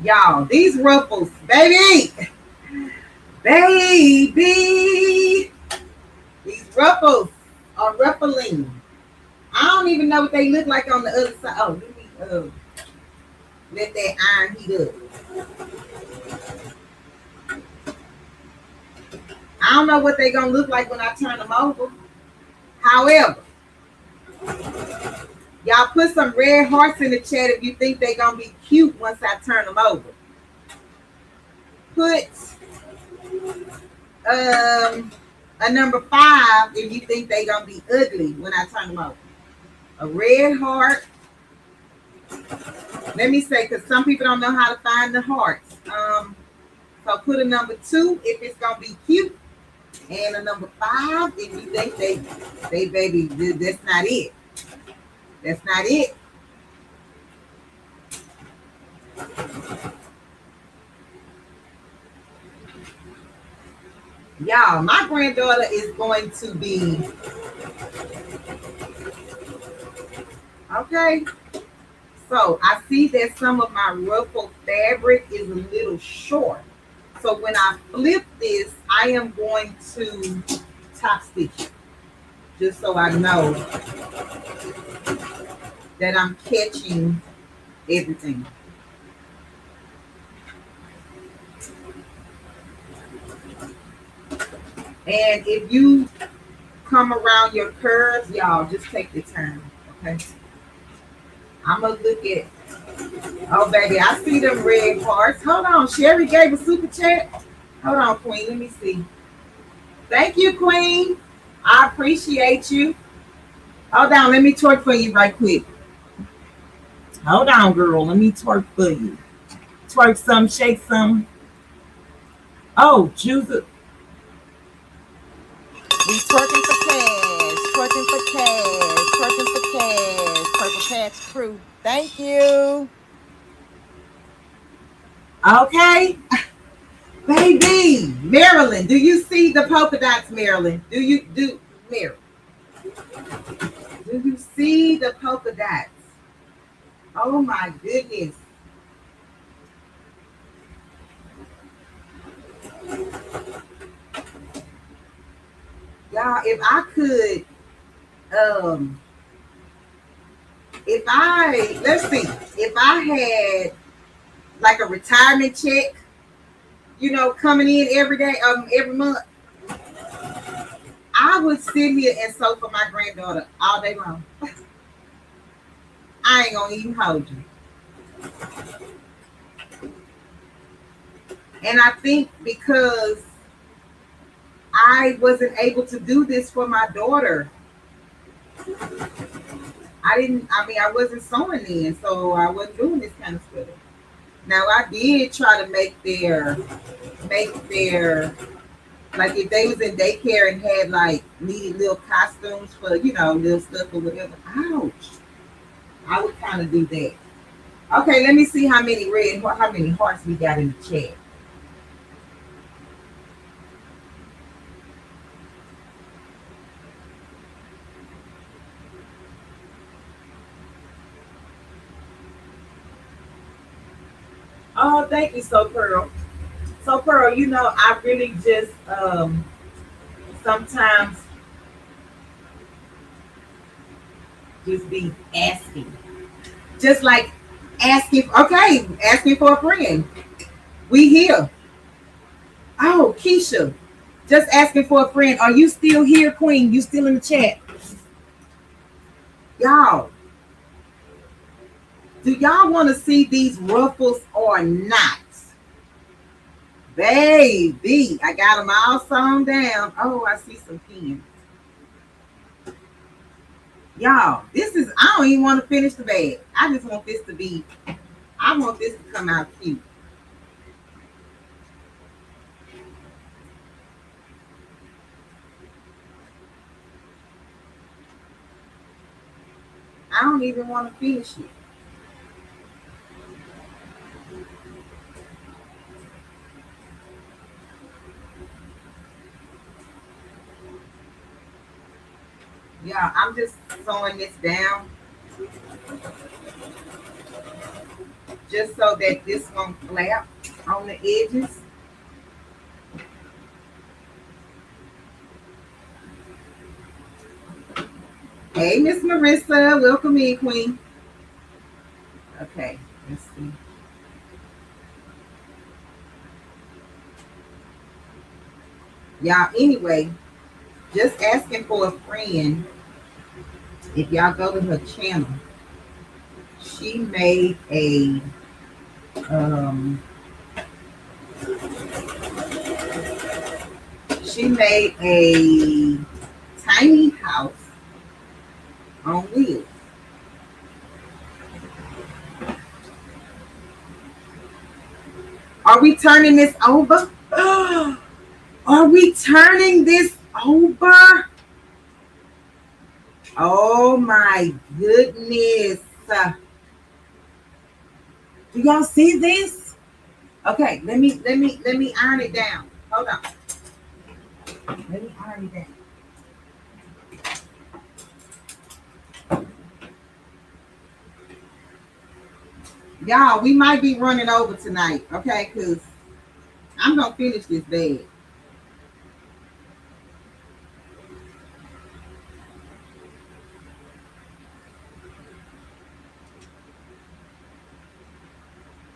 Y'all, these ruffles, baby, these ruffles are ruffling. I don't even know what they look like on the other side. Oh, let me let that iron heat up. I don't know what they're going to look like when I turn them over. However, y'all put some red hearts in the chat if you think they're going to be cute once I turn them over. Put a number 5 if you think they're going to be ugly when I turn them over. A red heart. Let me say, because some people don't know how to find the hearts. So put a number 2 if it's going to be cute. and a number 5, and you think they baby, that's not it. That's not it. Y'all, my granddaughter is going to be okay. So I see that some of my ruffle fabric is a little short. So when I flip this, I am going to top stitch it, just so I know that I'm catching everything. And if you come around your curves, y'all, just take your time, okay? I'm gonna look at, oh baby, I see them red hearts. Hold on, Sherry gave a super chat. Hold on, Queen, let me see. Thank you, Queen. I appreciate you. Hold on, let me twerk for you right quick. Hold on, girl, let me twerk for you. Twerk some, shake some. Oh, Joseph. We twerking for cash, twerking for cash, twerking for cash. Purple Patch Crew. Thank you. Okay. Baby, Marilyn, do you see the polka dots, Marilyn? Marilyn? Do you see the polka dots? Oh my goodness. Y'all, if I could, let's see, if I had like a retirement check, you know, coming in every day, every month, I would sit here and sew for my granddaughter all day long. I ain't gonna even hold you. And I think because I wasn't able to do this for my daughter, I wasn't sewing then, so I wasn't doing this kind of stuff. Now I did try to make their, like if they was in daycare and had like needed little costumes for, you know, little stuff or whatever. Ouch. I would kind of do that. Okay, let me see how many hearts we got in the chat. Oh, thank you, So Pearl. So Pearl, you know, I really just sometimes just be asking. Just like asking for a friend. We here. Oh, Keisha. Just asking for a friend. Are you still here, Queen? You still in the chat? Y'all. Do y'all want to see these ruffles or not? Baby, I got them all sewn down. Oh, I see some pins. Y'all, I don't even want to finish the bag. I just want this to come out cute. I don't even want to finish it. Yeah, I'm just sewing this down just so that this won't flap on the edges. Hey, Miss Marissa, welcome in, Queen. Okay, let's see. Y'all, anyway, just asking for a friend. If y'all go to her channel, she made a tiny house on wheels. Are we turning this over? Are we turning this over? Oh my goodness. Do y'all see this? Okay, let me iron it down. Hold on. Let me iron it down. Y'all, we might be running over tonight, okay? Because I'm going to finish this bag.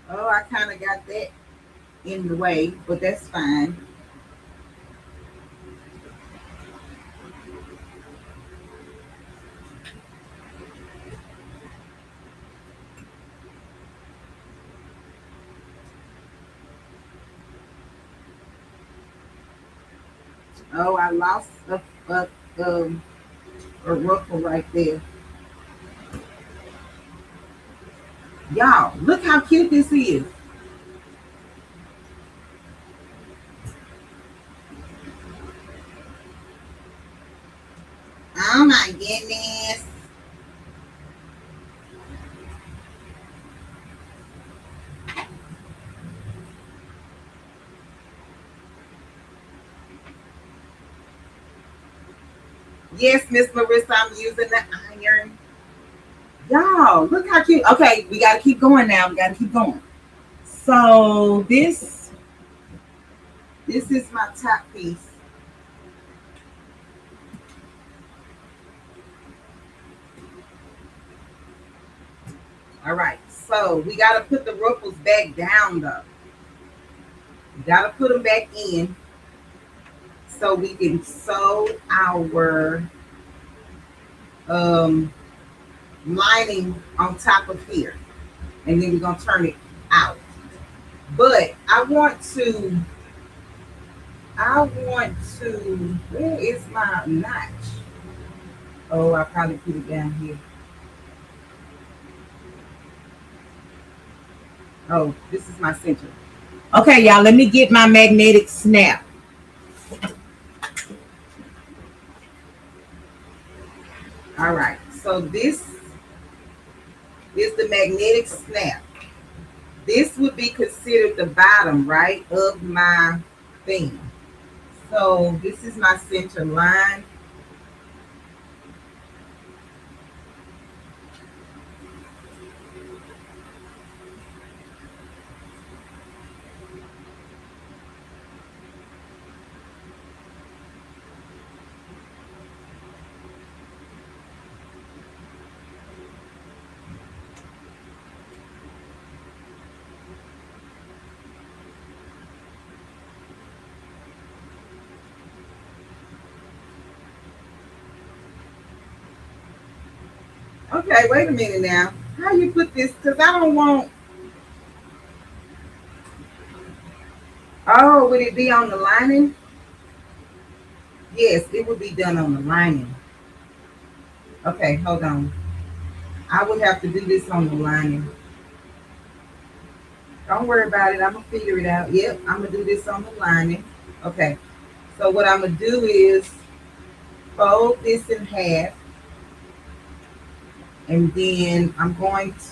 Oh, I kind of got that in the way, but that's fine. Oh, I lost a ruffle right there. Y'all, look how cute this is. Oh my goodness. Yes, Miss Marissa, I'm using the iron. Y'all, look how cute. Okay, we got to keep going now. We got to keep going. So this is my top piece. All right, so we got to put the ruffles back down though. We got to put them back in so we can sew our lining on top of here. And then we're going to turn it out. But I want to, where is my notch? Oh, I probably put it down here. Oh, this is my center. Okay, y'all, let me get my magnetic snap. All right, so this is the magnetic snap. This would be considered the bottom, right, of my thing. So this is my center line. Okay, wait a minute now. How you put this? Because I don't want. Oh, would it be on the lining? Yes, it would be done on the lining. Okay, hold on. I would have to do this on the lining. Don't worry about it. I'm going to figure it out. Yep, I'm going to do this on the lining. Okay, so what I'm going to do is fold this in half. And then I'm just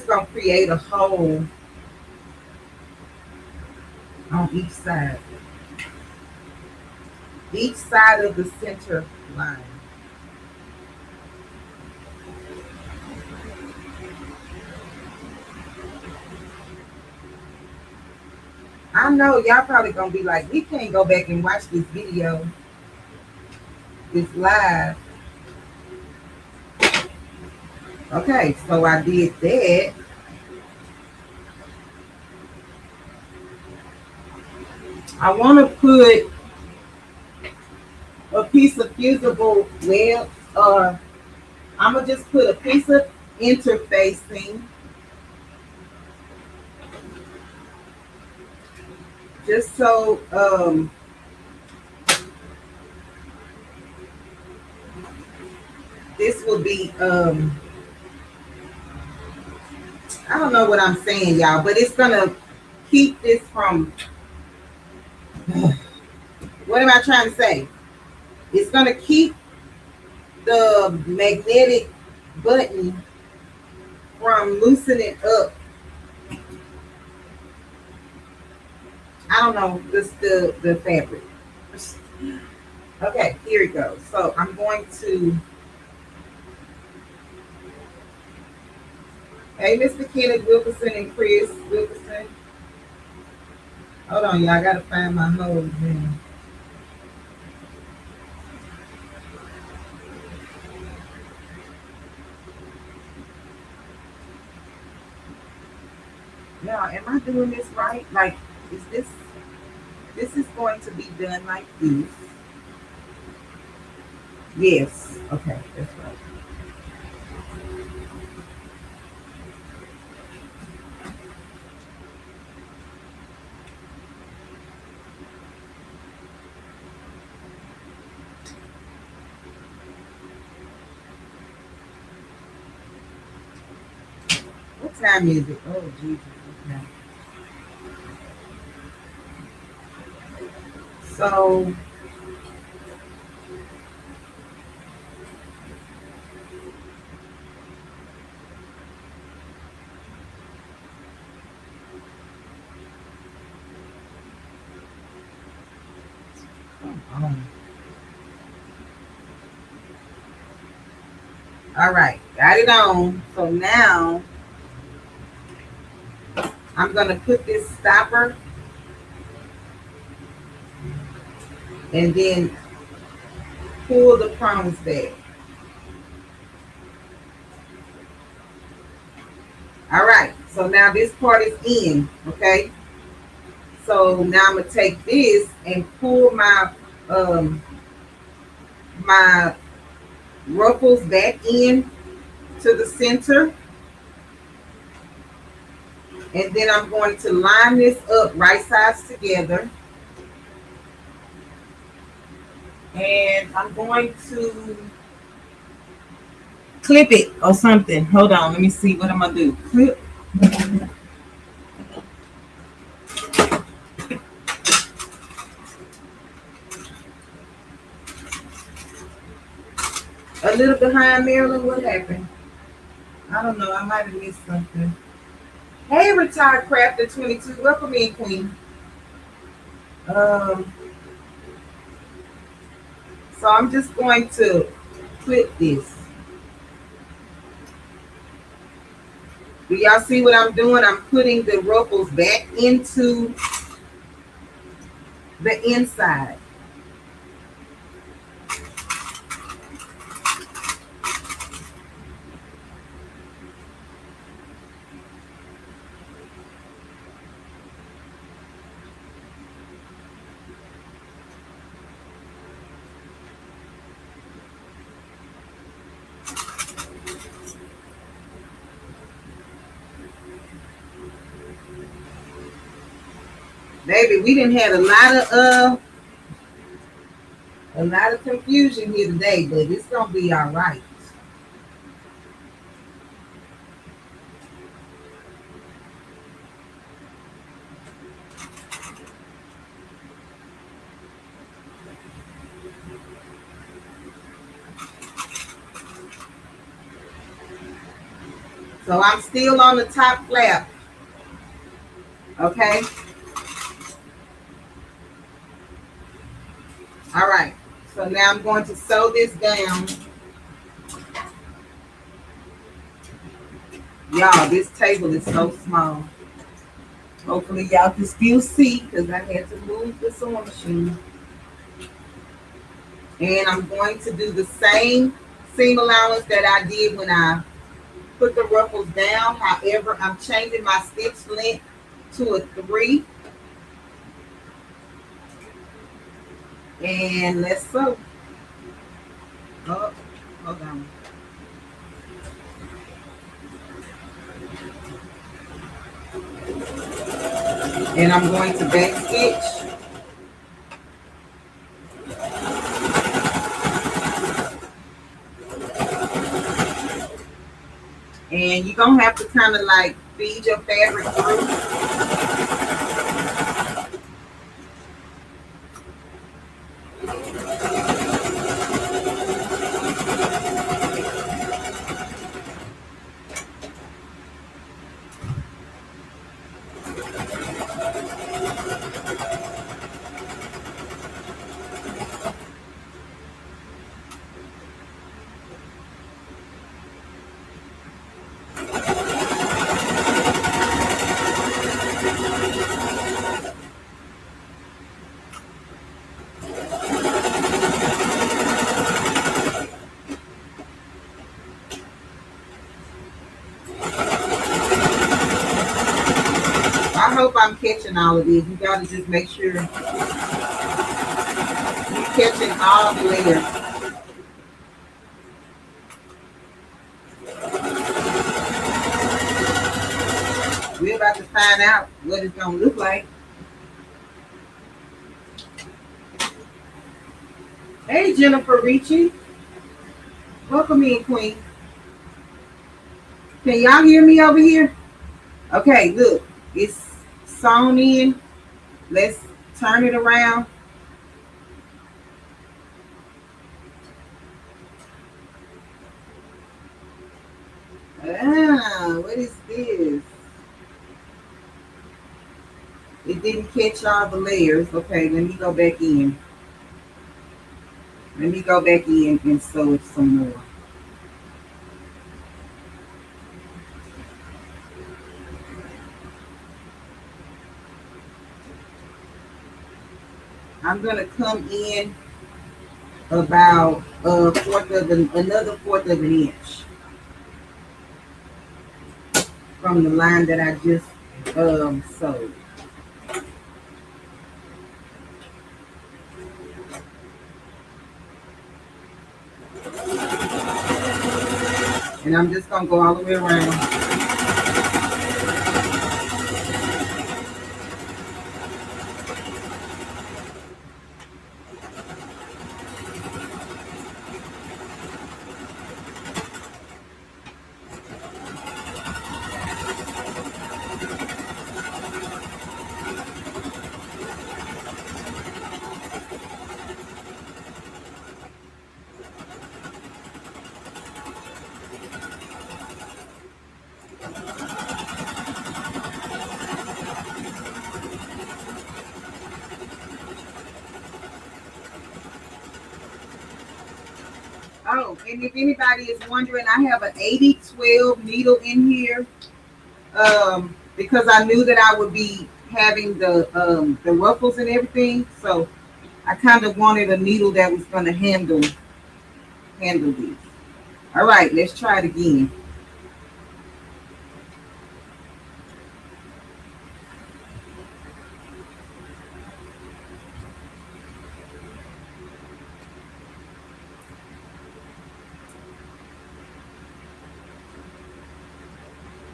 going to create a hole on each side. Each side of the center line. I know y'all probably gonna be like, we can't go back and watch this video, this live. Okay, so I did that. I want to put a piece of fusible web, or I'm gonna just put a piece of interfacing, just so this will be I don't know what I'm saying, y'all, but it's gonna keep this from What am I trying to say? It's going to keep the magnetic button from loosening up. I don't know, the fabric. Okay, here it goes. So I'm going to, hey, Mr. Kenneth Wilkerson and Chris Wilkerson. Hold on, y'all. I gotta find my hose in. Now, am I doing this right? Like, is this is going to be done like this? Yes. Okay, that's right. What time is it? Oh, Jesus. Okay. So, all right, got it on. So now I'm gonna put this stopper and then pull the prongs back. All right, so now this part is in, okay? So now I'm gonna take this and pull my ruffles back in to the center. And then I'm going to line this up right sides together. And I'm going to clip it or something. Hold on, let me see what I'm gonna do. Clip. A little behind, Marilyn. What happened? I don't know. I might have missed something. Hey, retired crafter 22. Welcome in, Queen. So I'm just going to clip this. Do y'all see what I'm doing? I'm putting the ruffles back into the inside. Baby, we didn't have a lot of confusion here today, but it's gonna be all right. So I'm still on the top flap. Okay. All right. So now I'm going to sew this down. Y'all, this table is so small. Hopefully y'all can still see because I had to move the sewing machine. And I'm going to do the same seam allowance that I did when I put the ruffles down. However, I'm changing my stitch length to a 3. And let's sew. Oh, hold on. And I'm going to back stitch. And you're going to have to kind of like feed your fabric through. I hope I'm catching all of these. You gotta just make sure you're catching all the layers. We're about to find out what it's gonna look like. Hey, Jennifer Ricci. Welcome in, Queen. Can y'all hear me over here? Okay, look. It's sewn in. Let's turn it around. What is this? It didn't catch all the layers. Okay, let me go back in. Let me go back in and sew it some more. I'm gonna come in about another fourth of an inch from the line that I just sewed. And I'm just gonna go all the way around. Oh, and if anybody is wondering, I have an 80-12 needle in here because I knew that I would be having the ruffles and everything. So I kind of wanted a needle that was going to handle these. All right, let's try it again.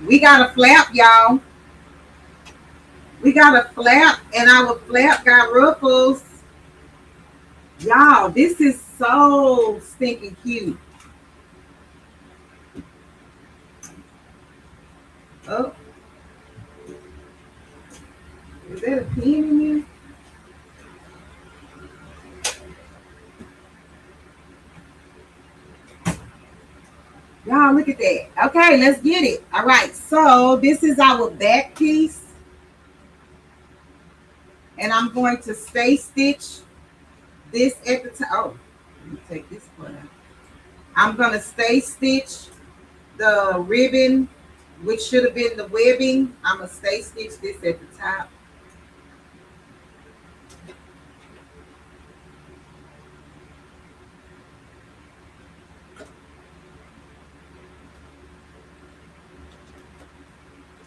We got a flap, y'all. We got a flap, and our flap got ruffles. Y'all, this is so stinking cute. Oh, is that a pin in here? Y'all, look at that. Okay, let's get it. All right, so this is our back piece. And I'm going to stay stitch this at the top. Oh, let me take this part out. I'm going to stay stitch the ribbon, which should have been the webbing. I'm going to stay stitch this at the top.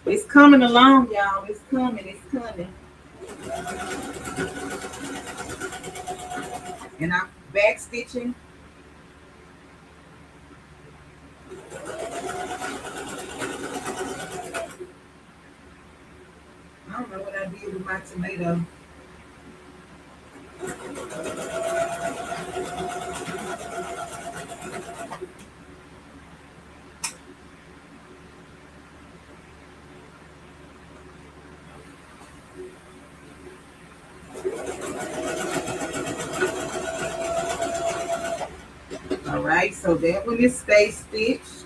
It's coming along, y'all. It's coming. It's coming. And I'm back stitching. I don't know what I did with my tomato. right, so that one is stay stitched.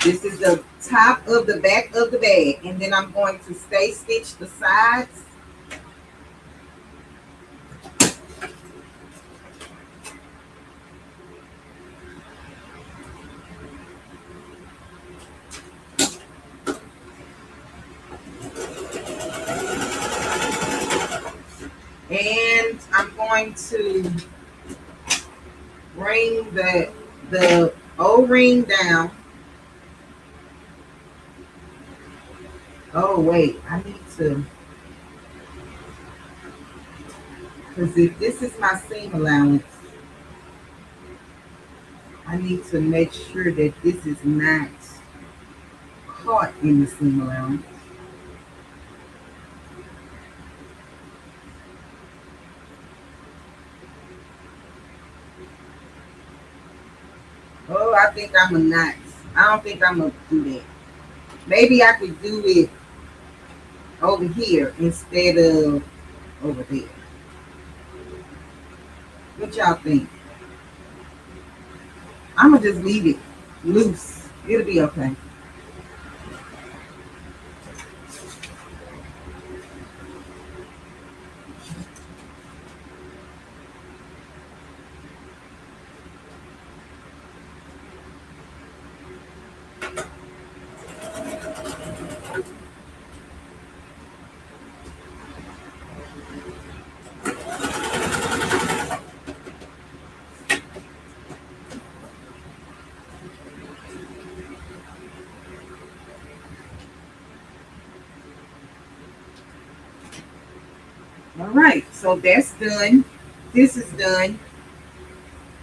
This is the top of the back of the bag, and then I'm going to stay stitch the sides. And I'm going to bring the O-ring down. Oh wait, I need to, because if this is my seam allowance, I need to make sure that this is not caught in the seam allowance. Oh, I think I'm a not. I don't think I'm gonna do that. Maybe I could do it over here instead of over there. What y'all think? I'm gonna just leave it loose. It'll be okay. All right, so that's done. This is done.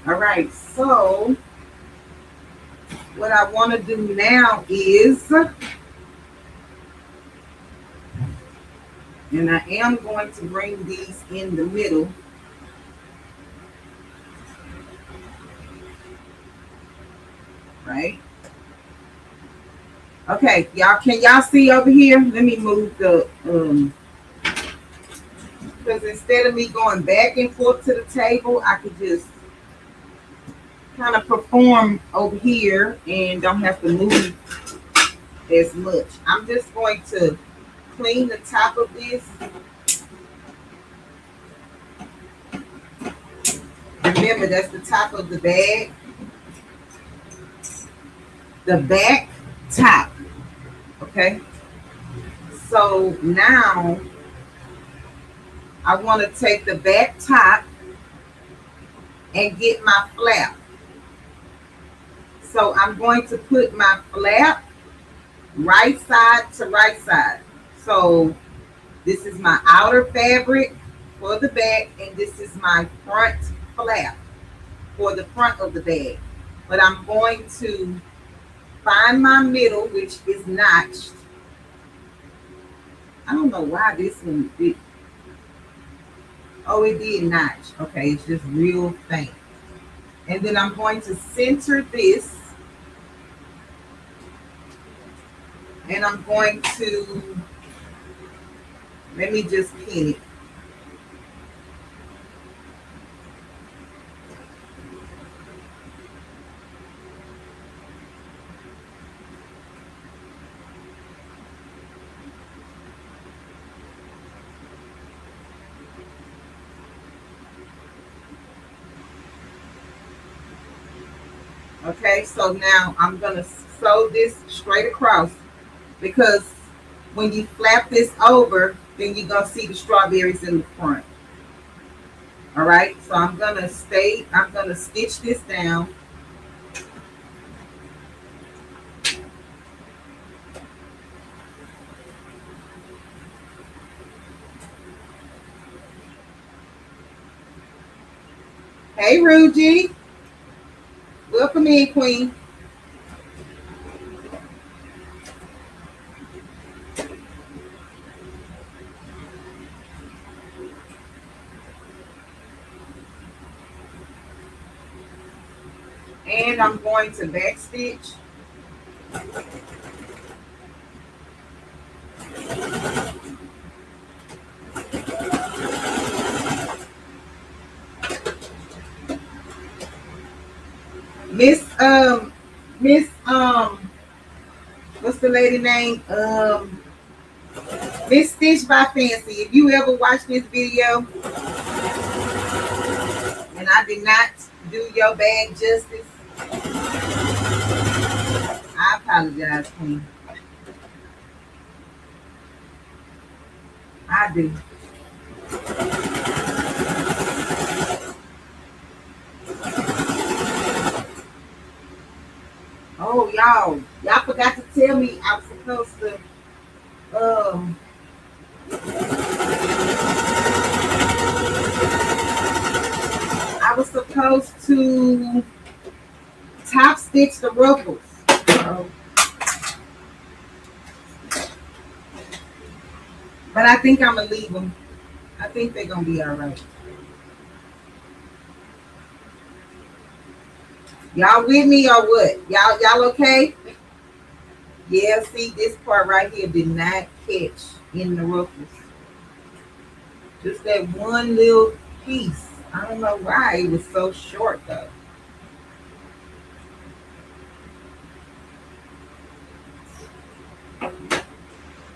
All right, so what I want to do now is, and I am going to bring these in the middle. Right? Okay, y'all, can y'all see over here? Let me move the, because instead of me going back and forth to the table, I could just kind of perform over here and don't have to move as much. I'm just going to clean the top of this. Remember, that's the top of the bag. The back top. Okay. So now I want to take the back top and get my flap. So I'm going to put my flap right side to right side. So this is my outer fabric for the back, and this is my front flap for the front of the bag. But I'm going to find my middle, which is notched. I don't know why this one did. Oh, it did notch. Okay, it's just real faint. And then I'm going to center this. And I'm going to, let me just pin it. Okay, so now I'm going to sew this straight across, because when you flap this over, then you're going to see the strawberries in the front. All right, so I'm going to stitch this down. Hey, Ruji. Welcome in, Queen. And I'm going to back stitch. Miss Miss what's the lady name? Miss Stitch by Fancy. If you ever watch this video and I did not do your bag justice, I apologize, Queen. I do. Oh, y'all forgot to tell me I was supposed to top stitch the ruffles. But I think I'm gonna leave them. I think they're gonna be all right. Y'all with me or what? Y'all okay? Yeah, see, this part right here did not catch in the ruffles. Just that one little piece. I don't know why it was so short though.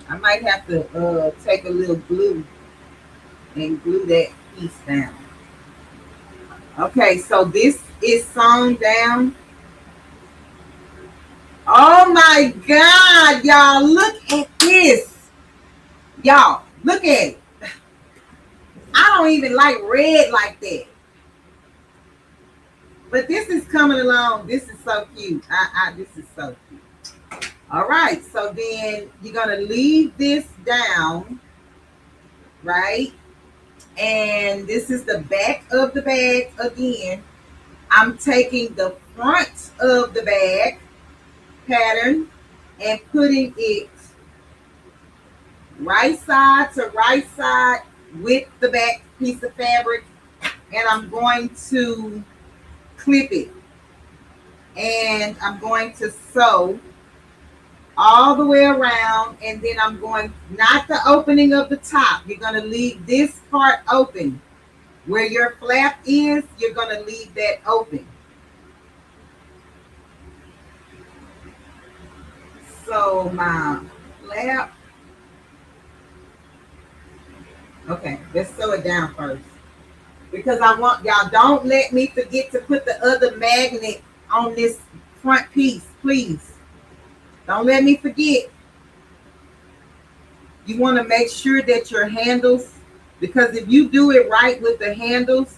I might have to take a little glue and glue that piece down. Okay, so this is sewn down. Oh my God, y'all, look at this. Y'all, look at it. I don't even like red like that. But this is coming along. This is so cute. This is so cute. All right, so then you're going to leave this down, right? And this is the back of the bag again. I'm taking the front of the bag pattern and putting it right side to right side with the back piece of fabric, and I'm going to clip it, and I'm going to sew all the way around, and then I'm going, not the opening of the top, you're going to leave this part open. Where your flap is, you're going to leave that open. So my flap, okay, let's sew it down first. Because I want y'all, don't let me forget to put the other magnet on this front piece, please. Don't let me forget. You want to make sure that your handles, because if you do it right with the handles,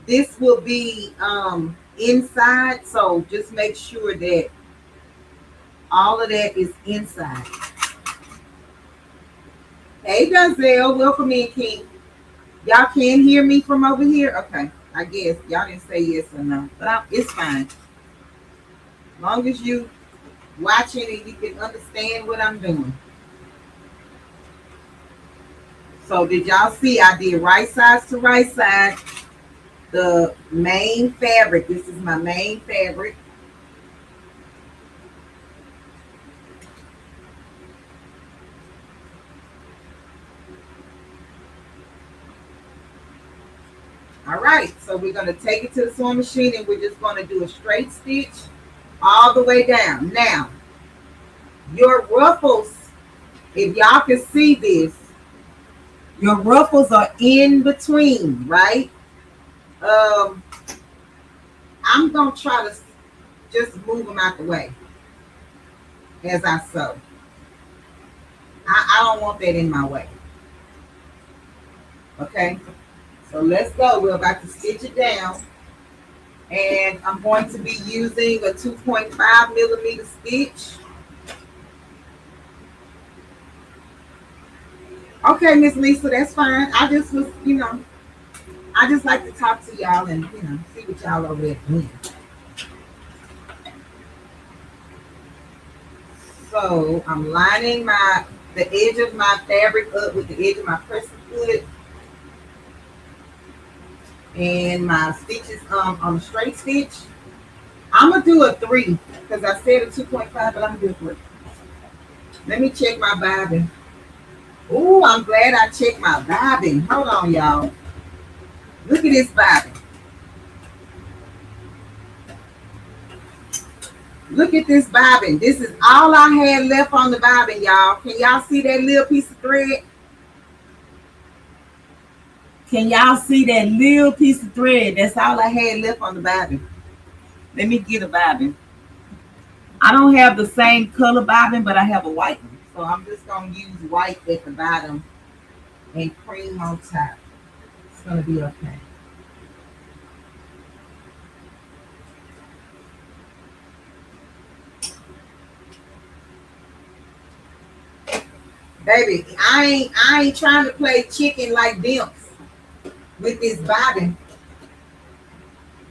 this will be inside. So just make sure that all of that is inside. Hey, Denzel, welcome in, King. Y'all can hear me from over here? Okay, I guess. Y'all didn't say yes or no, but it's fine. As long as you watching and you can understand what I'm doing. So did y'all see I did right sides to right side, the main fabric. This is my main fabric. All right, so we're going to take it to the sewing machine and we're just going to do a straight stitch all the way down. Now, your ruffles, if y'all can see this, your ruffles are in between, right? I'm going to try to just move them out the way as I sew. I don't want that in my way. Okay? So let's go. We're about to stitch it down. And I'm going to be using a 2.5 millimeter stitch. Okay, Miss Lisa, that's fine. I just was, I just like to talk to y'all and, see what y'all over there doing. So I'm lining the edge of my fabric up with the edge of my crescent foot. And my stitches on a straight stitch. I'm gonna do a 3 because I said a 2.5, but I'm gonna do a 3. Let me check my bobbin. Oh, I'm glad I checked my bobbin. Hold on, y'all. Look at this bobbin. Look at this bobbin. This is all I had left on the bobbin, y'all. Can y'all see that little piece of thread? Can y'all see that little piece of thread? That's all I had left on the bobbin. Let me get a bobbin. I don't have the same color bobbin, but I have a white one. So I'm just going to use white at the bottom and cream on top. It's going to be okay. Baby, I ain't trying to play chicken like Dimps with this bobbin.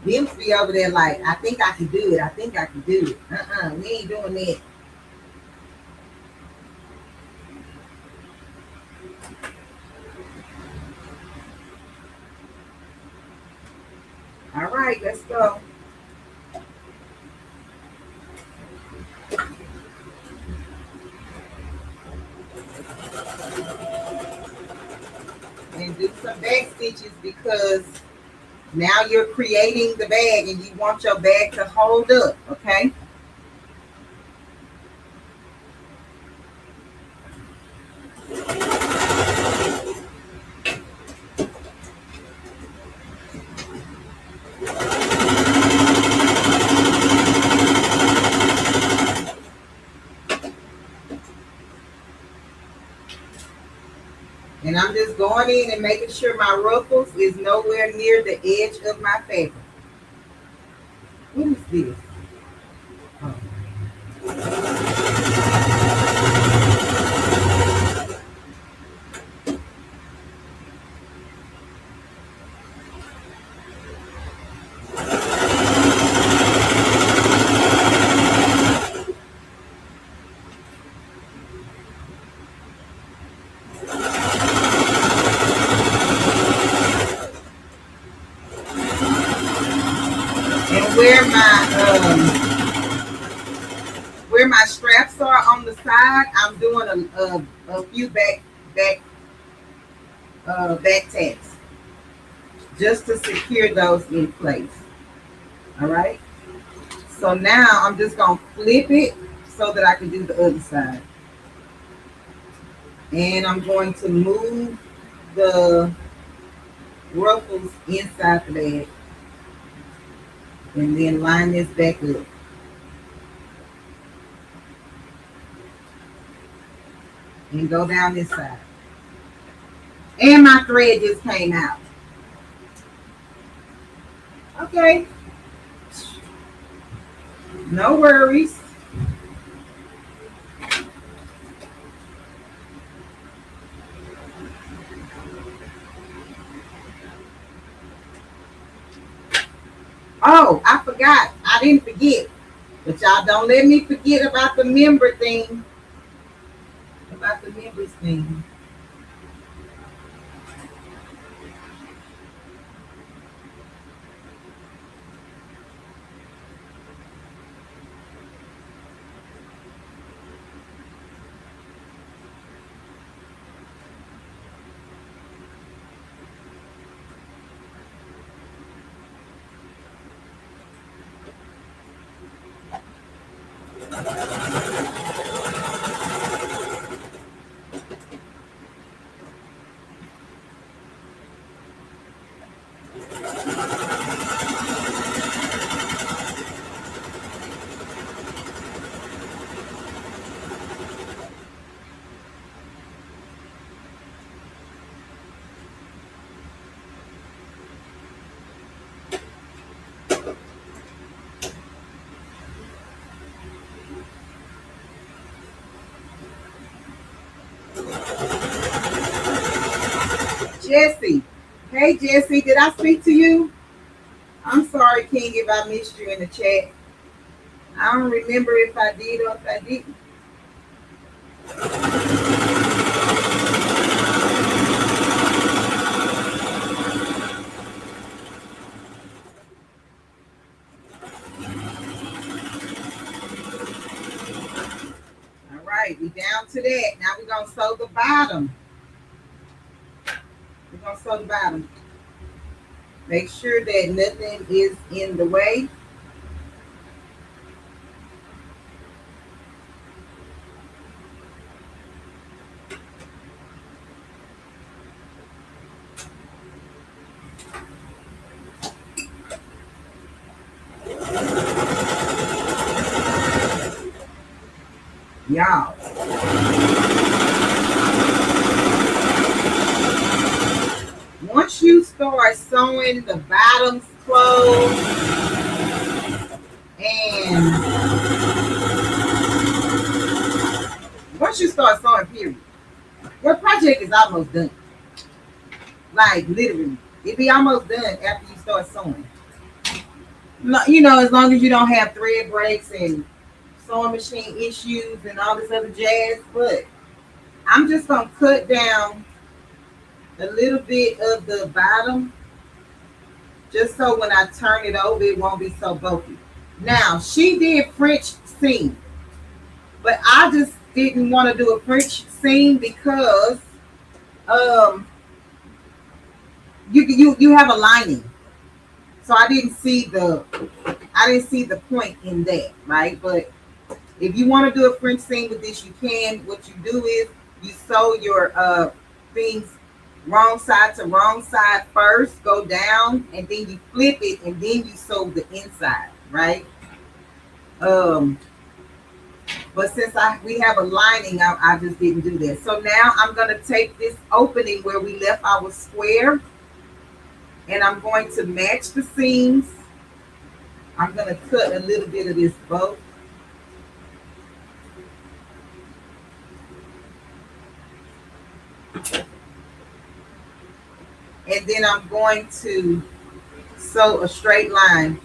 Dimps be over there like, I think I can do it. I think I can do it. We ain't doing that. All right, let's go. And do some back stitches because now you're creating the bag and you want your bag to hold up, okay? And I'm just going in and making sure my ruffles is nowhere near the edge of my fabric. What is this? Oh. Where my straps are on the side, I'm doing a few back tabs just to secure those in place. All right. So now I'm just gonna flip it so that I can do the other side, and I'm going to move the ruffles inside the bag, and then line this back up. And go down this side. And my thread just came out. Okay. No worries. Oh, I forgot. I didn't forget. But y'all don't let me forget about the member thing. About the members thing. Jesse. Hey, Jesse, did I speak to you? I'm sorry, King, if I missed you in the chat. I don't remember if I did or if I didn't. All right, we down to that. Now we're going to sew the bottom. We're going to sew the bottom. Make sure that nothing is in the way. Y'all. Once you start sewing the bottoms closed and once you start sewing, period, your project is almost done. Like literally, it be almost done after you start sewing. You know, as long as you don't have thread breaks and sewing machine issues and all this other jazz. But I'm just gonna cut down a little bit of the bottom just so when I turn it over, it won't be so bulky. Now, she did French seam, but I just didn't want to do a French seam because you have a lining. So I didn't see the point in that, right? But if you want to do a French seam with this, you can. What you do is you sew your things wrong side to wrong side first, go down, and then you flip it, and then you sew the inside, right? But since we have a lining, I just didn't do that. So now I'm going to take this opening where we left our square, and I'm going to match the seams. I'm going to cut a little bit of this bow. And then I'm going to sew a straight line.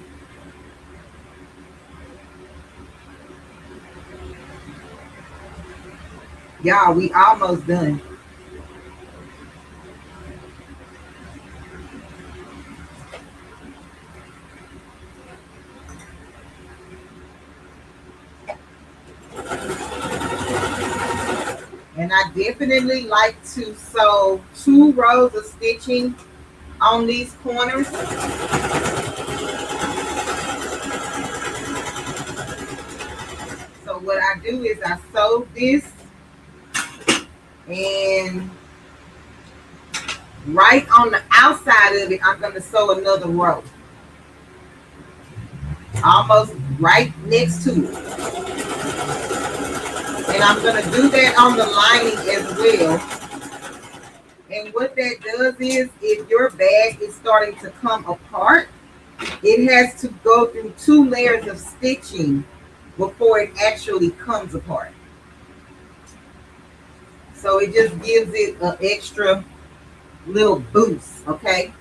Y'all, we almost done. And I definitely like to sew 2 rows of stitching on these corners. So what I do is I sew this, and right on the outside of it, I'm going to sew another row. Almost right next to it. And I'm going to do that on the lining as well. And what that does is, if your bag is starting to come apart, it has to go through 2 layers of stitching before it actually comes apart. So it just gives it an extra little boost, okay?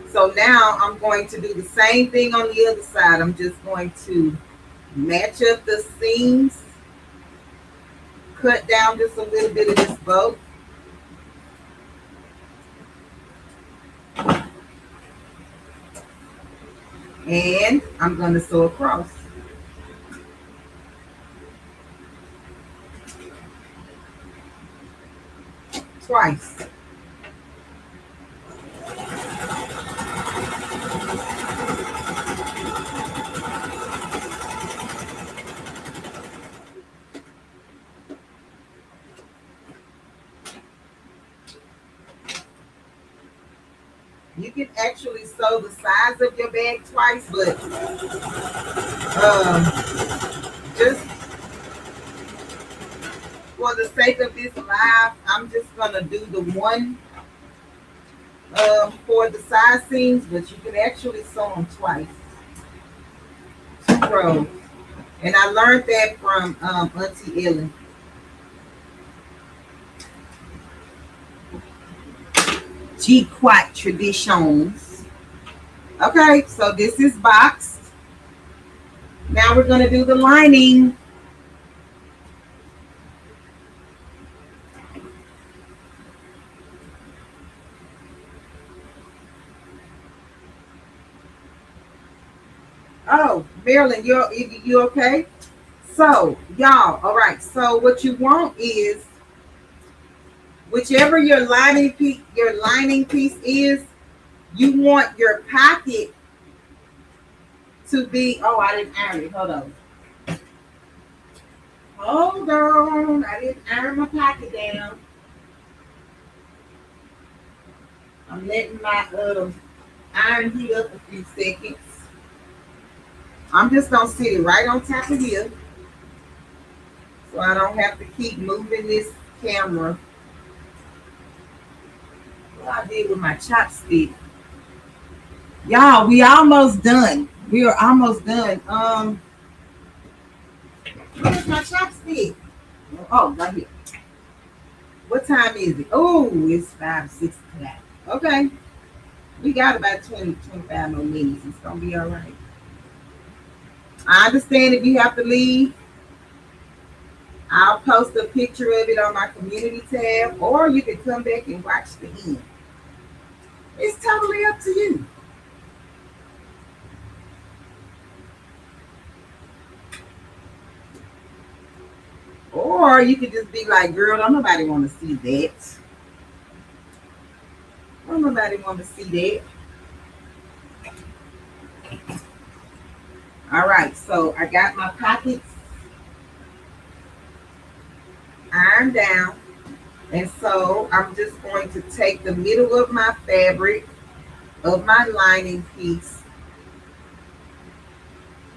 So now I'm going to do the same thing on the other side. I'm just going to match up the seams, cut down just a little bit of this bow. And I'm going to sew across. Twice. You can actually sew the sides of your bag twice, but just for the sake of this live, I'm just gonna do the one for the side seams, but you can actually sew them twice. 2 rows. And I learned that from Auntie Ellen. Quite traditions. Okay, so this is boxed. Now we're going to do the lining. Oh, Marilyn, you okay? So, y'all, all right. So what you want is, whichever your lining piece is, you want your pocket to be. Oh, I didn't iron it. Hold on. I didn't iron my pocket down. I'm letting my iron heat up a few seconds. I'm just gonna sit it right on top of here. so I don't have to keep moving this camera. What I did with my chopstick. Y'all, we almost done. We are almost done. Where's my chopstick? Oh, right here. What time is it? Oh, it's 5, 6 o'clock. Okay. We got about 20, 25 more minutes. It's going to be all right. I understand if you have to leave. I'll post a picture of it on my community tab, or you can come back and watch the end. It's totally up to you. Or you could just be like, girl, don't nobody want to see that. Don't nobody want to see that. All right, so I got my pockets ironed down. And so I'm just going to take the middle of my fabric of my lining piece,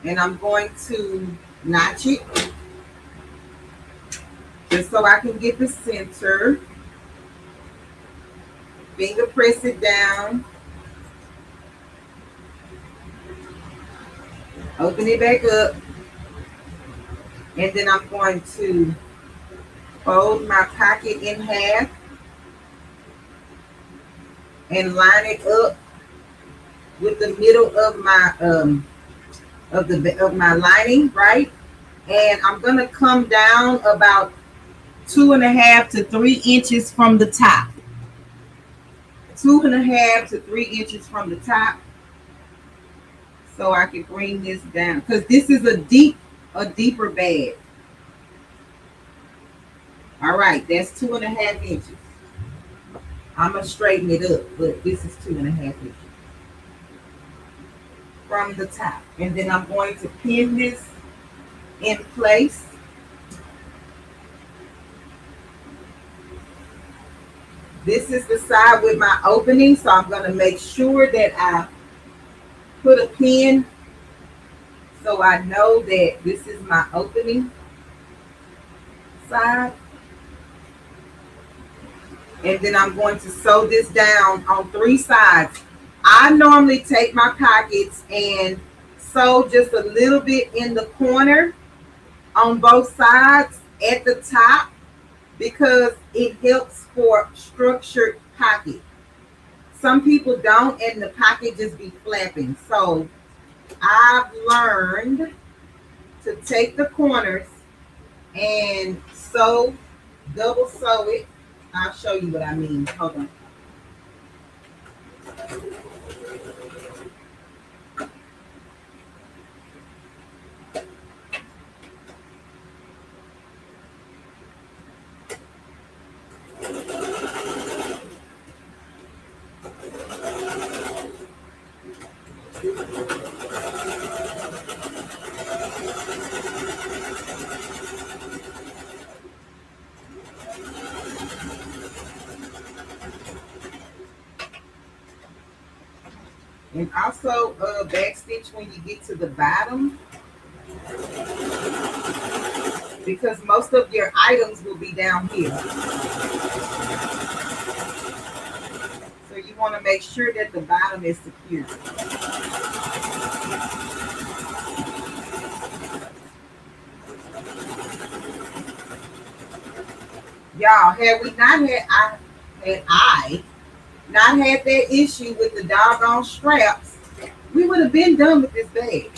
and I'm going to notch it just so I can get the center. Finger press it down. Open it back up. And then I'm going to fold my pocket in half and line it up with the middle of my lining, right? And I'm gonna come down about 2.5 to 3 inches from the top. 2.5 to 3 inches from the top, so I can bring this down because this is a deeper bag. All right, that's 2.5 inches. I'm gonna straighten it up, but this is 2.5 inches from the top. And then I'm going to pin this in place. This is the side with my opening, so I'm going to make sure that I put a pin so I know that this is my opening side. And then I'm going to sew this down on 3 sides. I normally take my pockets and sew just a little bit in the corner on both sides at the top because it helps for structured pocket. Some people don't, and the pocket just be flapping. So I've learned to take the corners and sew, double sew it. I'll show you what I mean. Hold on. And also back stitch when you get to the bottom, because most of your items will be down here. So you want to make sure that the bottom is secure. Y'all, had we not had not had that issue with the doggone straps, we would have been done with this bag.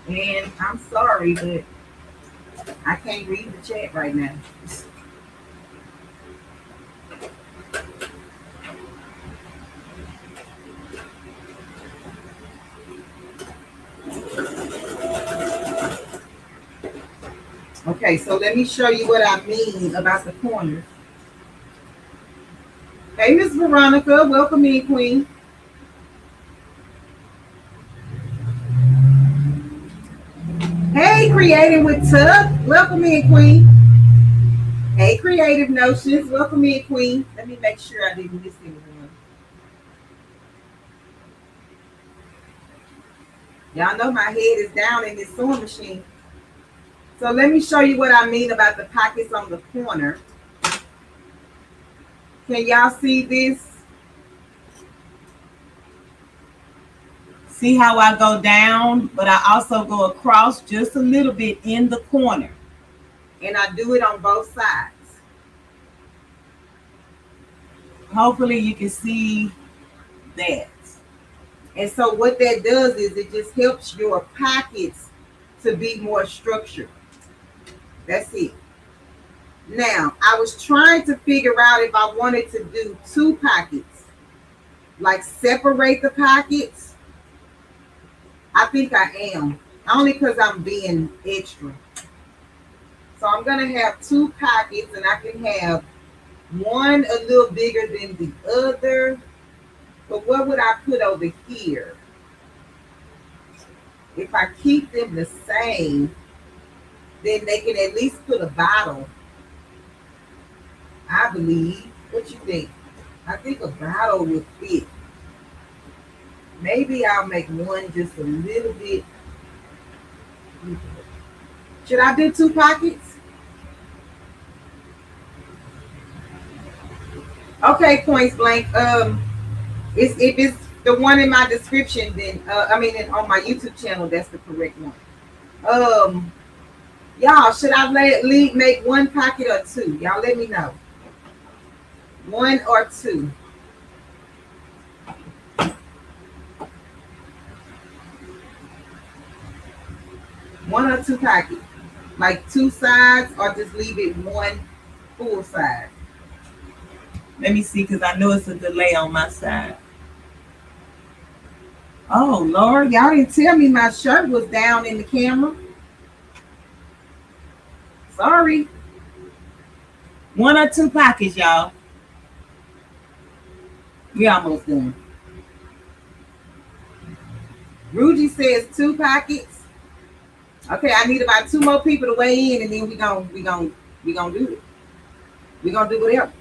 And I'm sorry, but I can't read the chat right now. Okay, so let me show you what I mean about the corners. Hey, Miss Veronica, welcome in, Queen. Hey, Creating with Tub, welcome in, Queen. Hey, Creative Notions. Welcome in, Queen. Let me make sure I didn't miss anyone. Y'all know my head is down in this sewing machine. So let me show you what I mean about the pockets on the corner. Can y'all see this? See how I go down, but I also go across just a little bit in the corner. And I do it on both sides. Hopefully you can see that. And so what that does is it just helps your pockets to be more structured. That's it. Now, I was trying to figure out if I wanted to do 2 pockets, like separate the pockets. I think I am, only because I'm being extra. So I'm going to have 2 pockets, and I can have one a little bigger than the other. But what would I put over here? If I keep them the same, then they can at least put a bottle, I believe. What you think? I think a bottle would fit. Maybe I'll make one just a little bit. Should I do 2 pockets? Okay, Points Blank. If it's the one in my description, then on my YouTube channel, that's the correct one. Y'all, should I make 1 pocket or 2? Y'all let me know. 1 or 2. One or 2 pockets, like 2 sides, or just leave it 1 full side. Let me see, because I know it's a delay on my side. Oh Lord, y'all didn't tell me my shirt was down in the camera. Sorry. 1 or 2 pockets, y'all. We almost done. Ruji says 2 pockets. Okay, I need about 2 more people to weigh in, and then we gonna do it. We gonna do whatever.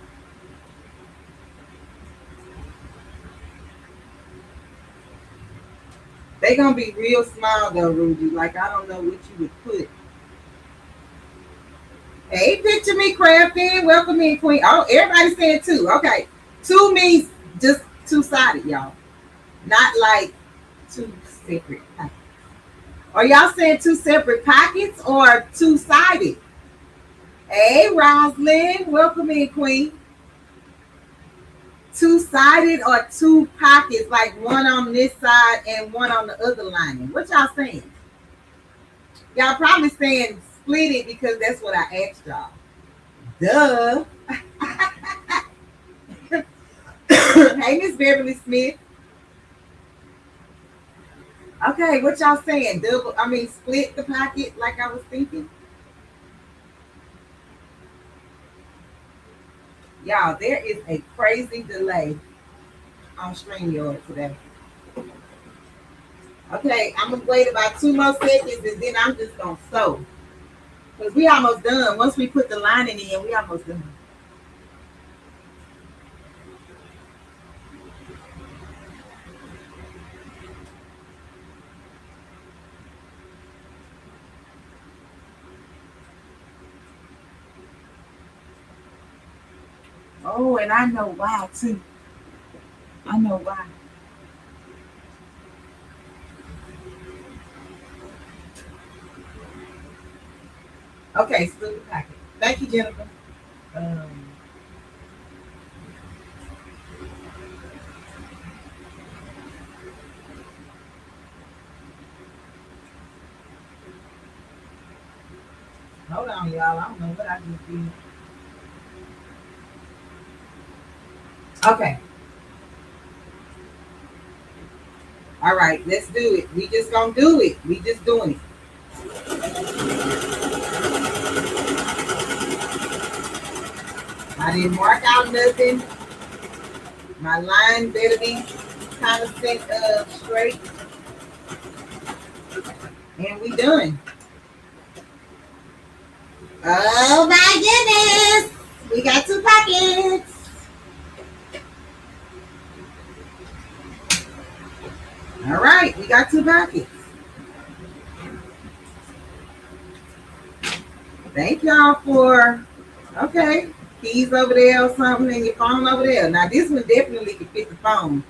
They gonna be real small though, Ruji. Like, I don't know what you would put. Hey, picture me crafting. Welcome in, Queen. Oh, everybody's saying 2. Okay, 2 means just 2-sided, y'all. Not like 2 separate pockets. Are y'all saying 2 separate pockets or 2-sided? Hey, Roslyn. Welcome in, Queen. 2-sided or 2 pockets, like 1 on this side and 1 on the other lining. What y'all saying? Y'all probably saying split it because that's what I asked y'all. Duh. Hey, Miss Beverly Smith. Okay, what y'all saying? Split the pocket like I was thinking? Y'all, there is a crazy delay on StreamYard today. Okay, I'm going to wait about 2 more seconds, and then I'm just going to sew. Because we almost done. Once we put the lining in, we almost done. Oh, and I know why, too. I know why. Okay, split the packet. Thank you, Jennifer. Hold on, y'all. I don't know what I just did. Okay. All right, let's do it. We just gonna do it. We just doing it. I didn't mark out nothing. My line better be kind of set up straight. And we done. Oh my goodness. We got 2 pockets. All right, we got 2 pockets. Thank y'all for, okay, keys over there or something and your phone over there. Now this one definitely can fit the phone.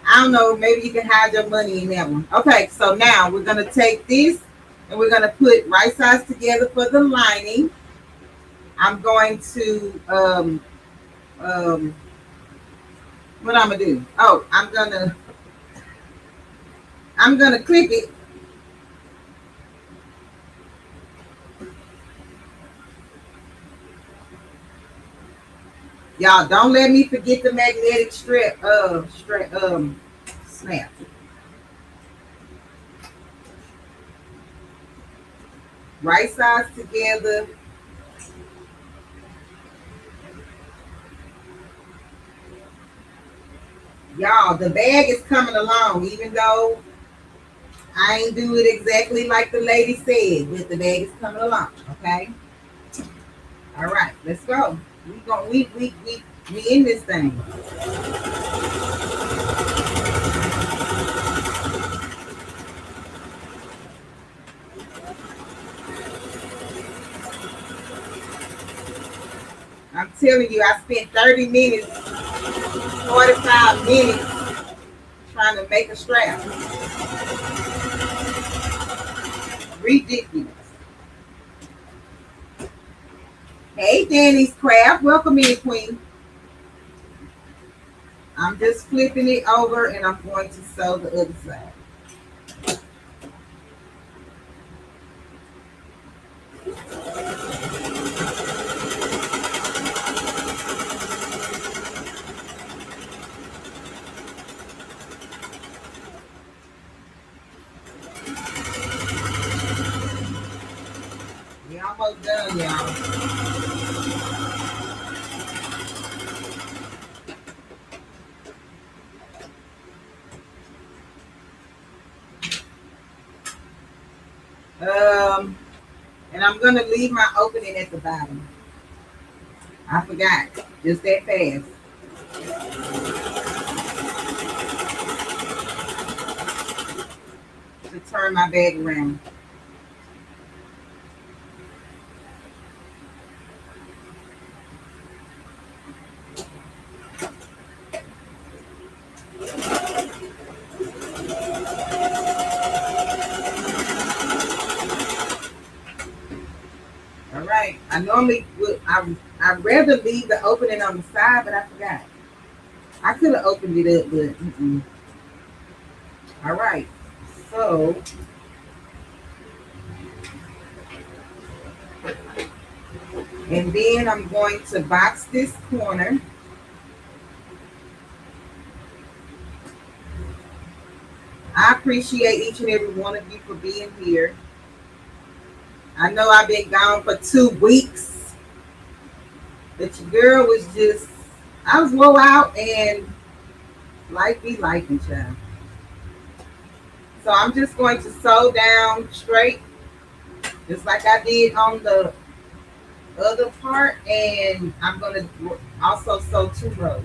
I don't know, maybe you can hide your money in that one. Okay, so now we're gonna take this and we're gonna put right sides together for the lining. I'm going to what I'm gonna do? Oh, I'm gonna clip it. Y'all don't let me forget the magnetic strap snap. Right sides together. Y'all, the bag is coming along, even though I ain't do it exactly like the lady said, but the bag is coming along, okay? All right, let's go. We in this thing. I'm telling you, I spent 30 minutes, 45 minutes trying to make a strap. Ridiculous. Hey, Danny's Craft. Welcome in, Queen. I'm just flipping it over and I'm going to sew the other side. We almost done, y'all. And I'm gonna leave my opening at the bottom. I forgot, just that fast. To turn my bag around. All right. I normally would. I'd rather leave the opening on the side, but I forgot. I could have opened it up, but all right. So and then I'm going to box this corner. I appreciate each and every one of you for being here. I know I've been gone for 2 weeks, but your girl was just, I was low out and life be life and child. So I'm just going to sew down straight, just like I did on the other part, and I'm going to also sew 2 rows.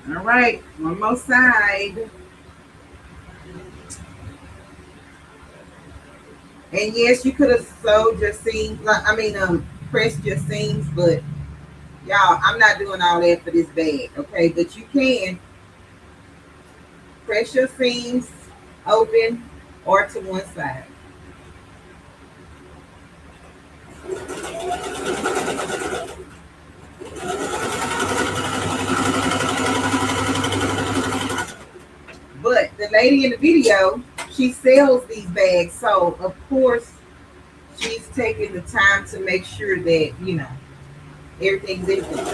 All right, one more side. And yes, you could have sewed your seams, pressed your seams, but y'all, I'm not doing all that for this bag, okay? But you can press your seams open or to one side. lady in the video, she sells these bags. So, of course, she's taking the time to make sure that, you know, everything's in there.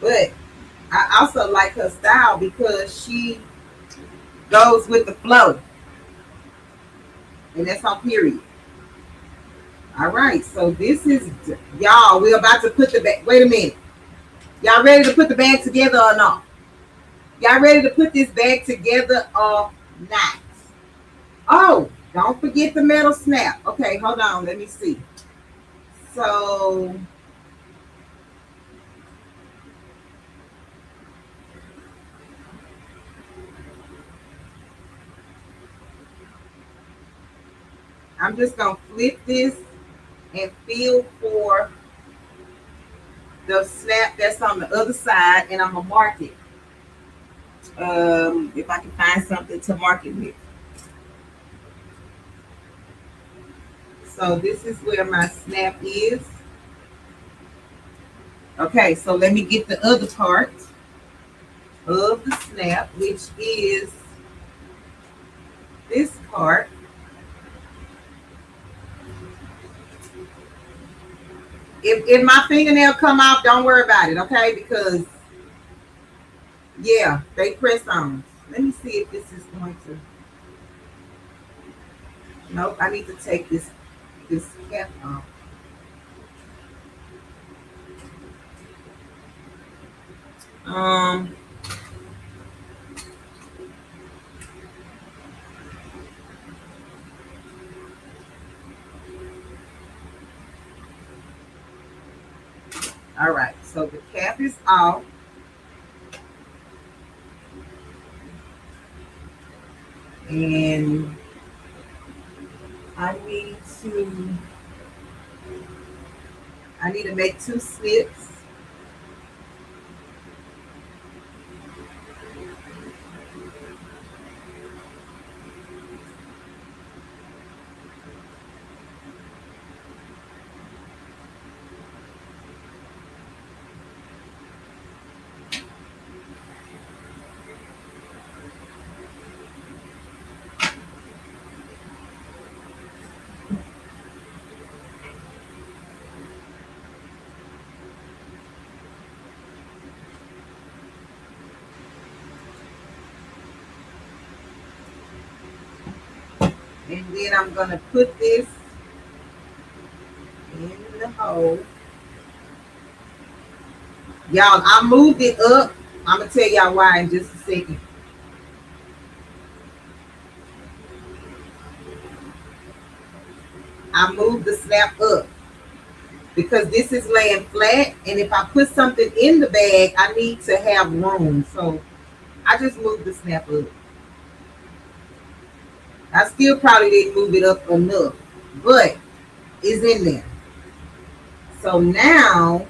But I also like her style because she goes with the flow. And that's on period. All right, so this is, y'all, we're about to put the bag. Wait a minute. Y'all ready to put the bag together or not? Y'all ready to put this bag together or not? Oh, don't forget the metal snap. Okay, hold on. Let me see. So, I'm just going to flip this and feel for the snap that's on the other side, and I'm going to mark it. If I can find something to mark it with. So this is where my snap is. Okay, so let me get the other part of the snap, which is this part. If my fingernail come off, don't worry about it, okay? Because, yeah, they press on. Let me see if this is going to. Nope, I need to take this cap off. All right, so the cap is off. And I need to make 2 slips. And then I'm going to put this in the hole. Y'all, I moved it up. I'm going to tell y'all why in just a second. I moved the snap up because this is laying flat. And if I put something in the bag, I need to have room. So I just moved the snap up. I still probably didn't move it up enough, but it's in there. So now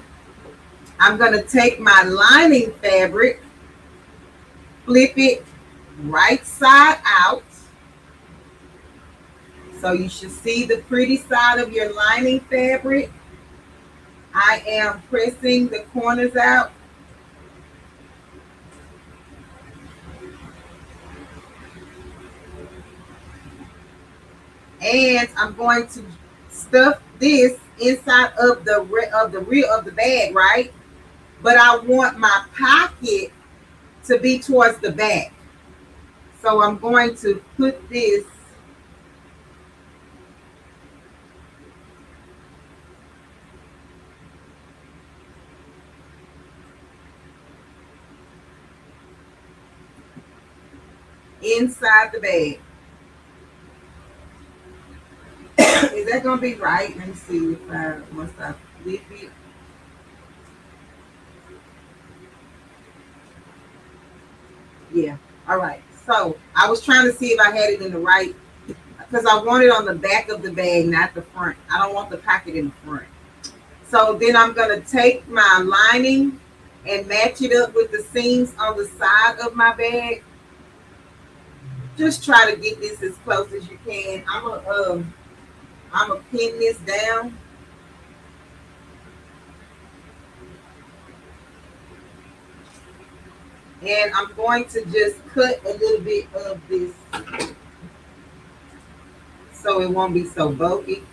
I'm going to take my lining fabric, flip it right side out. So you should see the pretty side of your lining fabric. I am pressing the corners out. And I'm going to stuff this inside of the rear of the bag, right? But I want my pocket to be towards the back. So I'm going to put this inside the bag. Is that gonna be right? Let me see if once I flip it. Yeah. All right. So I was trying to see if I had it in the right, because I want it on the back of the bag, not the front. I don't want the pocket in the front. So then I'm gonna take my lining and match it up with the seams on the side of my bag. Just try to get this as close as you can. I'm gonna pin this down. And I'm going to just cut a little bit of this so it won't be so bulky.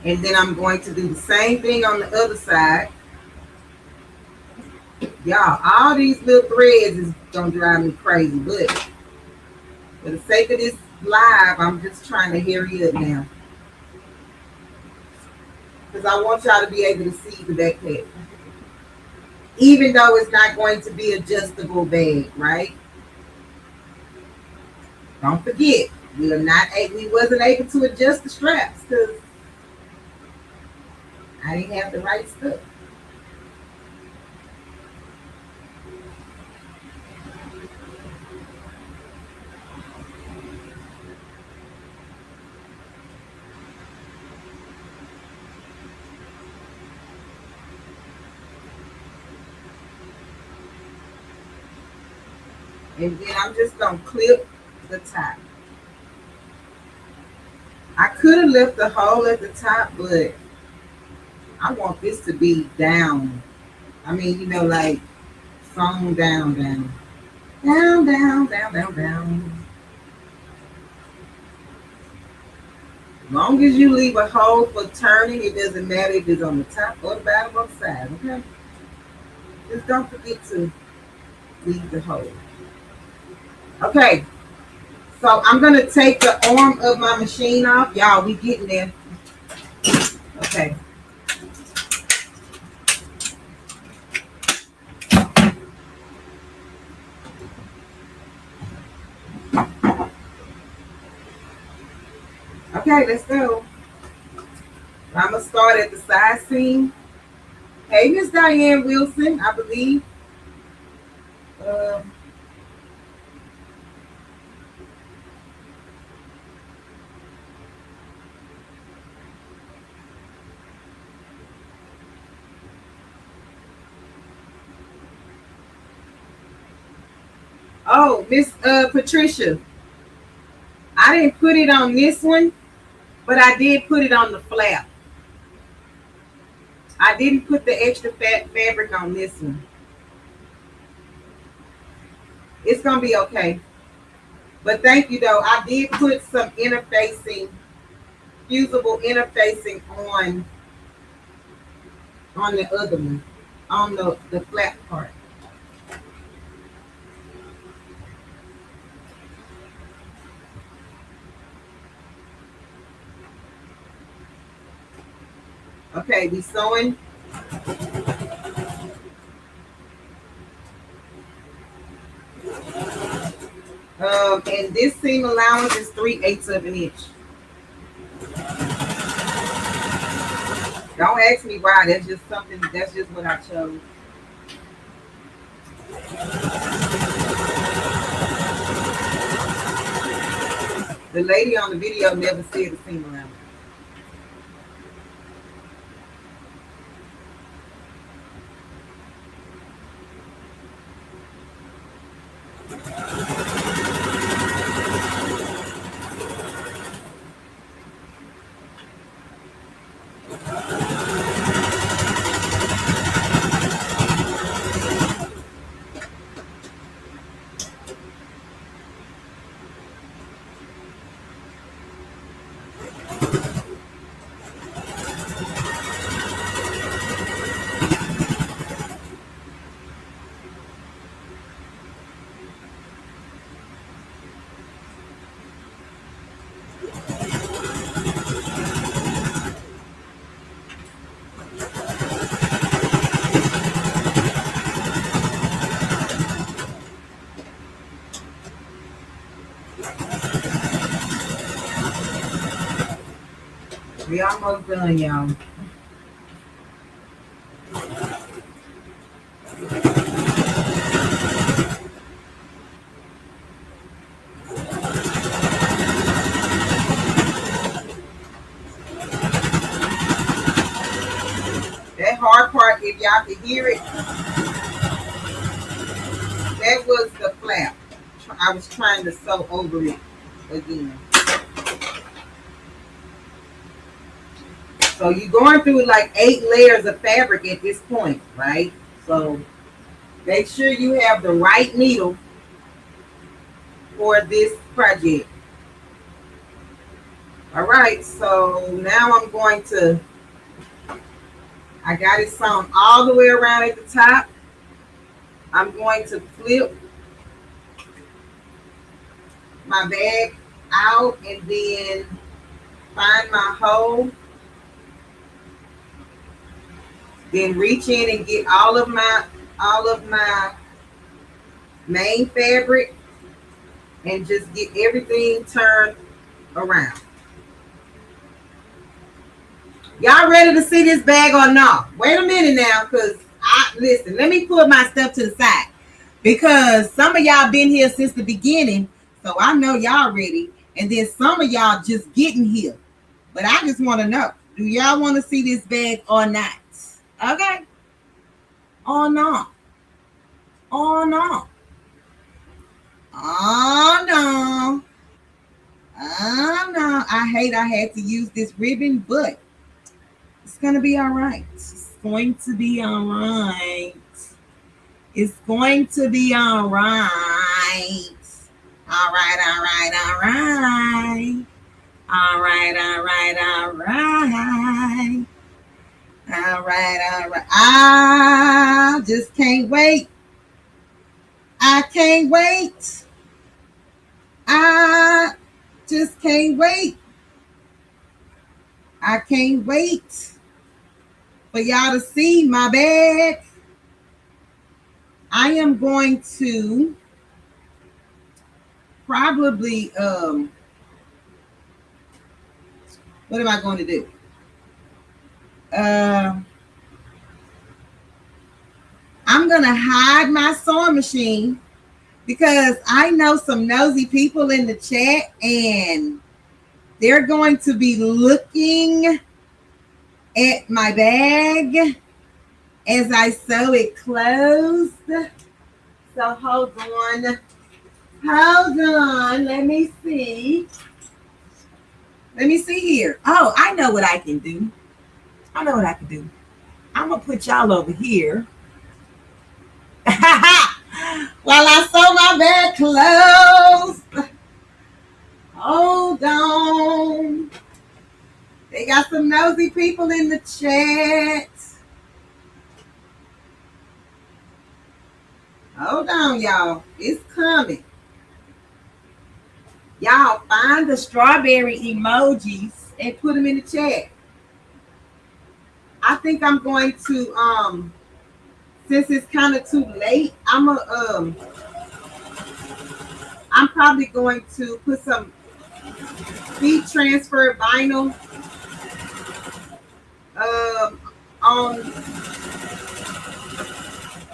And then I'm going to do the same thing on the other side. Y'all, all these little threads is gonna drive me crazy, but for the sake of this live, I'm just trying to hurry up now. Because I want y'all to be able to see the backpack. Even though it's not going to be adjustable bag, right? Don't forget, we wasn't able to adjust the straps because I didn't have the right stuff. And then I'm just gonna clip the top. I could have left the hole at the top, but I want this to be down. I mean, you know, like sewn down. As long as you leave a hole for turning, it doesn't matter if it's on the top or the bottom or the side, okay? Just don't forget to leave the hole. Okay, so I'm gonna take the arm of my machine off. Y'all, we getting there. Okay. Okay, let's go. I'm gonna start at the side seam. Hey, Miss Diane Wilson, I believe. Oh, Miss Patricia, I didn't put it on this one, but I did put it on the flap. I didn't put the extra fabric on this one. It's gonna be okay. But thank you though. I did put some interfacing, fusible interfacing on the other one, on the flap part. Okay, we sewing. And this seam allowance is 3/8 of an inch. Don't ask me why. That's just something. That's just what I chose. The lady on the video never said the seam allowance. We almost done, y'all. That hard part, if y'all can hear it, that was the flap. I was trying to sew over it again. So you're going through like 8 layers of fabric at this point, right? So make sure you have the right needle for this project. All right, so now I'm going to, I got it sewn all the way around at the top. I'm going to flip my bag out and then find my hole. Then reach in and get all of my main fabric and just get everything turned around. Y'all ready to see this bag or not? Wait a minute now, because listen, let me put my stuff to the side. Because some of y'all been here since the beginning, so I know y'all ready. And then some of y'all just getting here. But I just want to know, do y'all want to see this bag or not? Okay? Or not? Or not? Oh no. Oh no. I hate I had to use this ribbon, but it's gonna be all right. It's going to be all right. It's going to be all right. All right, all right, all right. All right, all right, all right. All right, all right. I just can't wait. I can't wait. I just can't wait. I can't wait for y'all to see my bag. I am going to probably, what am I going to do? I'm going to hide my sewing machine because I know some nosy people in the chat and they're going to be looking at my bag as I sew it closed. So hold on. Hold on. Let me see. Let me see here. Oh, I know what I can do. I know what I can do. I'm going to put y'all over here. While I sew my bag closed. Hold on. They got some nosy people in the chat. Hold on, y'all. It's coming. Y'all find the strawberry emojis and put them in the chat. I think I'm going to, since it's kind of too late, I'm probably going to put some heat transfer vinyl on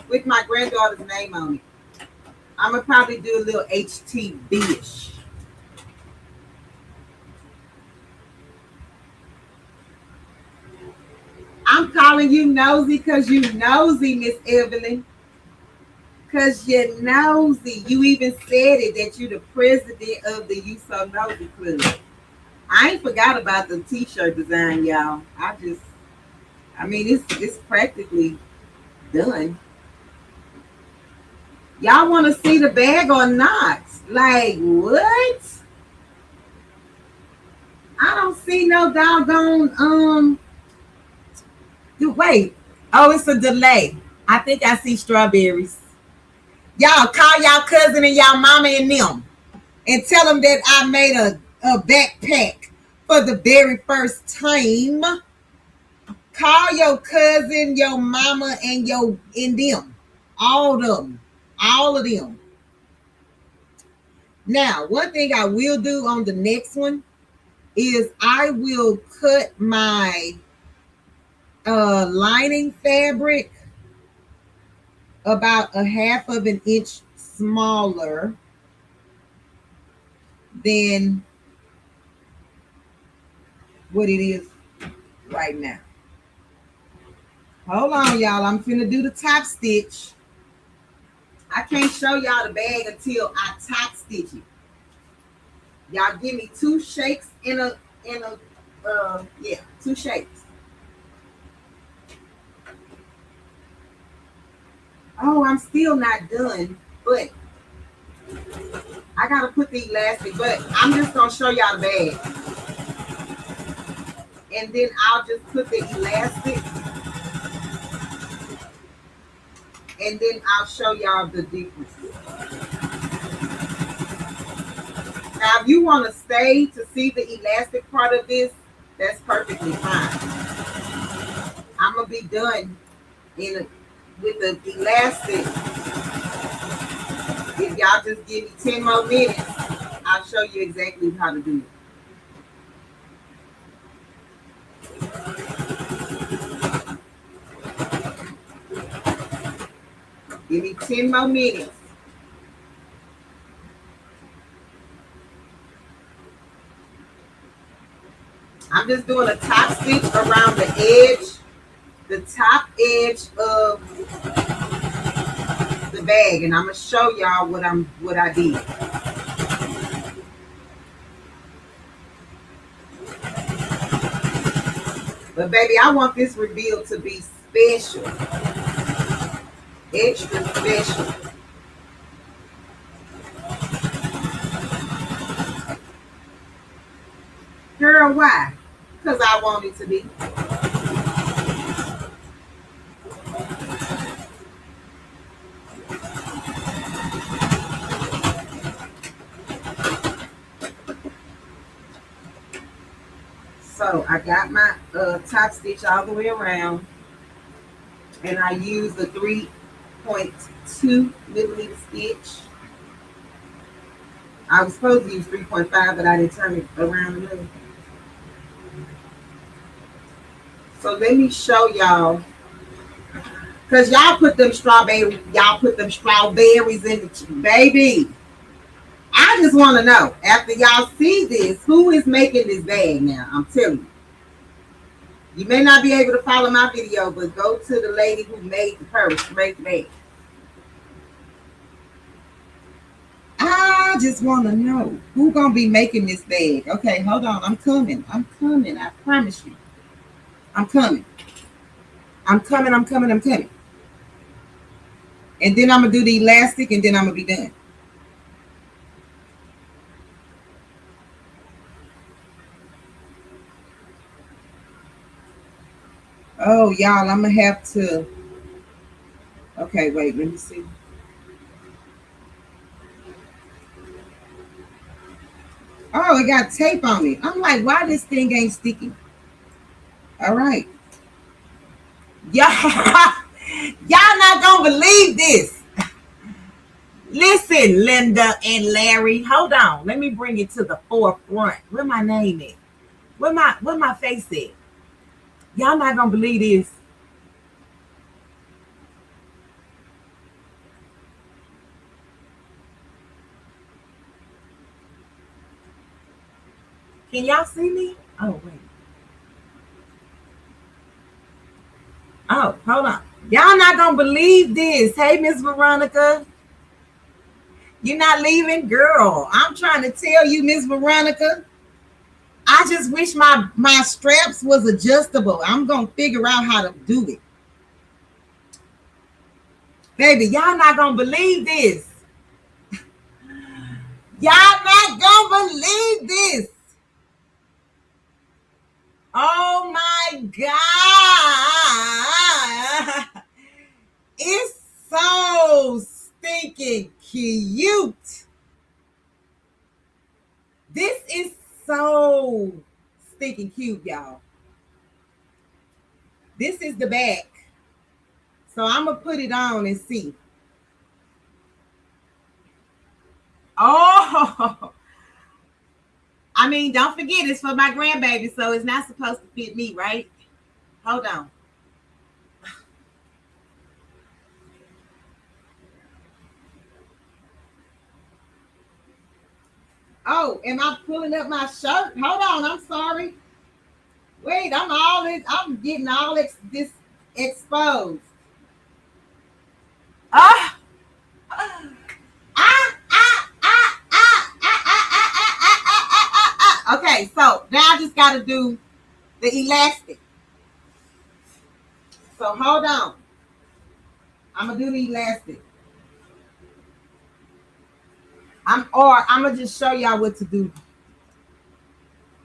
with my granddaughter's name on it. I'm gonna probably do a little HTV-ish. I'm calling you nosy because you nosy, Miss Evelyn. Because you're nosy. You even said it that you're the president of the You So Nosy Club. I ain't forgot about the t-shirt design, y'all. I mean, it's practically done. Y'all want to see the bag or not? Like, what? I don't see no doggone, wait. Oh, it's a delay. I think I see strawberries. Y'all call y'all cousin and y'all mama and them and tell them that I made a backpack for the very first time. Call your cousin, your mama, and them. All of them. All of them. Now, one thing I will do on the next one is I will cut my lining fabric about 1/2 of an inch smaller than what it is right now. Hold on, y'all. I'm finna do the top stitch. I can't show y'all the bag until I top stitch it. Y'all give me 2 shakes in a 2 shakes. Oh, I'm still not done, but I gotta put the elastic, but I'm just gonna show y'all the bag. And then I'll just put the elastic, and then I'll show y'all the difference. Now, if you want to stay to see the elastic part of this, that's perfectly fine. I'm gonna be done with the elastic. If y'all just give me 10 more minutes, I'll show you exactly how to do it. Give me 10 more minutes. I'm just doing a top stitch around the edge, the top edge of the bag, and I'm gonna show y'all what I did. But baby, I want this reveal to be special, extra special. Girl, why? Because I want it to be. So I got my top stitch all the way around, and I used the 3.2 millimeter stitch. I was supposed to use 3.5, but I didn't turn it around a little. So let me show y'all, because y'all put them strawberries in the baby. I just want to know, after y'all see this, who is making this bag now? I'm telling you. You may not be able to follow my video, but go to the lady who made the purse, made the bag. I just want to know who gonna be making this bag. Okay, hold on. I'm coming. I promise you. I'm coming. I'm coming. And then I'm gonna do the elastic, and then I'm gonna be done. Oh, y'all, I'm gonna have to. Okay, wait. Let me see. Oh, it got tape on it. I'm like, why this thing ain't sticky? All right. Y'all, y'all not gonna believe this. Listen, Linda and Larry, hold on. Let me bring it to the forefront. Where my name is? Where my face is? Y'all not gonna believe this. Can y'all see me? Oh wait. Oh, hold on. Y'all not gonna believe this. Hey, Miss Veronica. You're not leaving, girl. I'm trying to tell you, Miss Veronica. I just wish my straps was adjustable. I'm gonna figure out how to do it. Baby, y'all not gonna believe this. Y'all not gonna believe this. Oh my God. It's so stinking cute. This is so stinking cute, y'all. This is the back. So I'm going to put it on and see. Oh, I mean, don't forget, it's for my grandbaby, so it's not supposed to fit me, right? Hold on. Oh, am I pulling up my shirt? Hold on, I'm sorry. Wait, I'm getting all this exposed. Ah! Ah! Ah! Ah! Ah! Ah! Ah! Okay, so now I just got to do the elastic. So hold on. I'm gonna do the elastic. I'm gonna just show y'all what to do.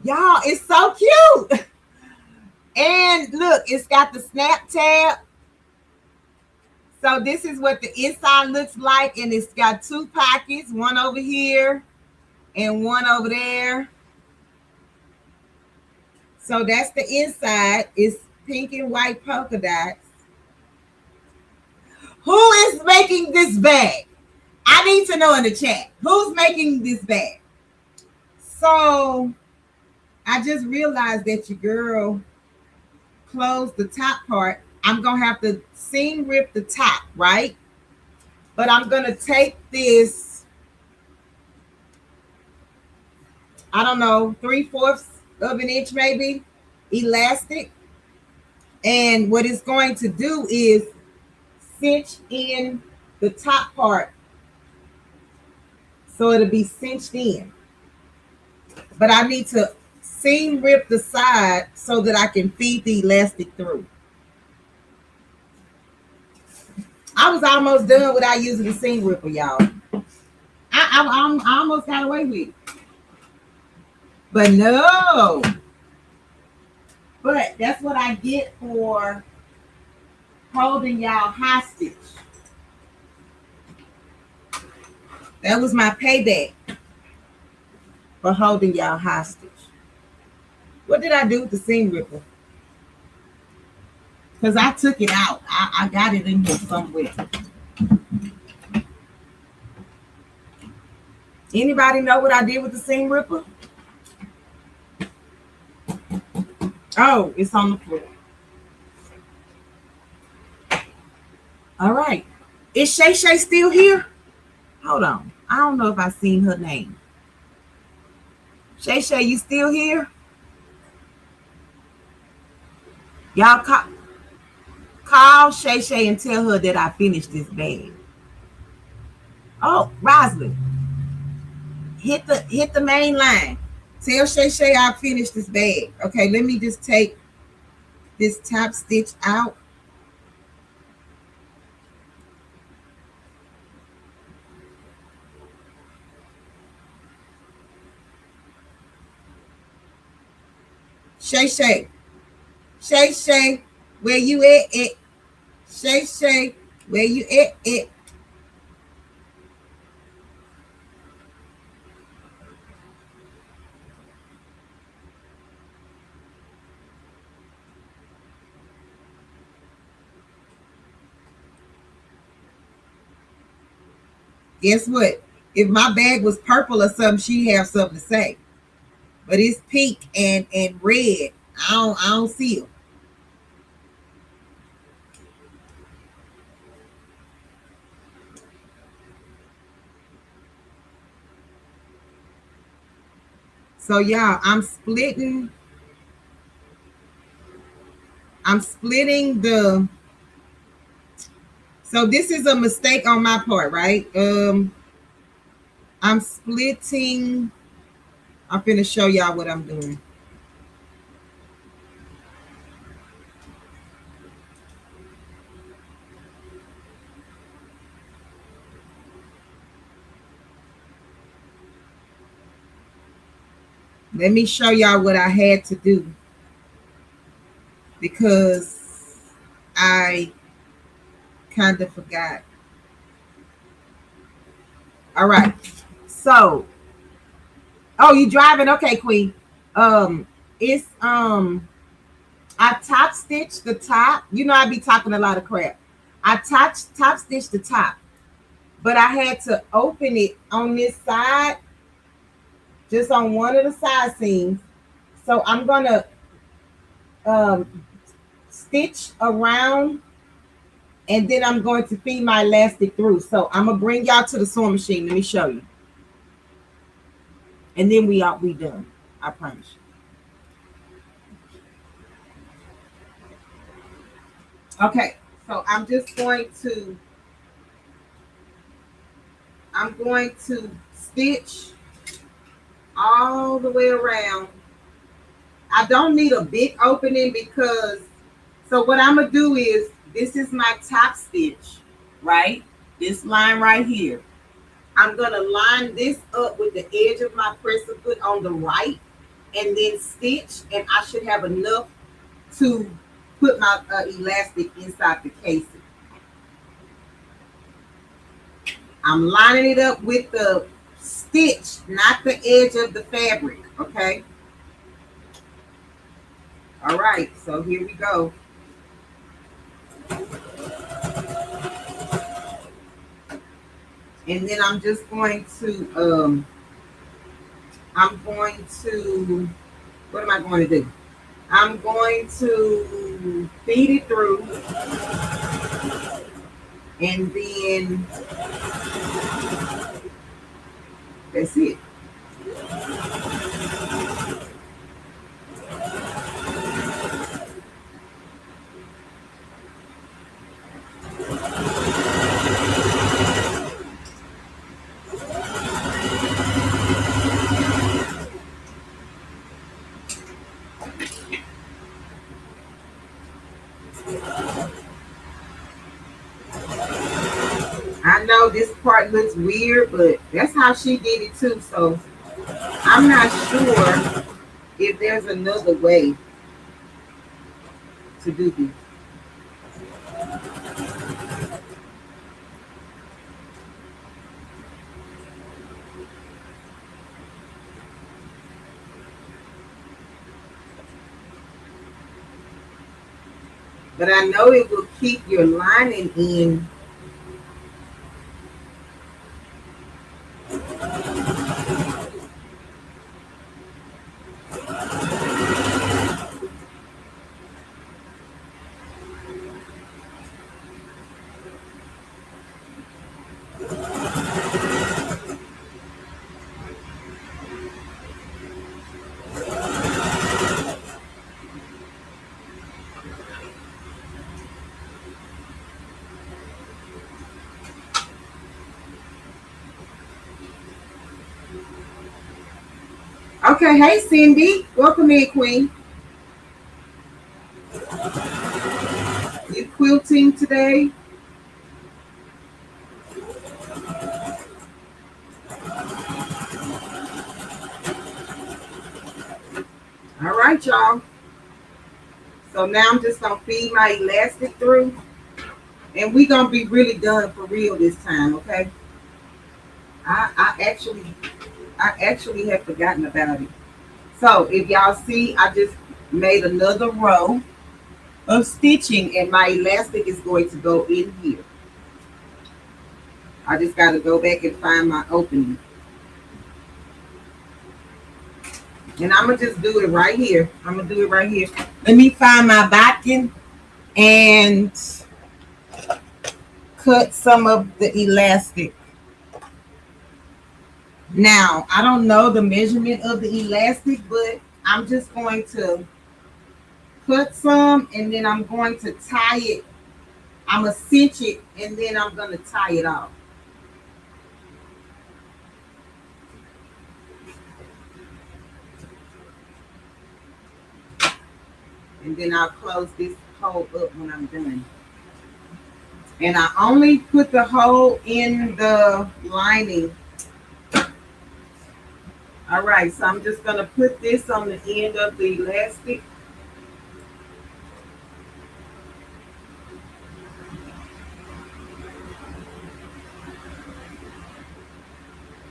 Y'all, it's so cute. And look, it's got the snap tab. So this is what the inside looks like, and it's got two pockets, one over here and one over there. So that's the inside. It's pink and white polka dots. Who is making this bag? I need to know in the chat. Who's making this bag? So I just realized that your girl closed the top part. I'm going to have to seam rip the top, right? But I'm going to take this, I don't know, 3/4 of an inch maybe, elastic. And what it's going to do is cinch in the top part so it'll be cinched in. But I need to seam rip the side so that I can feed the elastic through. I was almost done without using the seam ripper, y'all. I almost got away with it. But no. But that's what I get for holding y'all hostage. That was my payback for holding y'all hostage. What did I do with the seam ripper? Because I took it out. I got it in here somewhere. Anybody know what I did with the seam ripper? Oh, it's on the floor. All right. Is Shay Shay still here? Hold on. I don't know if I seen her name. Shay Shay, you still here? Y'all call Shay Shay and tell her that I finished this bag. Oh, Roslyn. Hit the main line. Tell Shay Shay I finished this bag. Okay, let me just take this top stitch out. Shay Shay. Shay Shay, where you at? Shay Shay, where you at? Guess what? If my bag was purple or something, she'd have something to say. But it's pink and red. I don't see them. So y'all, I'm splitting the. So this is a mistake on my part, right? I'm splitting. I'm finna show y'all what I'm doing. Let me show y'all what I had to do because I kind of forgot. All right. So, oh, you driving? Okay, Queen. It's I top stitched the top. You know I be talking a lot of crap. I top stitched the top, but I had to open it on this side, just on one of the side seams. So I'm gonna stitch around, and then I'm going to feed my elastic through. So I'm gonna bring y'all to the sewing machine. Let me show you, and then we done. I promise you. Okay, so I'm going to stitch all the way around. I don't need a big opening because, so what I'm gonna do is, this is my top stitch. right? This line right here. I'm going to line this up with the edge of my presser foot on the right and then stitch, and I should have enough to put my elastic inside the casing. I'm lining it up with the stitch, not the edge of the fabric, okay? All right, so here we go. And then I'm just going to, what am I going to do? I'm going to feed it through, and then that's it. I know this part looks weird, but that's how she did it too. So I'm not sure if there's another way to do this. But I know it will keep your lining in. Okay, hey Cindy, welcome in, Queen. You quilting today? All right, y'all. So now I'm just gonna feed my elastic through, and we're gonna be really done for real this time, okay? I actually have forgotten about it. So if y'all see, I just made another row of stitching, and my elastic is going to go in here. I just got to go back and find my opening. And I'm going to just do it right here. I'm going to do it right here. Let me find my backing and cut some of the elastic. Now, I don't know the measurement of the elastic, but I'm just going to cut some, and then I'm going to tie it. I'm going to cinch it, and then I'm going to tie it off. And then I'll close this hole up when I'm done. And I only put the hole in the lining. All right, so I'm just going to put this on the end of the elastic.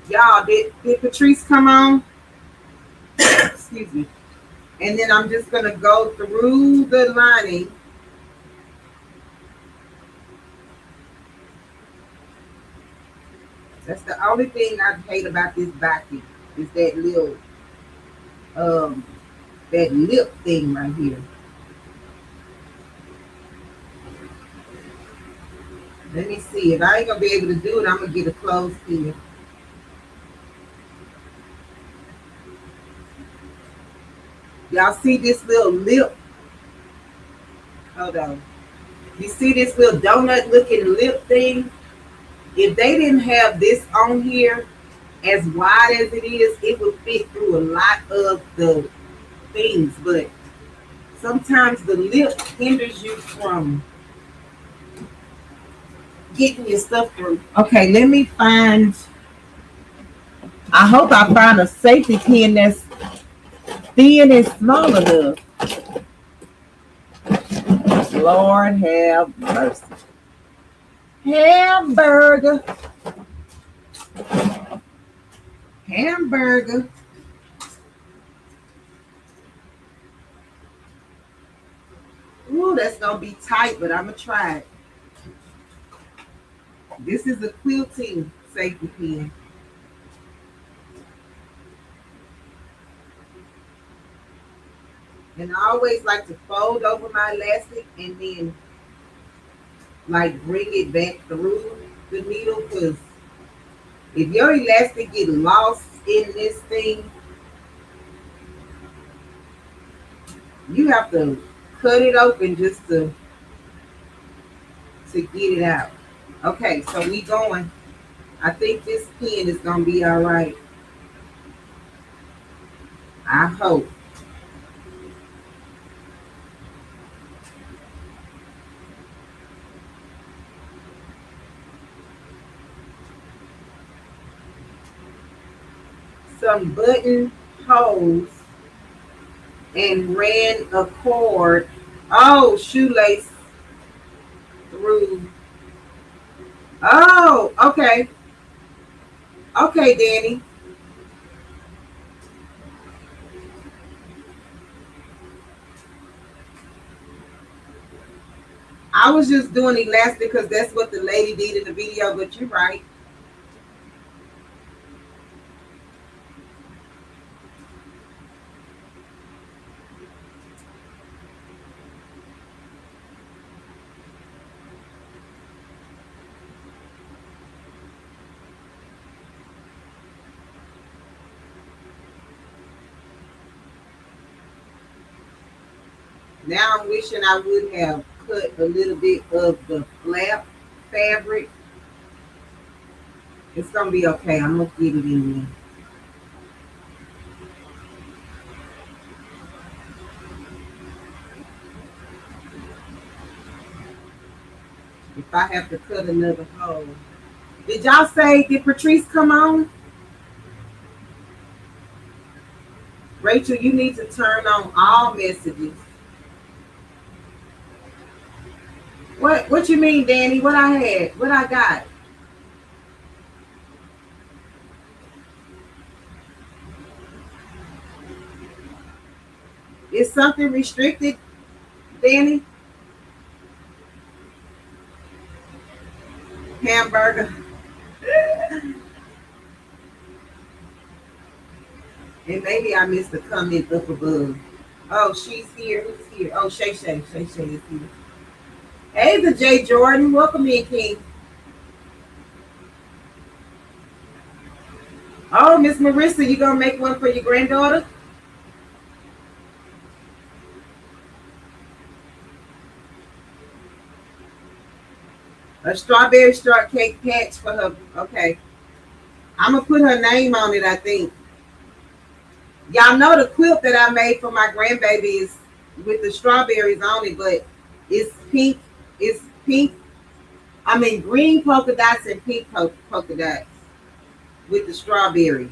Y'all, did Patrice come on? Excuse me. And then I'm just going to go through the lining. That's the only thing I hate about this backing is that little, that lip thing right here. Let me see. If I ain't going to be able to do it, I'm going to get a closed here. Y'all see this little lip? Hold on. You see this little donut looking lip thing? If they didn't have this on here as wide as it is, it would fit through a lot of the things. But sometimes the lip hinders you from getting your stuff through. Okay, let me find. I hope I find a safety pin that's thin and small enough. Lord have mercy. Hamburger. Hamburger. Ooh, that's gonna be tight, but I'm gonna try it. This is a quilting safety pin. And I always like to fold over my elastic and then like bring it back through the needle, because if your elastic get lost in this thing, you have to cut it open just to get it out. Okay, so we going. I think this pin is gonna be all right. I hope. Some button holes and ran a cord. Oh, shoelace through. Oh, okay. Okay, Danny. I was just doing elastic because that's what the lady did in the video, but you're right. Now I'm wishing I would have cut a little bit of the flap fabric. It's gonna be okay. I'm gonna get it in there. If I have to cut another hole. Did y'all say, did Patrice come on? Rachel, you need to turn on all messages. What you mean, Danny? What I had? What I got? Is something restricted, Danny? Hamburger. And maybe I missed the comment up above. Oh, she's here. Who's here? Oh, Shay Shay. Shay Shay is here. Hey, the J Jordan. Welcome in, King. Oh, Miss Marissa, you gonna make one for your granddaughter? A strawberry shortcake patch for her. Okay. I'm gonna put her name on it, I think. Y'all know the quilt that I made for my grandbaby is with the strawberries on it, but it's pink. It's pink. I mean, green polka dots and pink polka dots with the strawberry.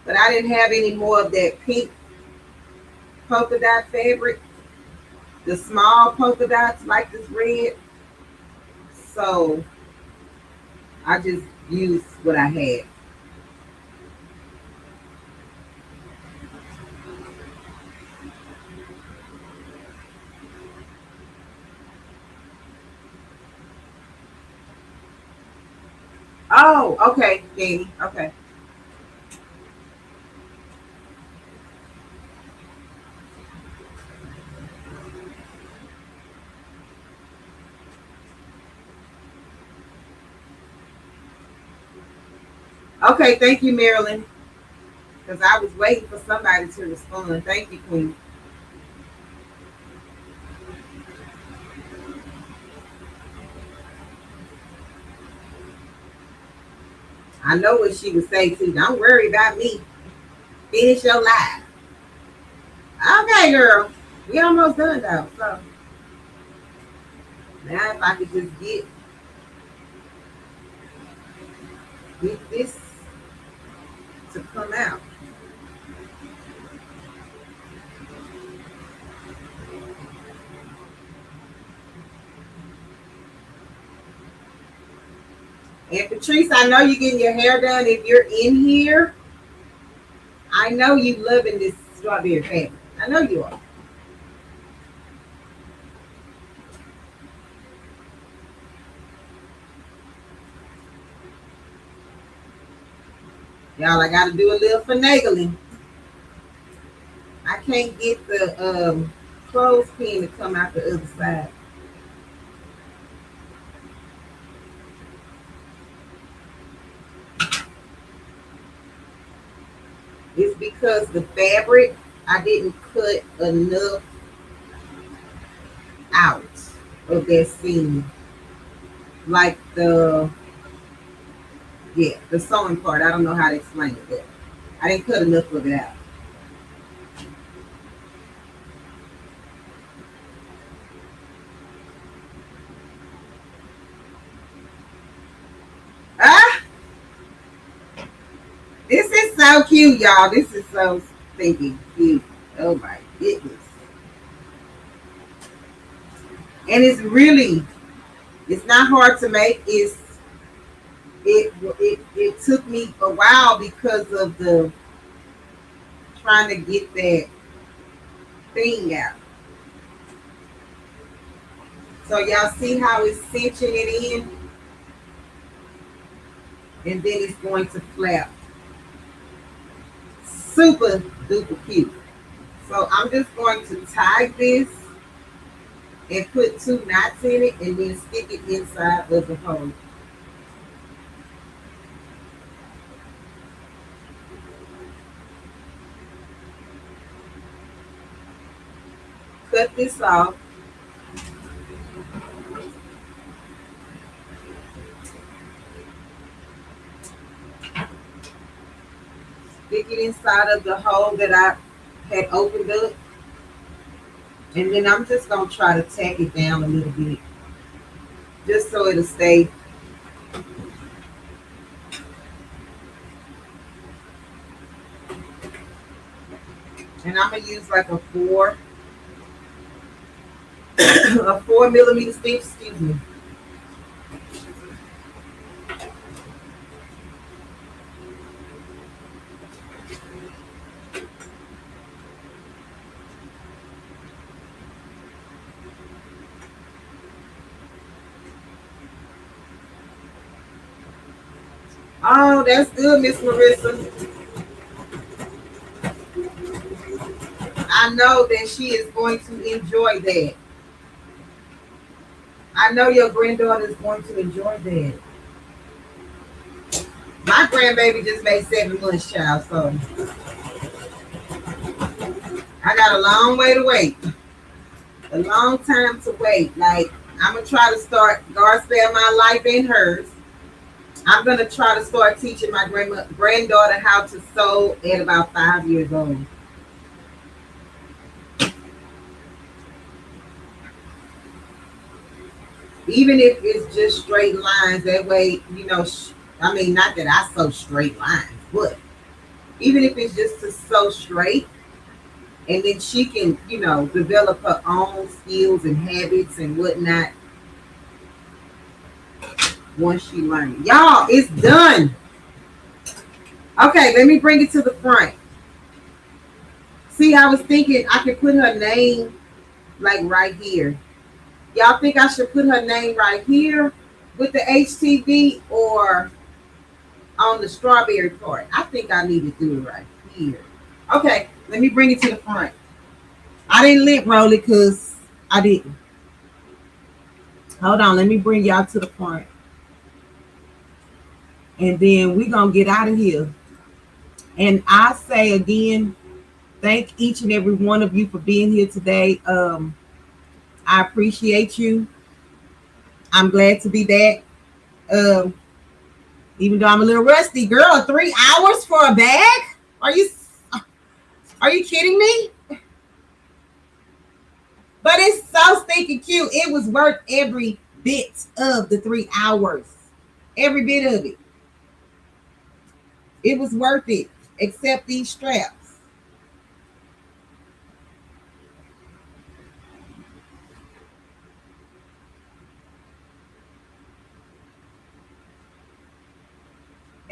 But I didn't have any more of that pink polka dot fabric. The small polka dots like this red. So I just used what I had. Oh, okay, Danny. Okay. Okay, thank you, Marilyn. Because I was waiting for somebody to respond. Thank you, Queen. I know what she would say too. Don't worry about me. Finish your life. Okay, girl. We almost done though. So Now if I could just get this to come out. And Patrice, I know you're getting your hair done. If you're in here, I know you loving this strawberry fabric. I know you are. Y'all, I got to do a little finagling. I can't get the clothespin to come out the other side. It's because the fabric, I didn't cut enough out of that seam. Like the sewing part. I don't know how to explain it, but I didn't cut enough of it out. Ah! This is so cute, y'all. This is so stinking cute. Oh my goodness. And it's not hard to make. It took me a while because of the trying to get that thing out. So y'all see how it's cinching it in? And then it's going to flap. Super duper cute. So I'm just going to tie this and put 2 knots in it and then stick it inside of the hole. Cut this off. Stick it inside of the hole that I had opened up. And then I'm just going to try to tack it down a little bit. Just so it'll stay. And I'm going to use like a 4 millimeter stitch, excuse me. Oh, that's good, Miss Marissa. I know that she is going to enjoy that. I know your granddaughter is going to enjoy that. My grandbaby just made 7 months, child, so I got a long way to wait. A long time to wait. Like, I'm going to try to start God Spare My Life and Hers. I'm going to try to start teaching my granddaughter how to sew at about 5 years old. Even if it's just straight lines, that way, you know, I mean, not that I sew straight lines, but even if it's just to sew straight, and then she can, you know, develop her own skills and habits and whatnot once she learns. Y'all, it's done. Okay, let me bring it to the front. See, I was thinking I could put her name like right here. Y'all think I should put her name right here with the HTV or on the strawberry part? I think I need to do it right here. Okay, let me bring it to the front. I didn't lip roll it because I didn't. Hold on, let me bring y'all to the front. And then we're going to get out of here. And I say again, thank each and every one of you for being here today. I appreciate you. I'm glad to be back. Even though I'm a little rusty, girl, 3 hours for a bag? Are you kidding me? But it's so stinking cute. It was worth every bit of the 3 hours. Every bit of it. It was worth it, except these straps.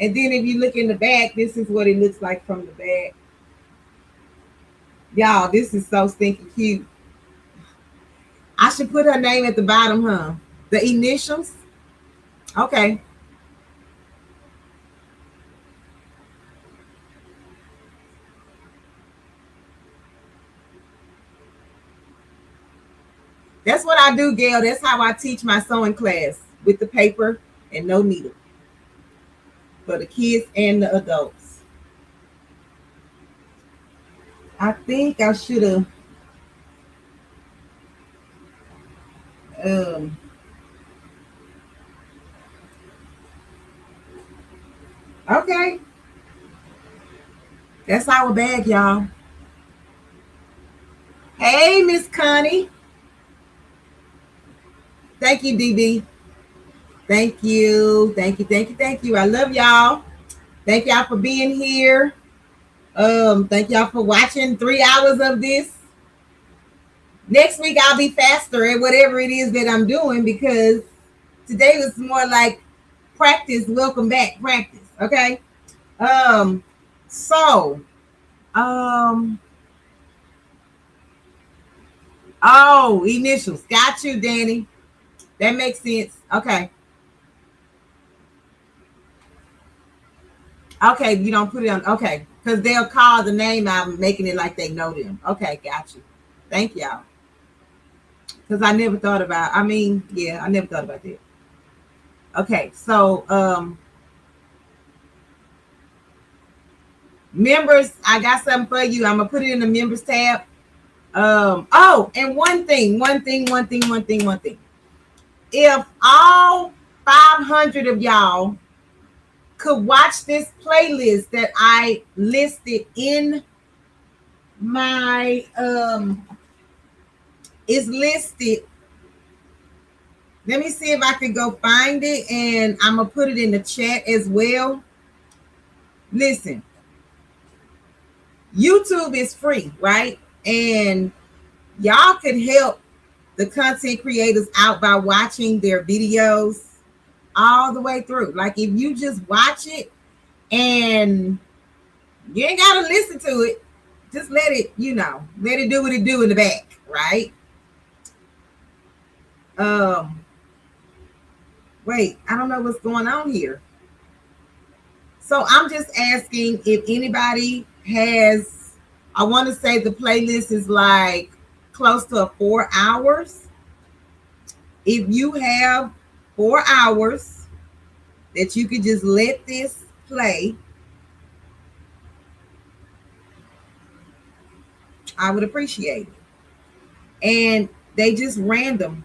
And then if you look in the back, this is what it looks like from the back. Y'all, this is so stinking cute. I should put her name at the bottom, huh? The initials? Okay. That's what I do, Gail. That's how I teach my sewing class, with the paper and no needle, for the kids and the adults. I think I should have okay. That's our bag, y'all. Hey, Miss Connie. Thank you, DB. Thank you. Thank you. Thank you. Thank you. I love y'all. Thank y'all for being here. Thank y'all for watching 3 hours of this. Next week I'll be faster at whatever it is that I'm doing, because today was more like practice. Welcome back, practice. Okay. So oh, initials. Got you, Danny. That makes sense. Okay. Okay, you don't put it on. Okay, because they'll call the name out, making it like they know them. Okay, got you. Thank y'all. Because I never thought about. I mean, yeah, I never thought about that. Okay, so members, I got something for you. I'm gonna put it in the members tab. Oh, and one thing. If all 500 of y'all could watch this playlist that I listed in my is listed. Let me see if I can go find it, and I'm gonna put it in the chat as well. Listen, YouTube is free, right? And y'all could help the content creators out by watching their videos all the way through. Like, if you just watch it and you ain't gotta listen to it, just let it, let it do what it do in the back, right? Wait, I don't know what's going on here. So I'm just asking if anybody has, I want to say the playlist is like close to 4 hours. If you have 4 hours that you could just let this play, I would appreciate it. And they just random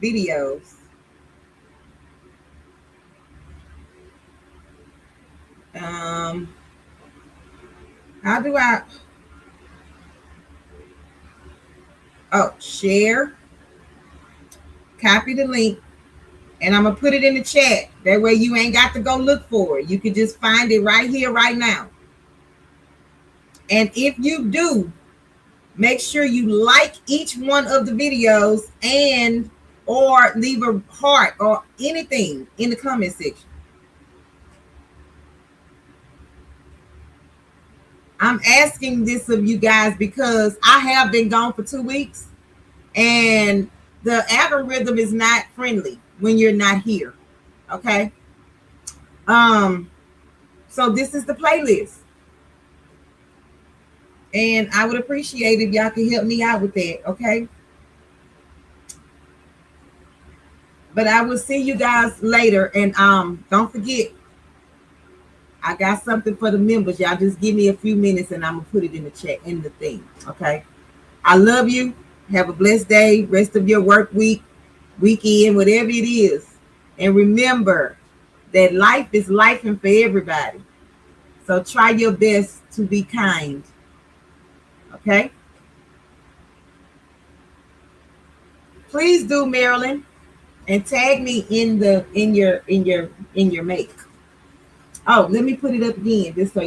videos. How do I? Oh, share, copy the link, and I'm gonna put it in the chat. That way you ain't got to go look for it. You can just find it right here, right now. And if you do, make sure you like each one of the videos, and or leave a heart or anything in the comment section. I'm asking this of you guys because I have been gone for 2 weeks, and the algorithm is not friendly when you're not here. Okay. So this is the playlist, and I would appreciate if y'all can help me out with that. Okay. But I will see you guys later, and don't forget, I got something for the members. Y'all just give me a few minutes, and I'm gonna put it in the chat, in the thing. Okay. I love you. Have a blessed day. Rest of your work week, weekend, whatever it is. And remember that life is life and for everybody. So try your best to be kind. Okay. Please do, Marilyn, and tag me in your make. Oh, let me put it up again just so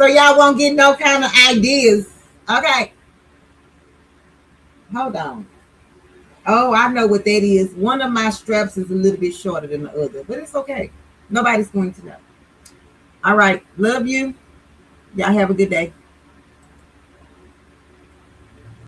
y'all won't get no kind of ideas. Okay, hold on. Oh, I know what that is. One of my straps is a little bit shorter than the other, but it's okay. Nobody's going to know. All right, love you. Y'all have a good day.